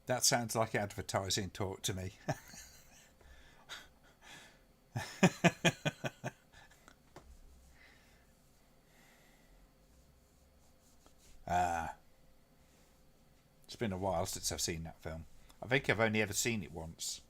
That sounds like advertising talk to me. It's been a while since I've seen that film. I think I've only ever seen it once.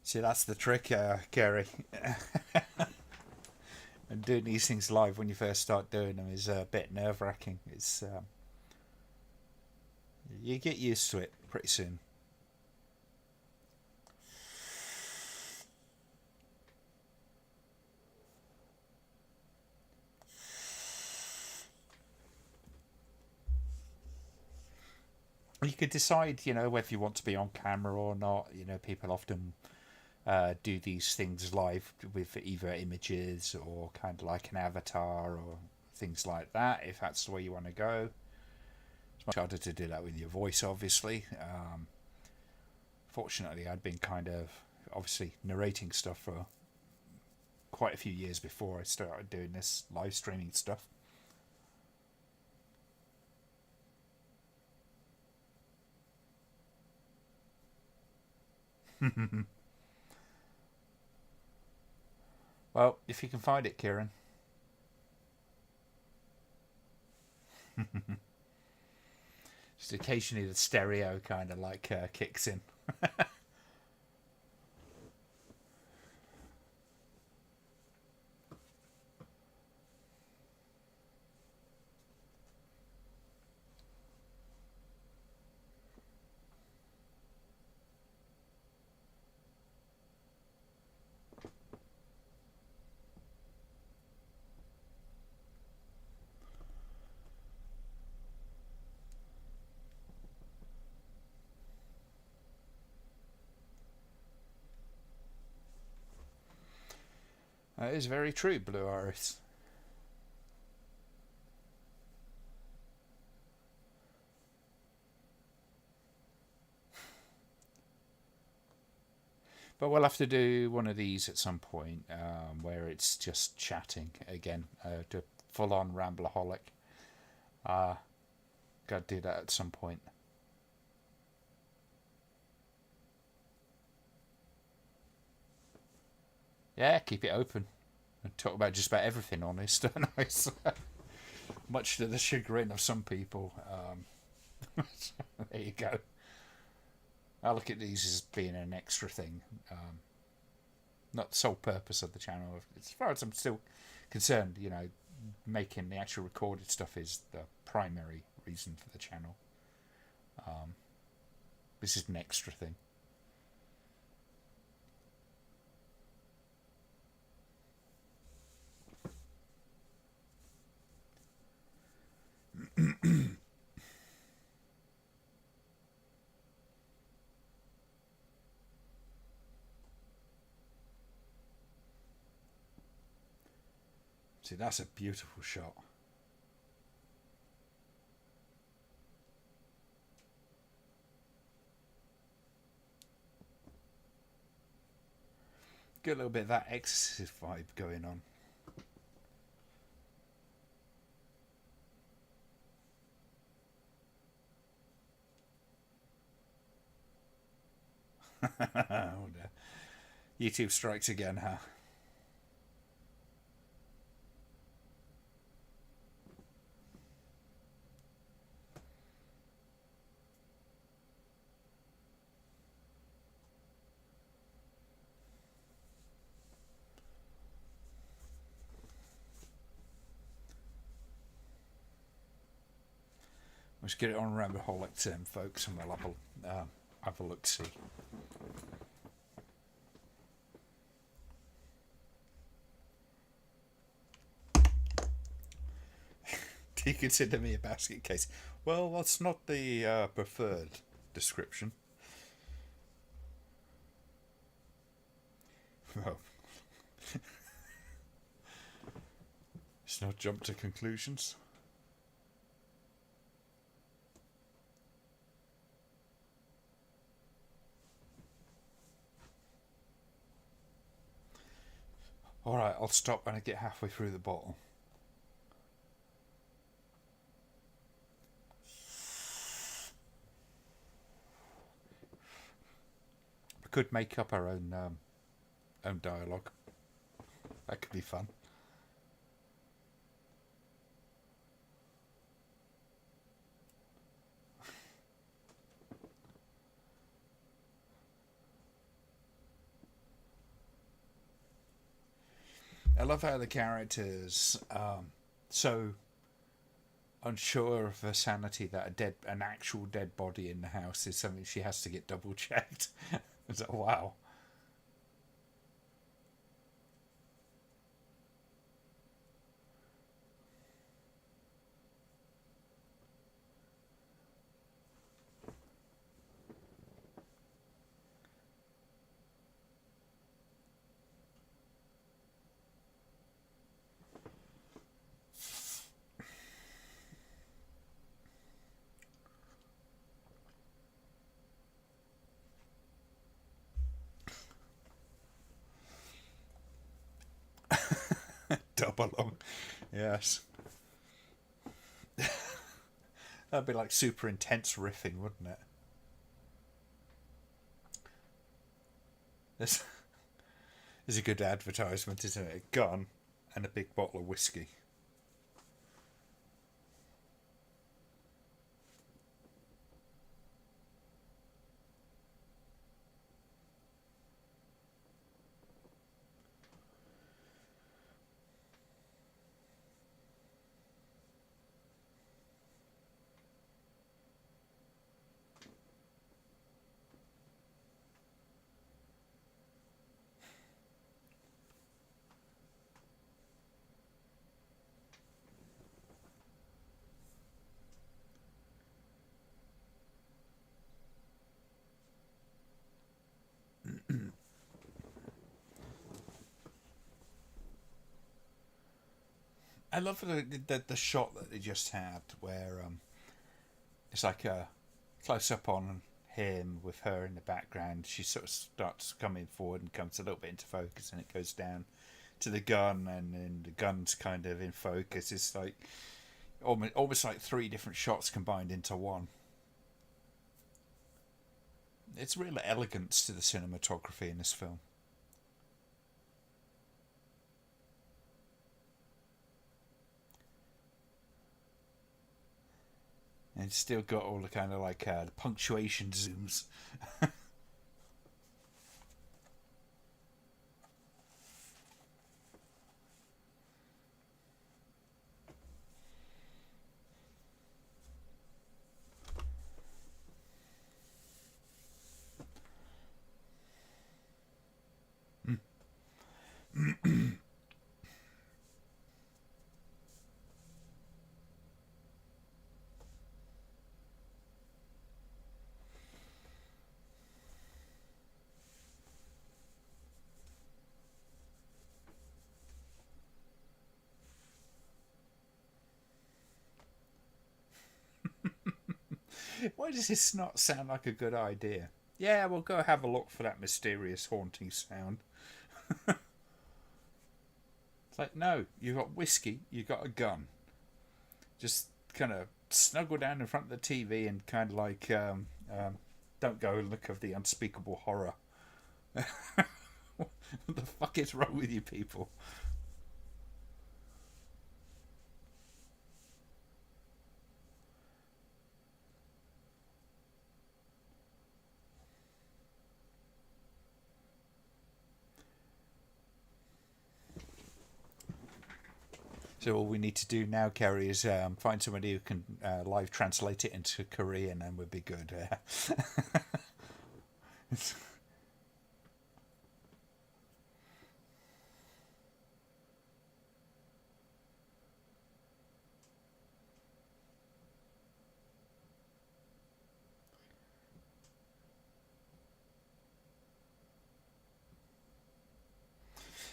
See, that's the trick, Gary. And doing these things live when you first start doing them is a bit nerve-wracking. It's you get used to it pretty soon. You could decide, whether you want to be on camera or not. People often do these things live with either images or kind of like an avatar or things like that, if that's the way you want to go. It's much harder to do that with your voice, obviously. Fortunately, I'd been kind of obviously narrating stuff for quite a few years before I started doing this live streaming stuff. Well, if you can find it, Kieran. Just occasionally the stereo kind of like kicks in. That is very true, Blue Iris. But we'll have to do one of these at some point where it's just chatting again, to full-on Rambleholic. Gotta do that at some point. Yeah, keep it open. And talk about just about everything, honest. Nice. Much to the chagrin of some people. There you go. I look at these as being an extra thing. Not the sole purpose of the channel. As far as I'm still concerned, making the actual recorded stuff is the primary reason for the channel. This is an extra thing. See, that's a beautiful shot. Get a little bit of that Exorcist vibe going on. Oh, no. YouTube strikes again, huh? Let's get it on Rambleholic then, folks, and we'll have a look-see. Do you consider me a basket case? Well, that's not the preferred description. Well, let's not jump to conclusions. Alright, I'll stop when I get halfway through the bottle. We could make up our own dialogue. That could be fun. I love how the characters so unsure of her sanity that an actual dead body in the house is something she has to get double checked. It's like, wow. dub along. Yes. That'd be like super intense riffing, wouldn't it? This is a good advertisement, isn't it? A gun and a big bottle of whiskey. I love the shot that they just had, where it's like a close up on him with her in the background. She sort of starts coming forward and comes a little bit into focus, and it goes down to the gun, and then the gun's kind of in focus. It's like almost like three different shots combined into one. It's real elegance to the cinematography in this film. And it's still got all the kind of like the punctuation zooms. Why does this not sound like a good idea? Yeah, we'll go have a look for that mysterious haunting sound. It's like, no, you got whiskey, you got a gun. Just kind of snuggle down in front of the TV and kind of like, don't go look of the unspeakable horror. What the fuck is wrong with you people? So all we need to do now, Kerry, is find somebody who can live translate it into Korean, and we'll be good.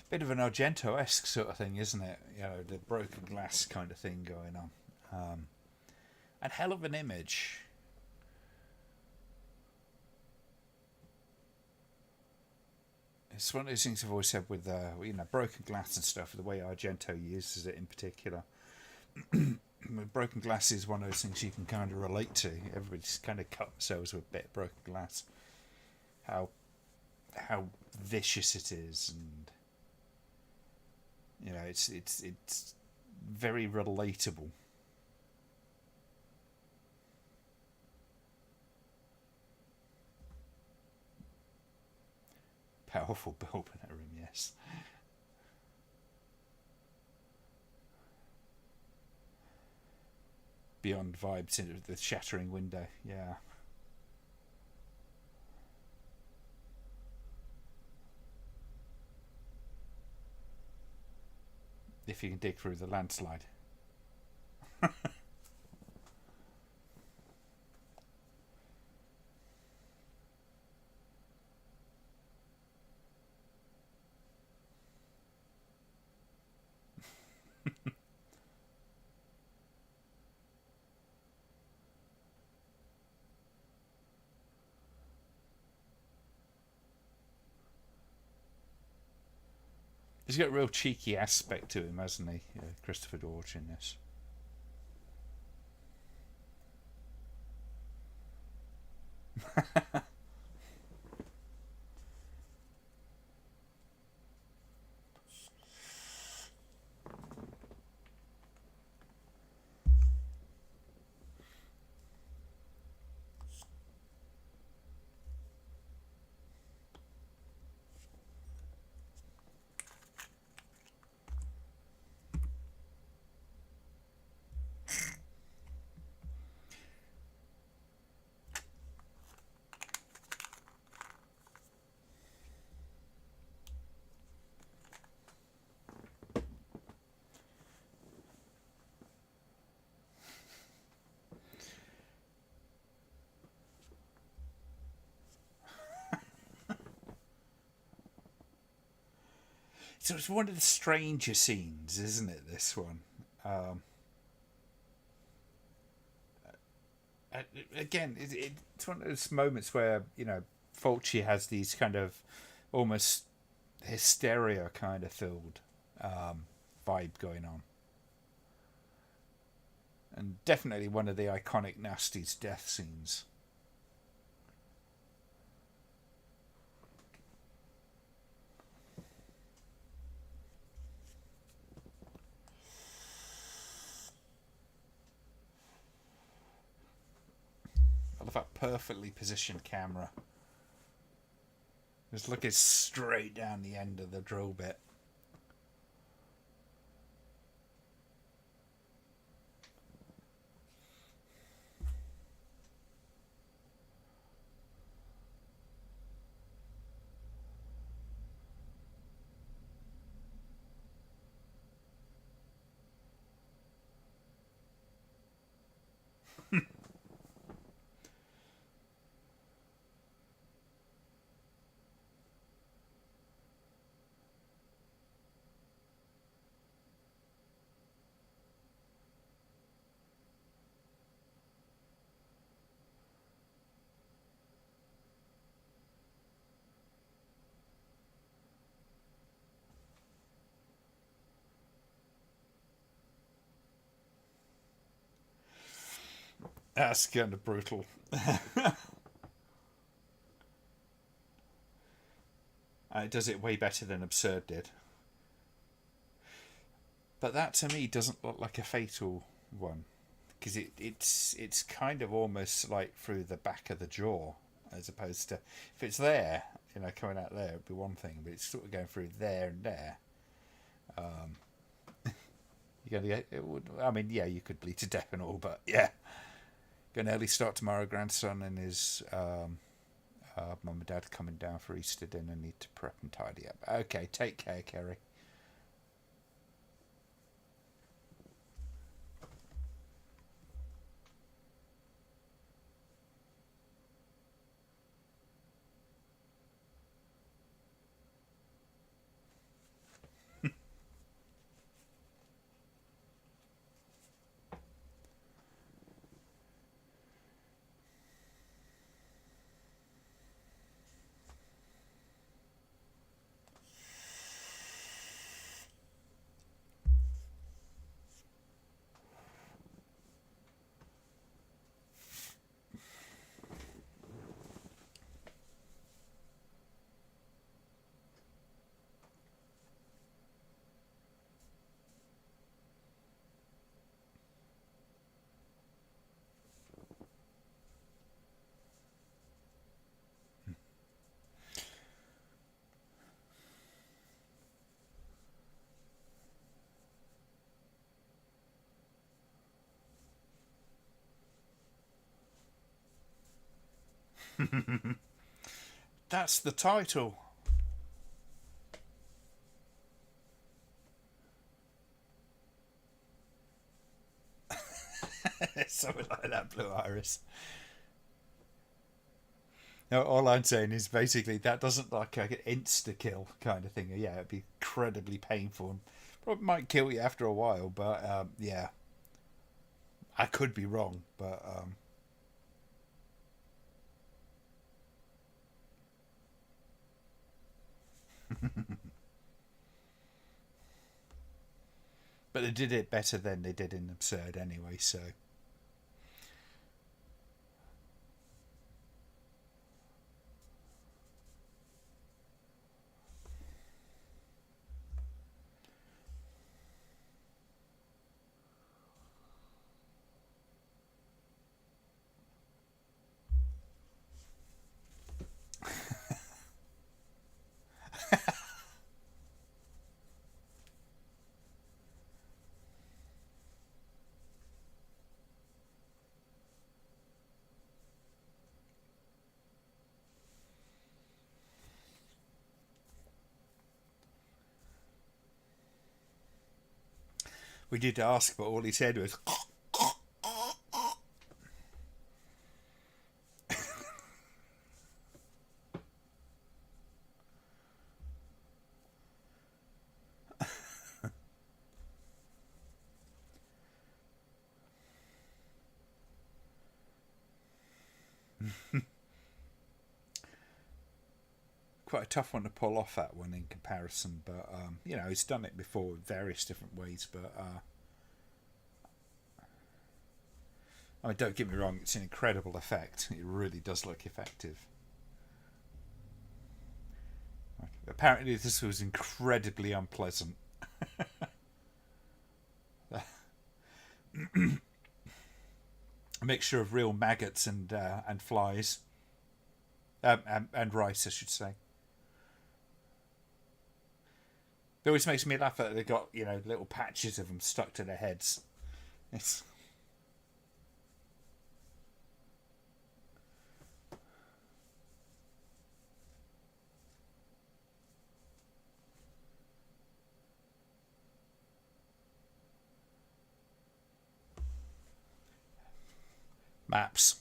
Bit of an Argento-esque sort of thing, isn't it? You know, the broken glass kind of thing going on. And hell of an image. It's one of those things I've always said with broken glass and stuff, the way Argento uses it in particular. Broken glass is one of those things you can kind of relate to. Everybody's kind of cut themselves with a bit of broken glass. How vicious it is, and it's very relatable. Powerful bulb in a room, yes. Beyond vibes into the shattering window, yeah. If you can dig through the landslide. He's got a real cheeky aspect to him, hasn't he, Christopher Dorch in this? So it's one of the stranger scenes, isn't it, this one? Um, Again, it's one of those moments where, Fulci has these kind of almost hysteria kind of filled vibe going on. And definitely one of the iconic Nasty's death scenes. I love that perfectly positioned camera. Just looking straight down the end of the drill bit. That's kind of brutal. It does it way better than Absurd did. But that to me doesn't look like a fatal one, because it's kind of almost like through the back of the jaw, as opposed to if it's there, coming out there, it'd be one thing, but it's sort of going through there and there. You're gonna get, it would, I mean, yeah, you could bleed to death and all, but yeah, gonna early start tomorrow. Grandson and his mum and dad coming down for Easter dinner. Need to prep and tidy up. Okay, take care, Kerry. That's the title. Something like that, Blue Iris. No, all I'm saying is basically that doesn't like an insta kill kind of thing. Yeah, it'd be incredibly painful and probably might kill you after a while. But yeah, I could be wrong, but But they did it better than they did in Absurd anyway, so. We did ask, but all he said was. Quite a tough one to pull off, that one, in comparison, but he's done it before in various different ways. But I mean, don't get me wrong, it's an incredible effect. It really does look effective. Apparently this was incredibly unpleasant. A mixture of real maggots and flies, and rice, I should say. It always makes me laugh that they got little patches of them stuck to their heads. It's maps.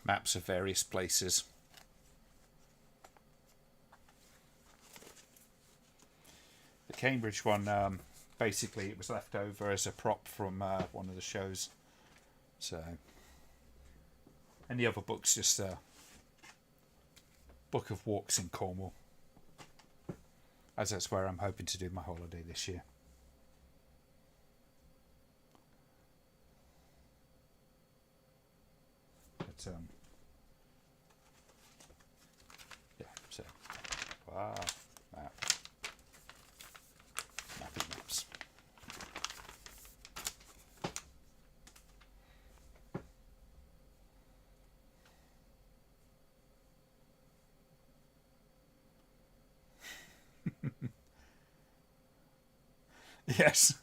Maps of various places. The Cambridge one, basically, it was left over as a prop from one of the shows. So, and the other book's just a book of walks in Cornwall, as that's where I'm hoping to do my holiday this year. But yeah, so wow, mappy maps. Yes.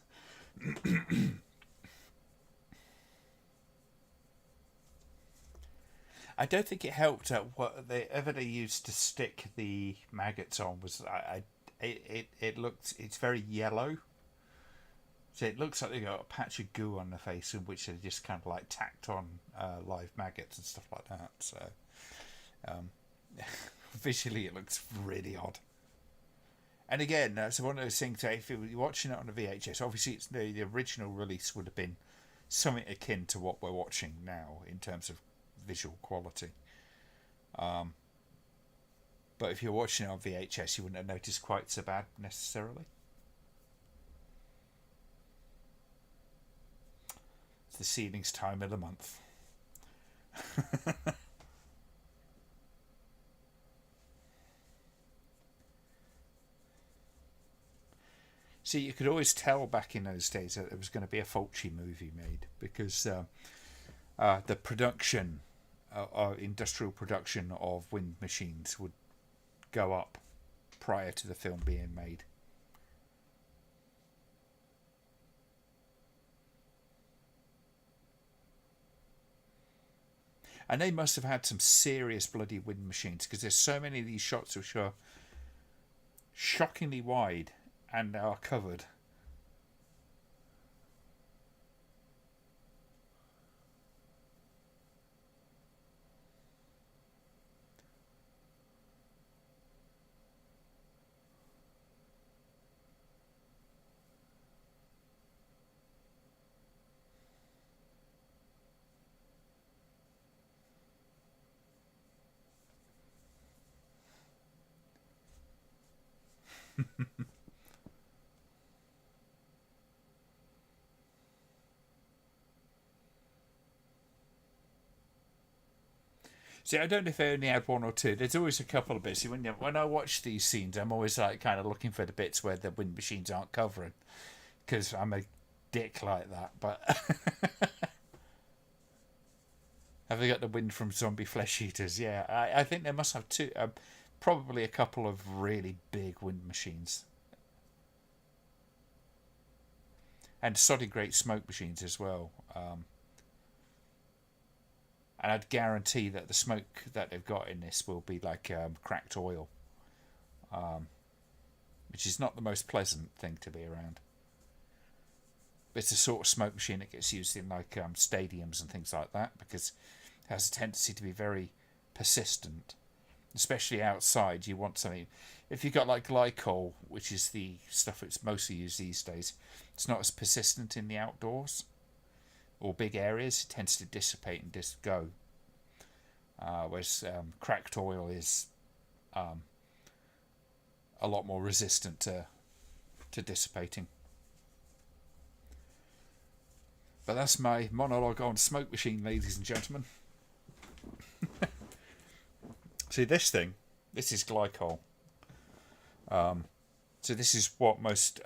I don't think it helped. Whatever they used to stick the maggots on was it's very yellow. So it looks like they got a patch of goo on the face in which they just kind of like tacked on live maggots and stuff like that. So visually it looks really odd. And again, that's one of those things. If you're watching it on a VHS, obviously it's the original release would have been something akin to what we're watching now in terms of visual quality. But if you're watching it on VHS, you wouldn't have noticed quite so bad necessarily. It's the ceiling's time of the month. See, you could always tell back in those days that there was going to be a Fulci movie made because the production, industrial production of wind machines would go up prior to the film being made. And they must have had some serious bloody wind machines because there's so many of these shots which are shockingly wide and are covered. See, I don't know if I only had one or two. There's always a couple of bits. When I watch these scenes, I'm always like kind of looking for the bits where the wind machines aren't covering, because I'm a dick like that. But have they got the wind from zombie flesh eaters? Yeah, I think they must have two. Probably a couple of really big wind machines, and soddy great smoke machines as well. And I'd guarantee that the smoke that they've got in this will be like cracked oil, which is not the most pleasant thing to be around. But it's the sort of smoke machine that gets used in like stadiums and things like that, because it has a tendency to be very persistent, especially outside. You want something. If you've got like glycol, which is the stuff that's mostly used these days, it's not as persistent in the outdoors or big areas. It tends to dissipate and just go. Whereas cracked oil is a lot more resistant to dissipating. But that's my monologue on smoke machine, ladies and gentlemen. See, this is glycol. So this is what most...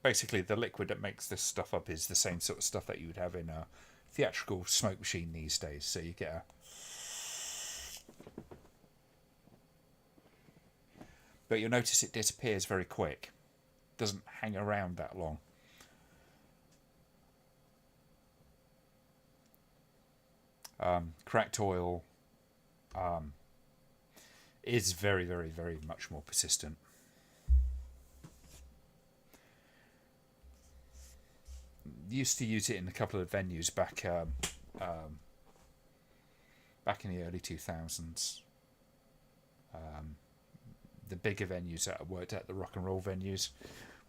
basically, the liquid that makes this stuff up is the same sort of stuff that you would have in a theatrical smoke machine these days. So you get a... But you'll notice it disappears very quick. Doesn't hang around that long. Cracked oil is very, very, very much more persistent. Used to use it in a couple of venues back in the early 2000s. The bigger venues that I worked at, the rock and roll venues,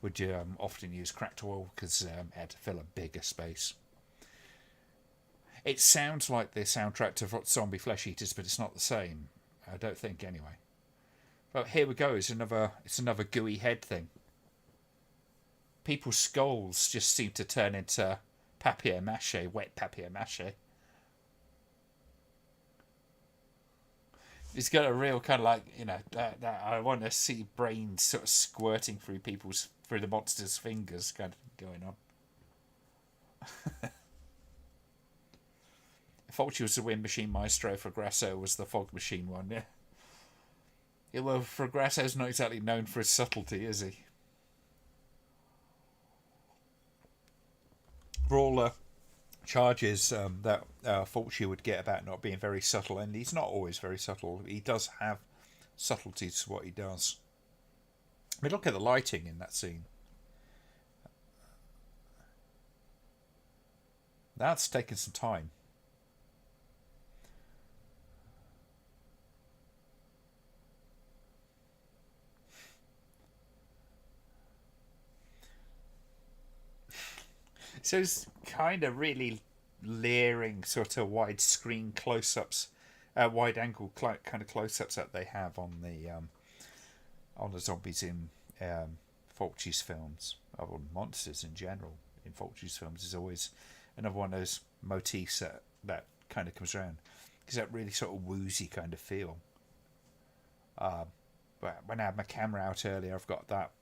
would often use cracked oil because it had to fill a bigger space. It sounds like the soundtrack to Zombie Flesh Eaters, but it's not the same. I don't think, anyway. But here we go. It's another gooey head thing. People's skulls just seem to turn into papier-mâché, wet papier-mâché. It's got a real kind of like, that I want to see brains sort of squirting through the monster's fingers kind of going on. Fulci was the wind machine maestro, Grasso was the fog machine one, yeah. Yeah, well, Grasso's not exactly known for his subtlety, is he? For all the charges that Fulci would get about not being very subtle, and he's not always very subtle, he does have subtleties to what he does. I mean, look at the lighting in that scene. That's taken some time. So it's kind of really leering sort of widescreen close-ups, wide-angle kind of close-ups that they have on the zombies in Fulci's films, or monsters in general in Fulci's films, is always another one of those motifs that kind of comes around, because that really sort of woozy kind of feel. But when I had my camera out earlier, I've got that.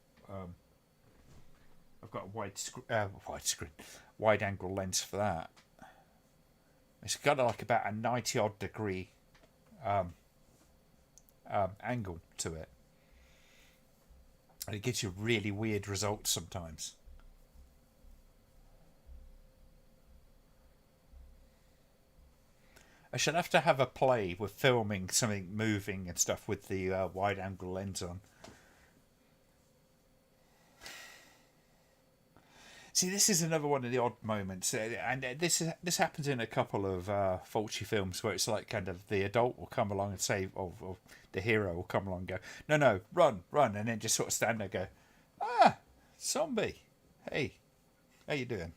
I've got a wide angle lens for that. It's got like about a 90 odd degree angle to it, and it gives you really weird results sometimes. I should have to have a play with filming something moving and stuff with the wide angle lens on. See, this is another one of the odd moments, and this happens in a couple of Fulci films where it's like kind of the adult will come along and say, or the hero will come along and go, no, run, and then just sort of stand there and go, zombie, hey, how you doing?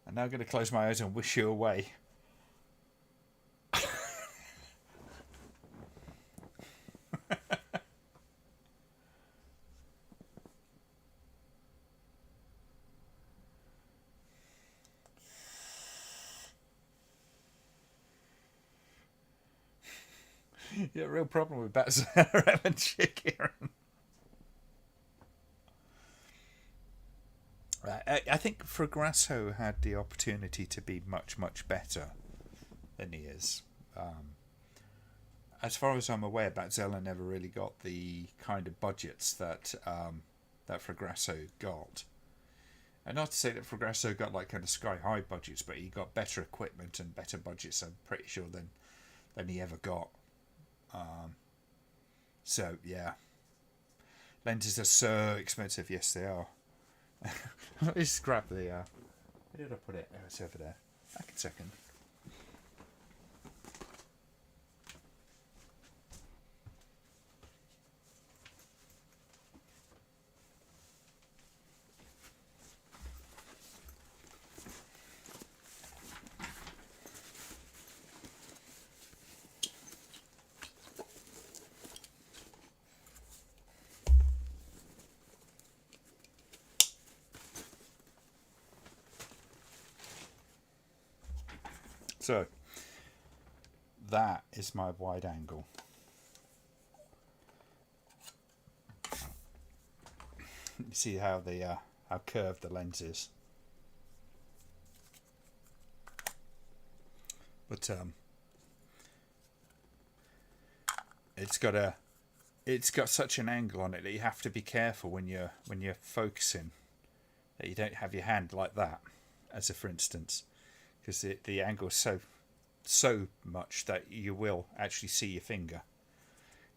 I'm now going to close my eyes and wish you away. Yeah, real problem with Batzera and Shikiran. I think Fragrasso had the opportunity to be much, much better than he is. As far as I'm aware, Batzella never really got the kind of budgets that that Fragrasso got. And not to say that Fragrasso got like kind of sky high budgets, but he got better equipment and better budgets, I'm pretty sure, than he ever got. So yeah, lenses are so expensive. Yes, they are. Let's grab the. Where did I put it? Oh, it's over there. Back in a second. So, that is my wide angle. You see how how curved the lens is. But it's got such an angle on it that you have to be careful when you're focusing, that you don't have your hand like that, as a for instance. Because the angle is so much that you will actually see your finger.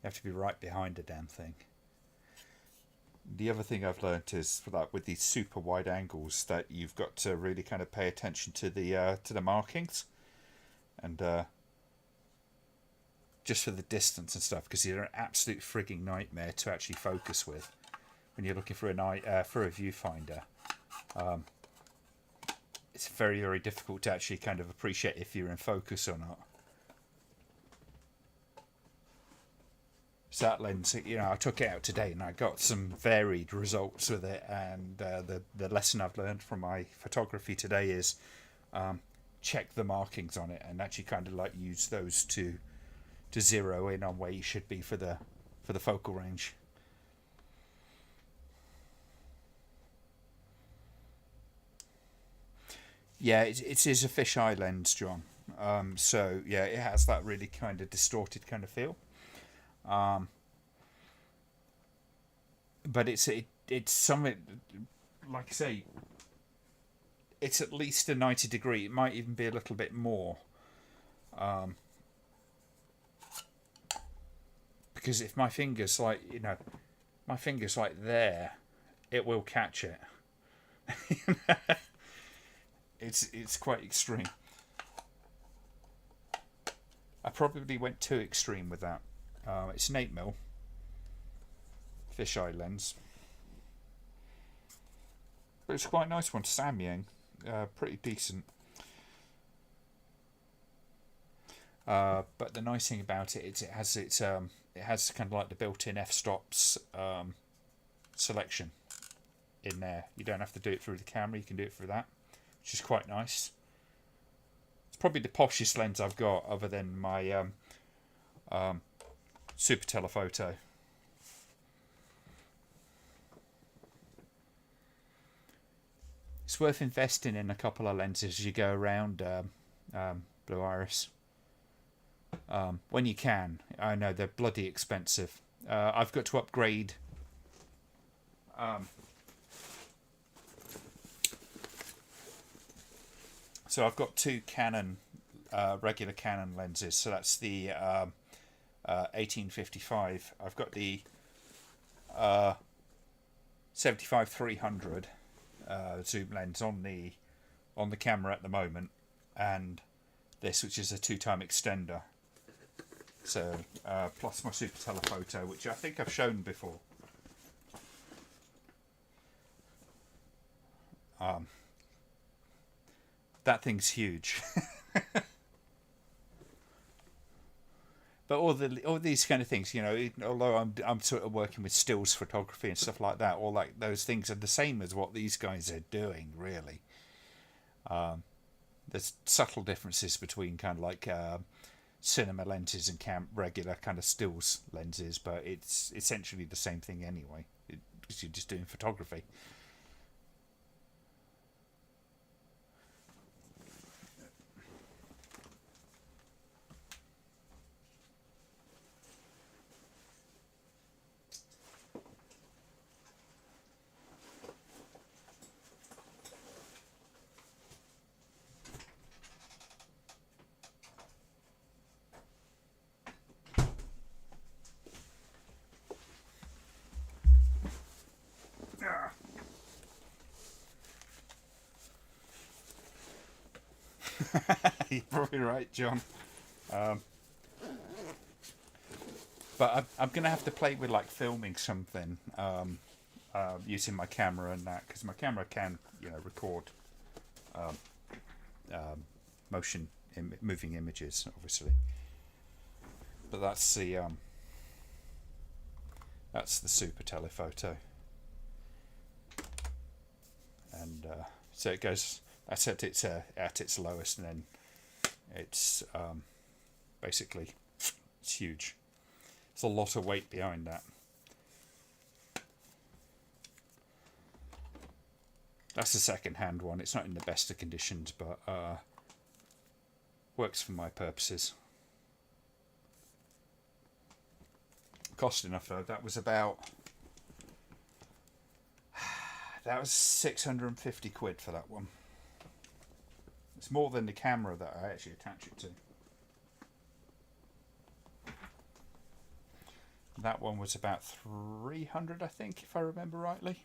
You have to be right behind the damn thing. The other thing I've learned is that with these super wide angles, that you've got to really kind of pay attention to the markings, and just for the distance and stuff, because they're an absolute frigging nightmare to actually focus with when you're looking for for a viewfinder. It's very, very difficult to actually kind of appreciate if you're in focus or not. So that lens, I took it out today and I got some varied results with it. And the lesson I've learned from my photography today is check the markings on it and actually kind of like use those to zero in on where you should be for the focal range. Yeah, it is a fisheye lens, John. So yeah, it has that really kind of distorted kind of feel. But it's something, like I say, it's at least a 90 degree. It might even be a little bit more. Because if my finger's like there, it will catch it. It's quite extreme. I probably went too extreme with that. It's an 8mm fisheye lens, but it's quite a nice one. Samyang, pretty decent. But the nice thing about it is it has kind of like the built-in f-stops selection in there. You don't have to do it through the camera. You can do it through that, which is quite nice. It's probably the poshest lens I've got, other than my super telephoto. It's worth investing in a couple of lenses as you go around Blue Iris. When you can. I know they're bloody expensive. I've got to upgrade. So I've got two Canon, regular Canon lenses. So that's the 1855. I've got the 75-300 zoom lens on the camera at the moment, and this, which is a 2-time extender. So plus my super telephoto, which I think I've shown before. That thing's huge. But all these kind of things, although I'm sort of working with stills photography and stuff like that, all like those things are the same as what these guys are doing, really. There's subtle differences between kind of like cinema lenses and regular kind of stills lenses, but it's essentially the same thing anyway, because you're just doing photography. You're probably right, John. Um, but I'm going to have to play with like filming something using my camera and that, because my camera can, record motion moving images, obviously. But that's the super telephoto, and so it goes. That's at its lowest, and then it's basically it's huge. There's a lot of weight behind that. That's the second-hand one. It's not in the best of conditions, but works for my purposes. Cost enough though. That was 650 quid for that one. It's more than the camera that I actually attach it to. That one was about 300, I think, if I remember rightly.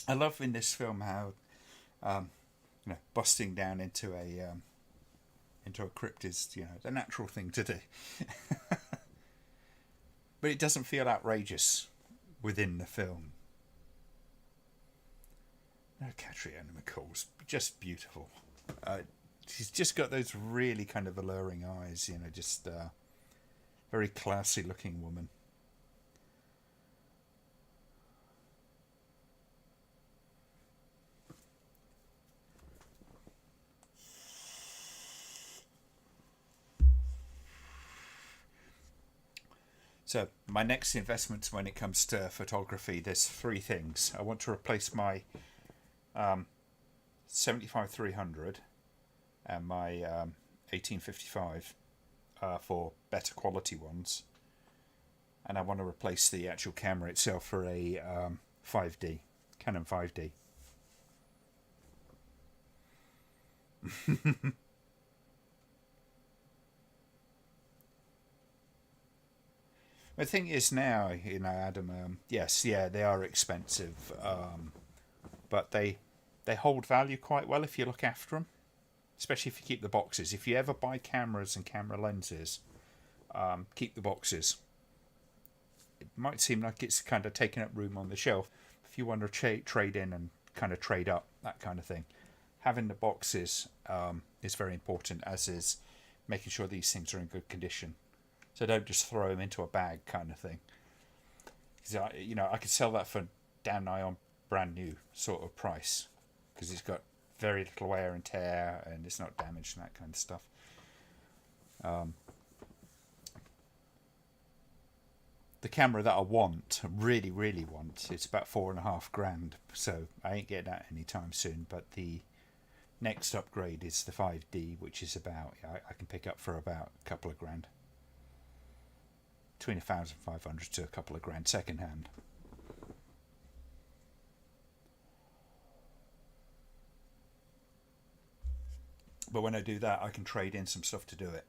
I love in this film how, busting down into a crypt is, the natural thing to do. But it doesn't feel outrageous within the film. No, Catriona McCall's just beautiful. She's just got those really kind of alluring eyes, just very classy looking woman. So my next investments when it comes to photography, there's three things. I want to replace my 75-300 and my 1855 for better quality ones. And I want to replace the actual camera itself for a 5D, Canon 5D. The thing is now, Adam, yes, they are expensive, but they hold value quite well if you look after them, especially if you keep the boxes. If you ever buy cameras and camera lenses, keep the boxes. It might seem like it's kind of taking up room on the shelf. If you want to trade in and kind of trade up, that kind of thing, having the boxes is very important, as is making sure these things are in good condition. So don't just throw them into a bag, kind of thing. Because I could sell that for damn nigh on brand new sort of price, because it's got very little wear and tear and it's not damaged and that kind of stuff. The camera that I really, really want, it's about $4,500. So I ain't getting that anytime soon. But the next upgrade is the 5D, which is about I can pick up for about a couple of grand. Between 1,500 to a couple of grand second hand. But when I do that, I can trade in some stuff to do it.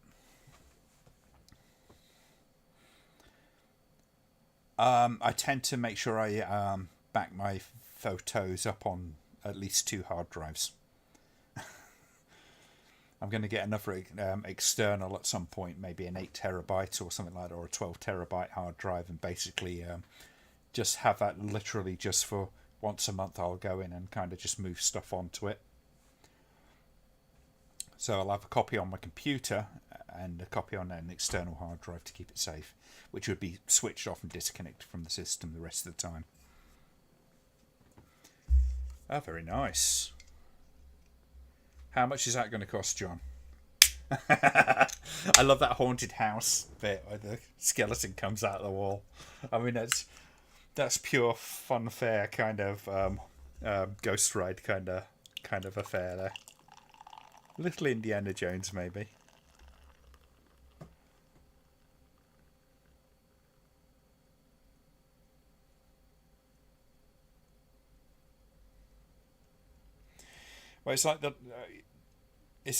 I tend to make sure I back my photos up on at least 2 hard drives. I'm going to get another external at some point, maybe an 8 terabyte or something like that, or a 12 terabyte hard drive, and basically just have that literally just for once a month. I'll go in and kind of just move stuff onto it. So I'll have a copy on my computer and a copy on an external hard drive to keep it safe, which would be switched off and disconnected from the system the rest of the time. Oh, very nice. How much is that going to cost, John? I love that haunted house bit where the skeleton comes out of the wall. I mean, that's pure fun fair kind of Ghost Ride kind of affair there. Little Indiana Jones, maybe. Well, it's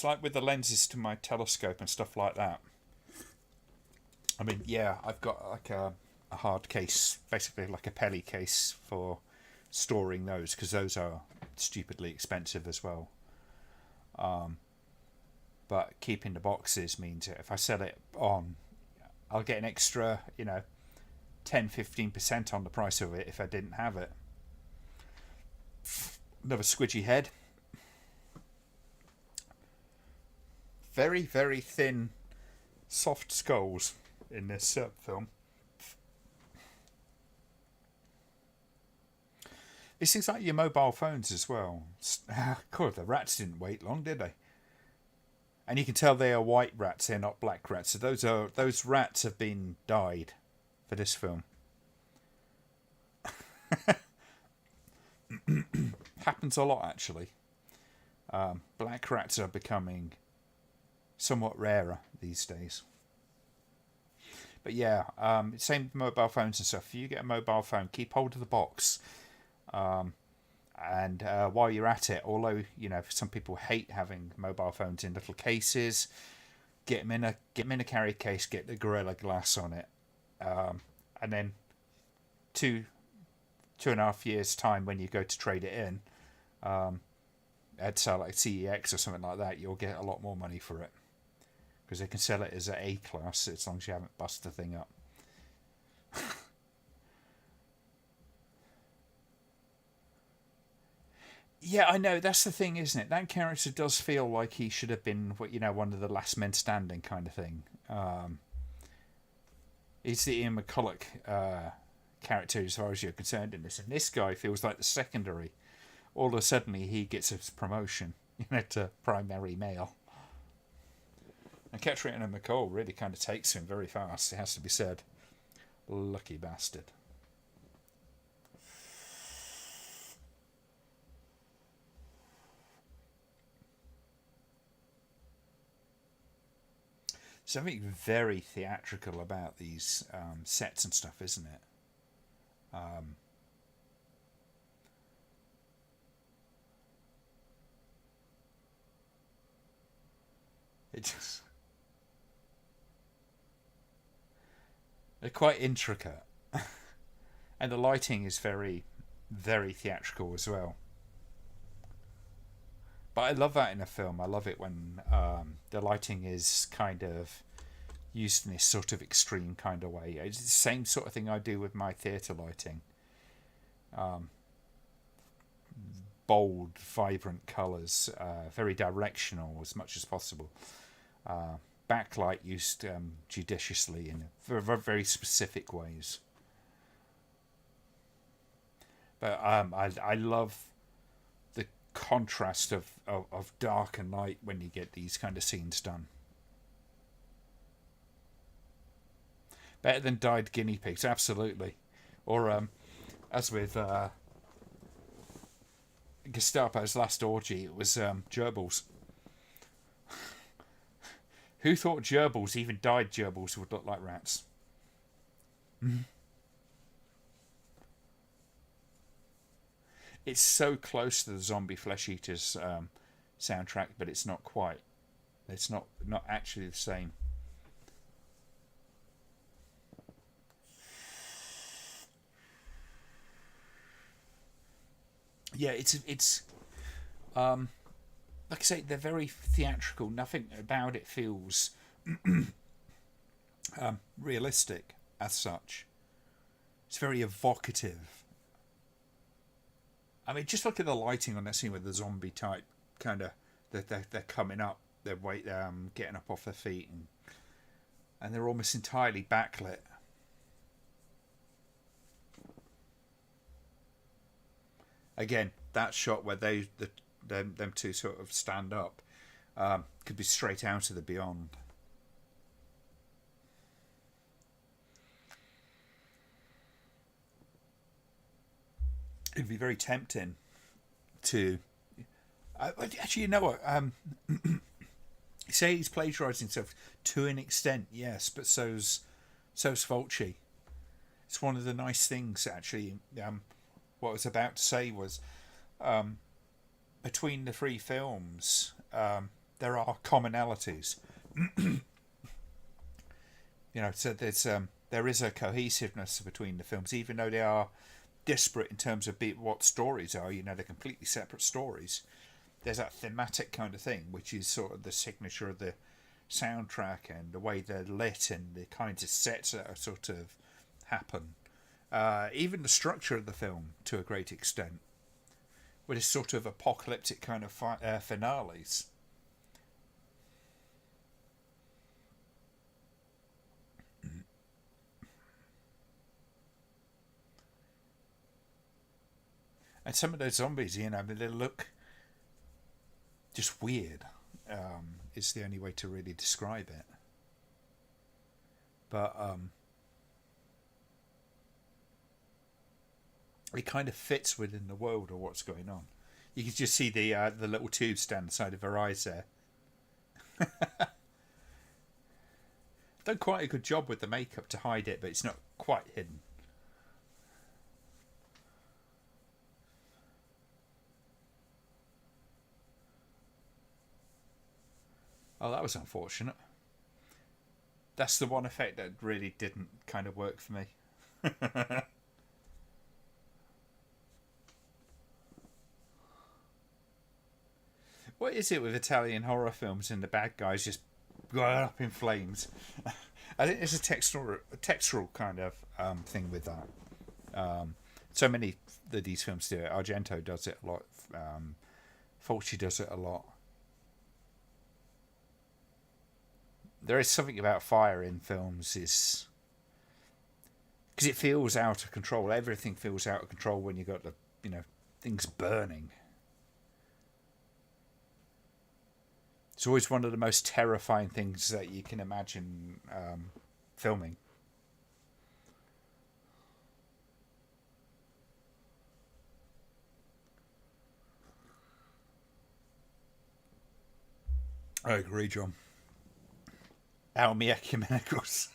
like with the lenses to my telescope and stuff like that. I mean, yeah, I've got like a hard case, basically like a Pelly case for storing those, because those are stupidly expensive as well. But keeping the boxes means that if I sell it on, I'll get an extra, 10-15% on the price of it if I didn't have it. Another squidgy head. Very, very thin, soft skulls in this film. It's things like your mobile phones as well. God, the rats didn't wait long, did they? And you can tell they are white rats; they're not black rats. So those rats have been dyed for this film. Happens a lot, actually. Black rats are becoming somewhat rarer these days. But yeah, same with mobile phones and stuff. If you get a mobile phone, keep hold of the box. And while you're at it, although some people hate having mobile phones in little cases, get them in a carry case, get the Gorilla Glass on it, and then 2.5 years time when you go to trade it in, at say like CEX or something like that, you'll get a lot more money for it, because they can sell it as an A class as long as you haven't busted the thing up. Yeah, I know. That's the thing, isn't it? That character does feel like he should have been, one of the last men standing kind of thing. He's the Ian McCulloch character as far as you're concerned in this. And this guy feels like the secondary. All of a sudden, he gets his promotion, to primary male. And Katrina McCall really kind of takes him very fast, it has to be said. Lucky bastard. Something very theatrical about these sets and stuff, isn't it? It's they're quite intricate, and the lighting is very, very theatrical as well. But I love that in a film. I love it when the lighting is kind of used in this sort of extreme kind of way. It's the same sort of thing I do with my theatre lighting. Bold, vibrant colours, very directional as much as possible. Backlight used judiciously in very, very specific ways. But I love the contrast of dark and light when you get these kind of scenes done. Better than dyed guinea pigs, absolutely. Or as with Gestapo's last orgy, it was gerbils. Who thought gerbils, even dyed gerbils, would look like rats? It's so close to the Zombie Flesh Eaters soundtrack, but it's not quite. It's not actually the same. Yeah, it's like I say, they're very theatrical. Nothing about it feels realistic as such. It's very evocative. I mean, just look at the lighting on that scene with the zombie type kind of. They're coming up. They're getting up off their feet, and they're almost entirely backlit. Again, that shot where them two sort of stand up could be straight out of the Beyond. It'd be very tempting to. Actually, you know what? Say he's plagiarising himself to an extent, yes, but so's Fulci. It's one of the nice things, actually. What I was about to say was, between the three films, there are commonalities. So there is a cohesiveness between the films, even though they are disparate in terms of what stories are. They're completely separate stories. There's that thematic kind of thing, which is sort of the signature of the soundtrack and the way they're lit and the kinds of sets that are sort of happen. Even the structure of the film, to a great extent, with this sort of apocalyptic kind of finales. And some of those zombies, they look just weird. Is the only way to really describe it. But it kind of fits within the world of what's going on. You can just see the little tubes down the side of her eyes there. Done quite a good job with the makeup to hide it, but it's not quite hidden. Oh, that was unfortunate. That's the one effect that really didn't kind of work for me. What is it with Italian horror films and the bad guys just going up in flames? I think there's a textural kind of thing with that. So many of these films do it. Argento does it a lot. Fulci does it a lot. There is something about fire in films is because it feels out of control. Everything feels out of control when you got the things burning. It's always one of the most terrifying things that you can imagine filming. I agree, John. Almi Ecumenicals.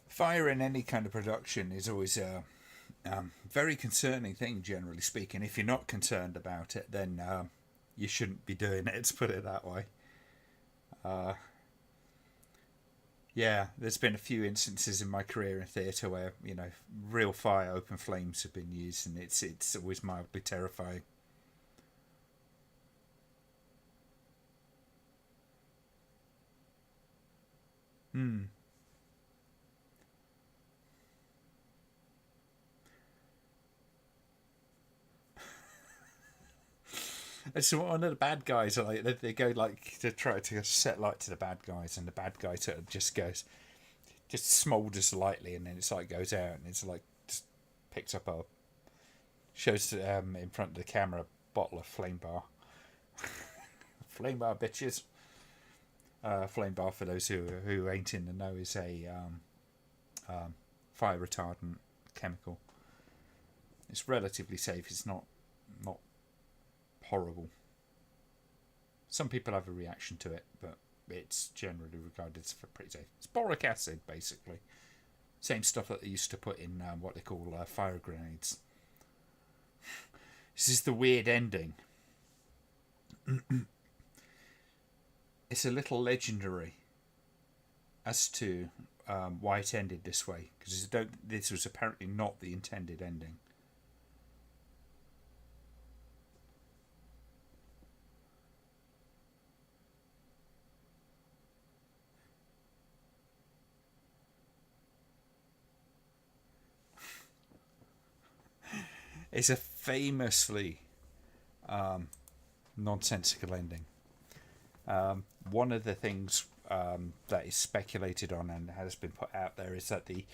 Fire in any kind of production is always a very concerning thing, generally speaking. If you're not concerned about it, then you shouldn't be doing it, to put it that way. Yeah, there's been a few instances in my career in theatre where, real fire, open flames have been used, and it's always mildly terrifying. Hmm. So one of the bad guys are like they go like to try to set light to the bad guys, and the bad guy sort of just smoulders lightly, and then it's like goes out, and it's like just picks up shows in front of the camera a bottle of flame bar. Flame bar, bitches. Flame bar, for those who ain't in the know, is a fire retardant chemical. It's relatively safe. It's not horrible. Some people have a reaction to it, but it's generally regarded as pretty safe. It's boric acid, basically. Same stuff that they used to put in what they call fire grenades. This is the weird ending. It's a little legendary as to why it ended this way, because this was apparently not the intended ending. It's a famously nonsensical ending. One of the things that is speculated on and has been put out there is that the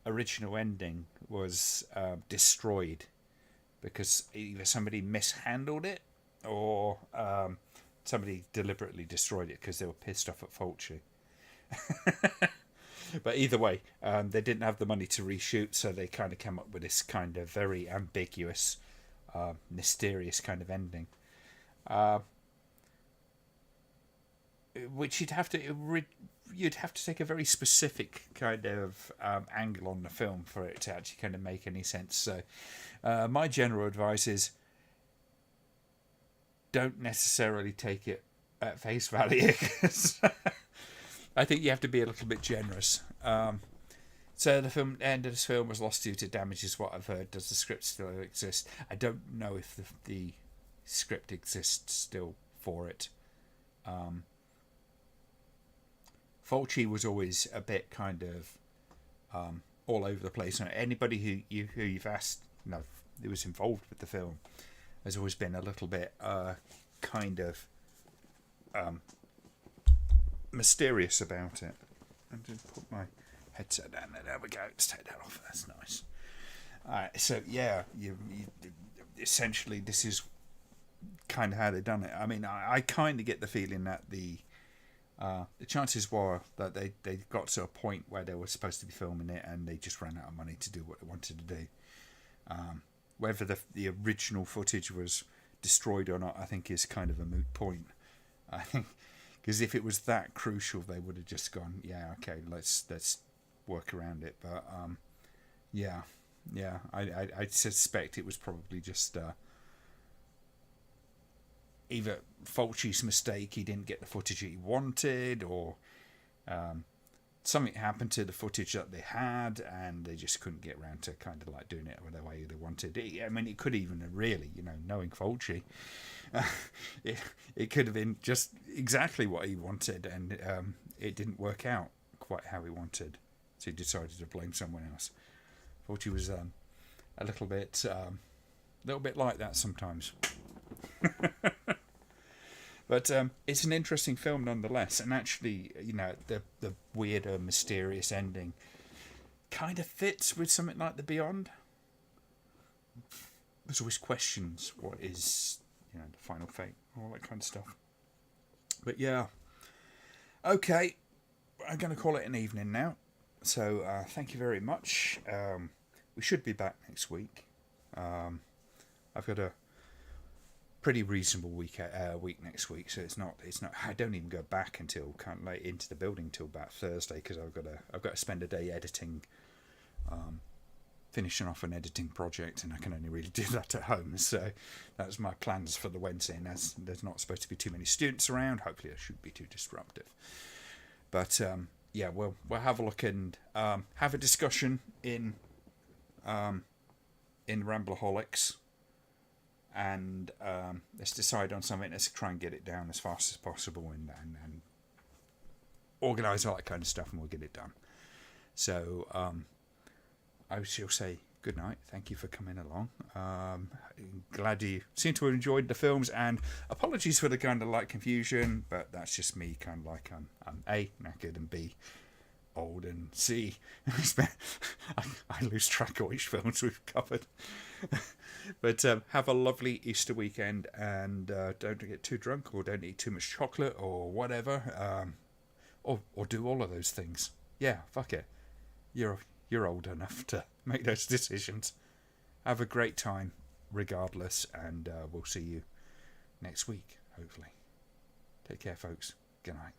original ending was destroyed because either somebody mishandled it or somebody deliberately destroyed it because they were pissed off at Fulci. But either way, they didn't have the money to reshoot, so they kind of came up with this kind of very ambiguous, mysterious kind of ending. Which you'd have to take a very specific kind of angle on the film for it to actually kind of make any sense. So my general advice is don't necessarily take it at face value, because I think you have to be a little bit generous. So the end of this film was lost due to damages, what I've heard. Does the script still exist? I don't know if the script exists still for it. Fulci was always a bit kind of all over the place. Anybody who you've asked, who was involved with the film, has always been a little bit kind of mysterious about it. I'm going to put my headset down there. There we go. Let's take that off. That's nice. Alright, so yeah, you essentially this is kind of how they've done it. I mean, I kind of get the feeling that the chances were that they got to a point where they were supposed to be filming it and they just ran out of money to do what they wanted to do. Whether the original footage was destroyed or not, I think is kind of a moot point. I think because if it was that crucial, they would have just gone, yeah, okay, let's work around it. But I suspect it was probably just either Fulci's mistake, he didn't get the footage he wanted, or something happened to the footage that they had and they just couldn't get around to kind of like doing it the way they wanted. I mean, it could even really, knowing Fulci, it could have been just exactly what he wanted, and it didn't work out quite how he wanted, so he decided to blame someone else. Fulci was a little bit like that sometimes. But it's an interesting film nonetheless, and actually, the weirder, mysterious ending kind of fits with something like The Beyond. There's always questions, what is, the final fate, all that kind of stuff. But yeah, okay, I'm going to call it an evening now. So thank you very much. We should be back next week. I've got a pretty reasonable week next week, so it's not. I don't even go back until kind of late into the building till about Thursday, because I've got to spend a day editing, finishing off an editing project, and I can only really do that at home. So that's my plans for the Wednesday. And there's not supposed to be too many students around. Hopefully, it shouldn't be too disruptive. But yeah, we'll have a look and have a discussion in Rambleholics. And let's decide on something. Let's try and get it down as fast as possible and organise all that kind of stuff, and we'll get it done. So I shall say good night. Thank you for coming along. Glad you seem to have enjoyed the films, and apologies for the kind of like confusion, but that's just me kind of like I'm A, knackered, and B, old, and C, I lose track of which films we've covered. But have a lovely Easter weekend, and don't get too drunk, or don't eat too much chocolate, or whatever, or do all of those things. Yeah, fuck it. You're old enough to make those decisions. Have a great time, regardless, and we'll see you next week, hopefully. Take care, folks. Good night.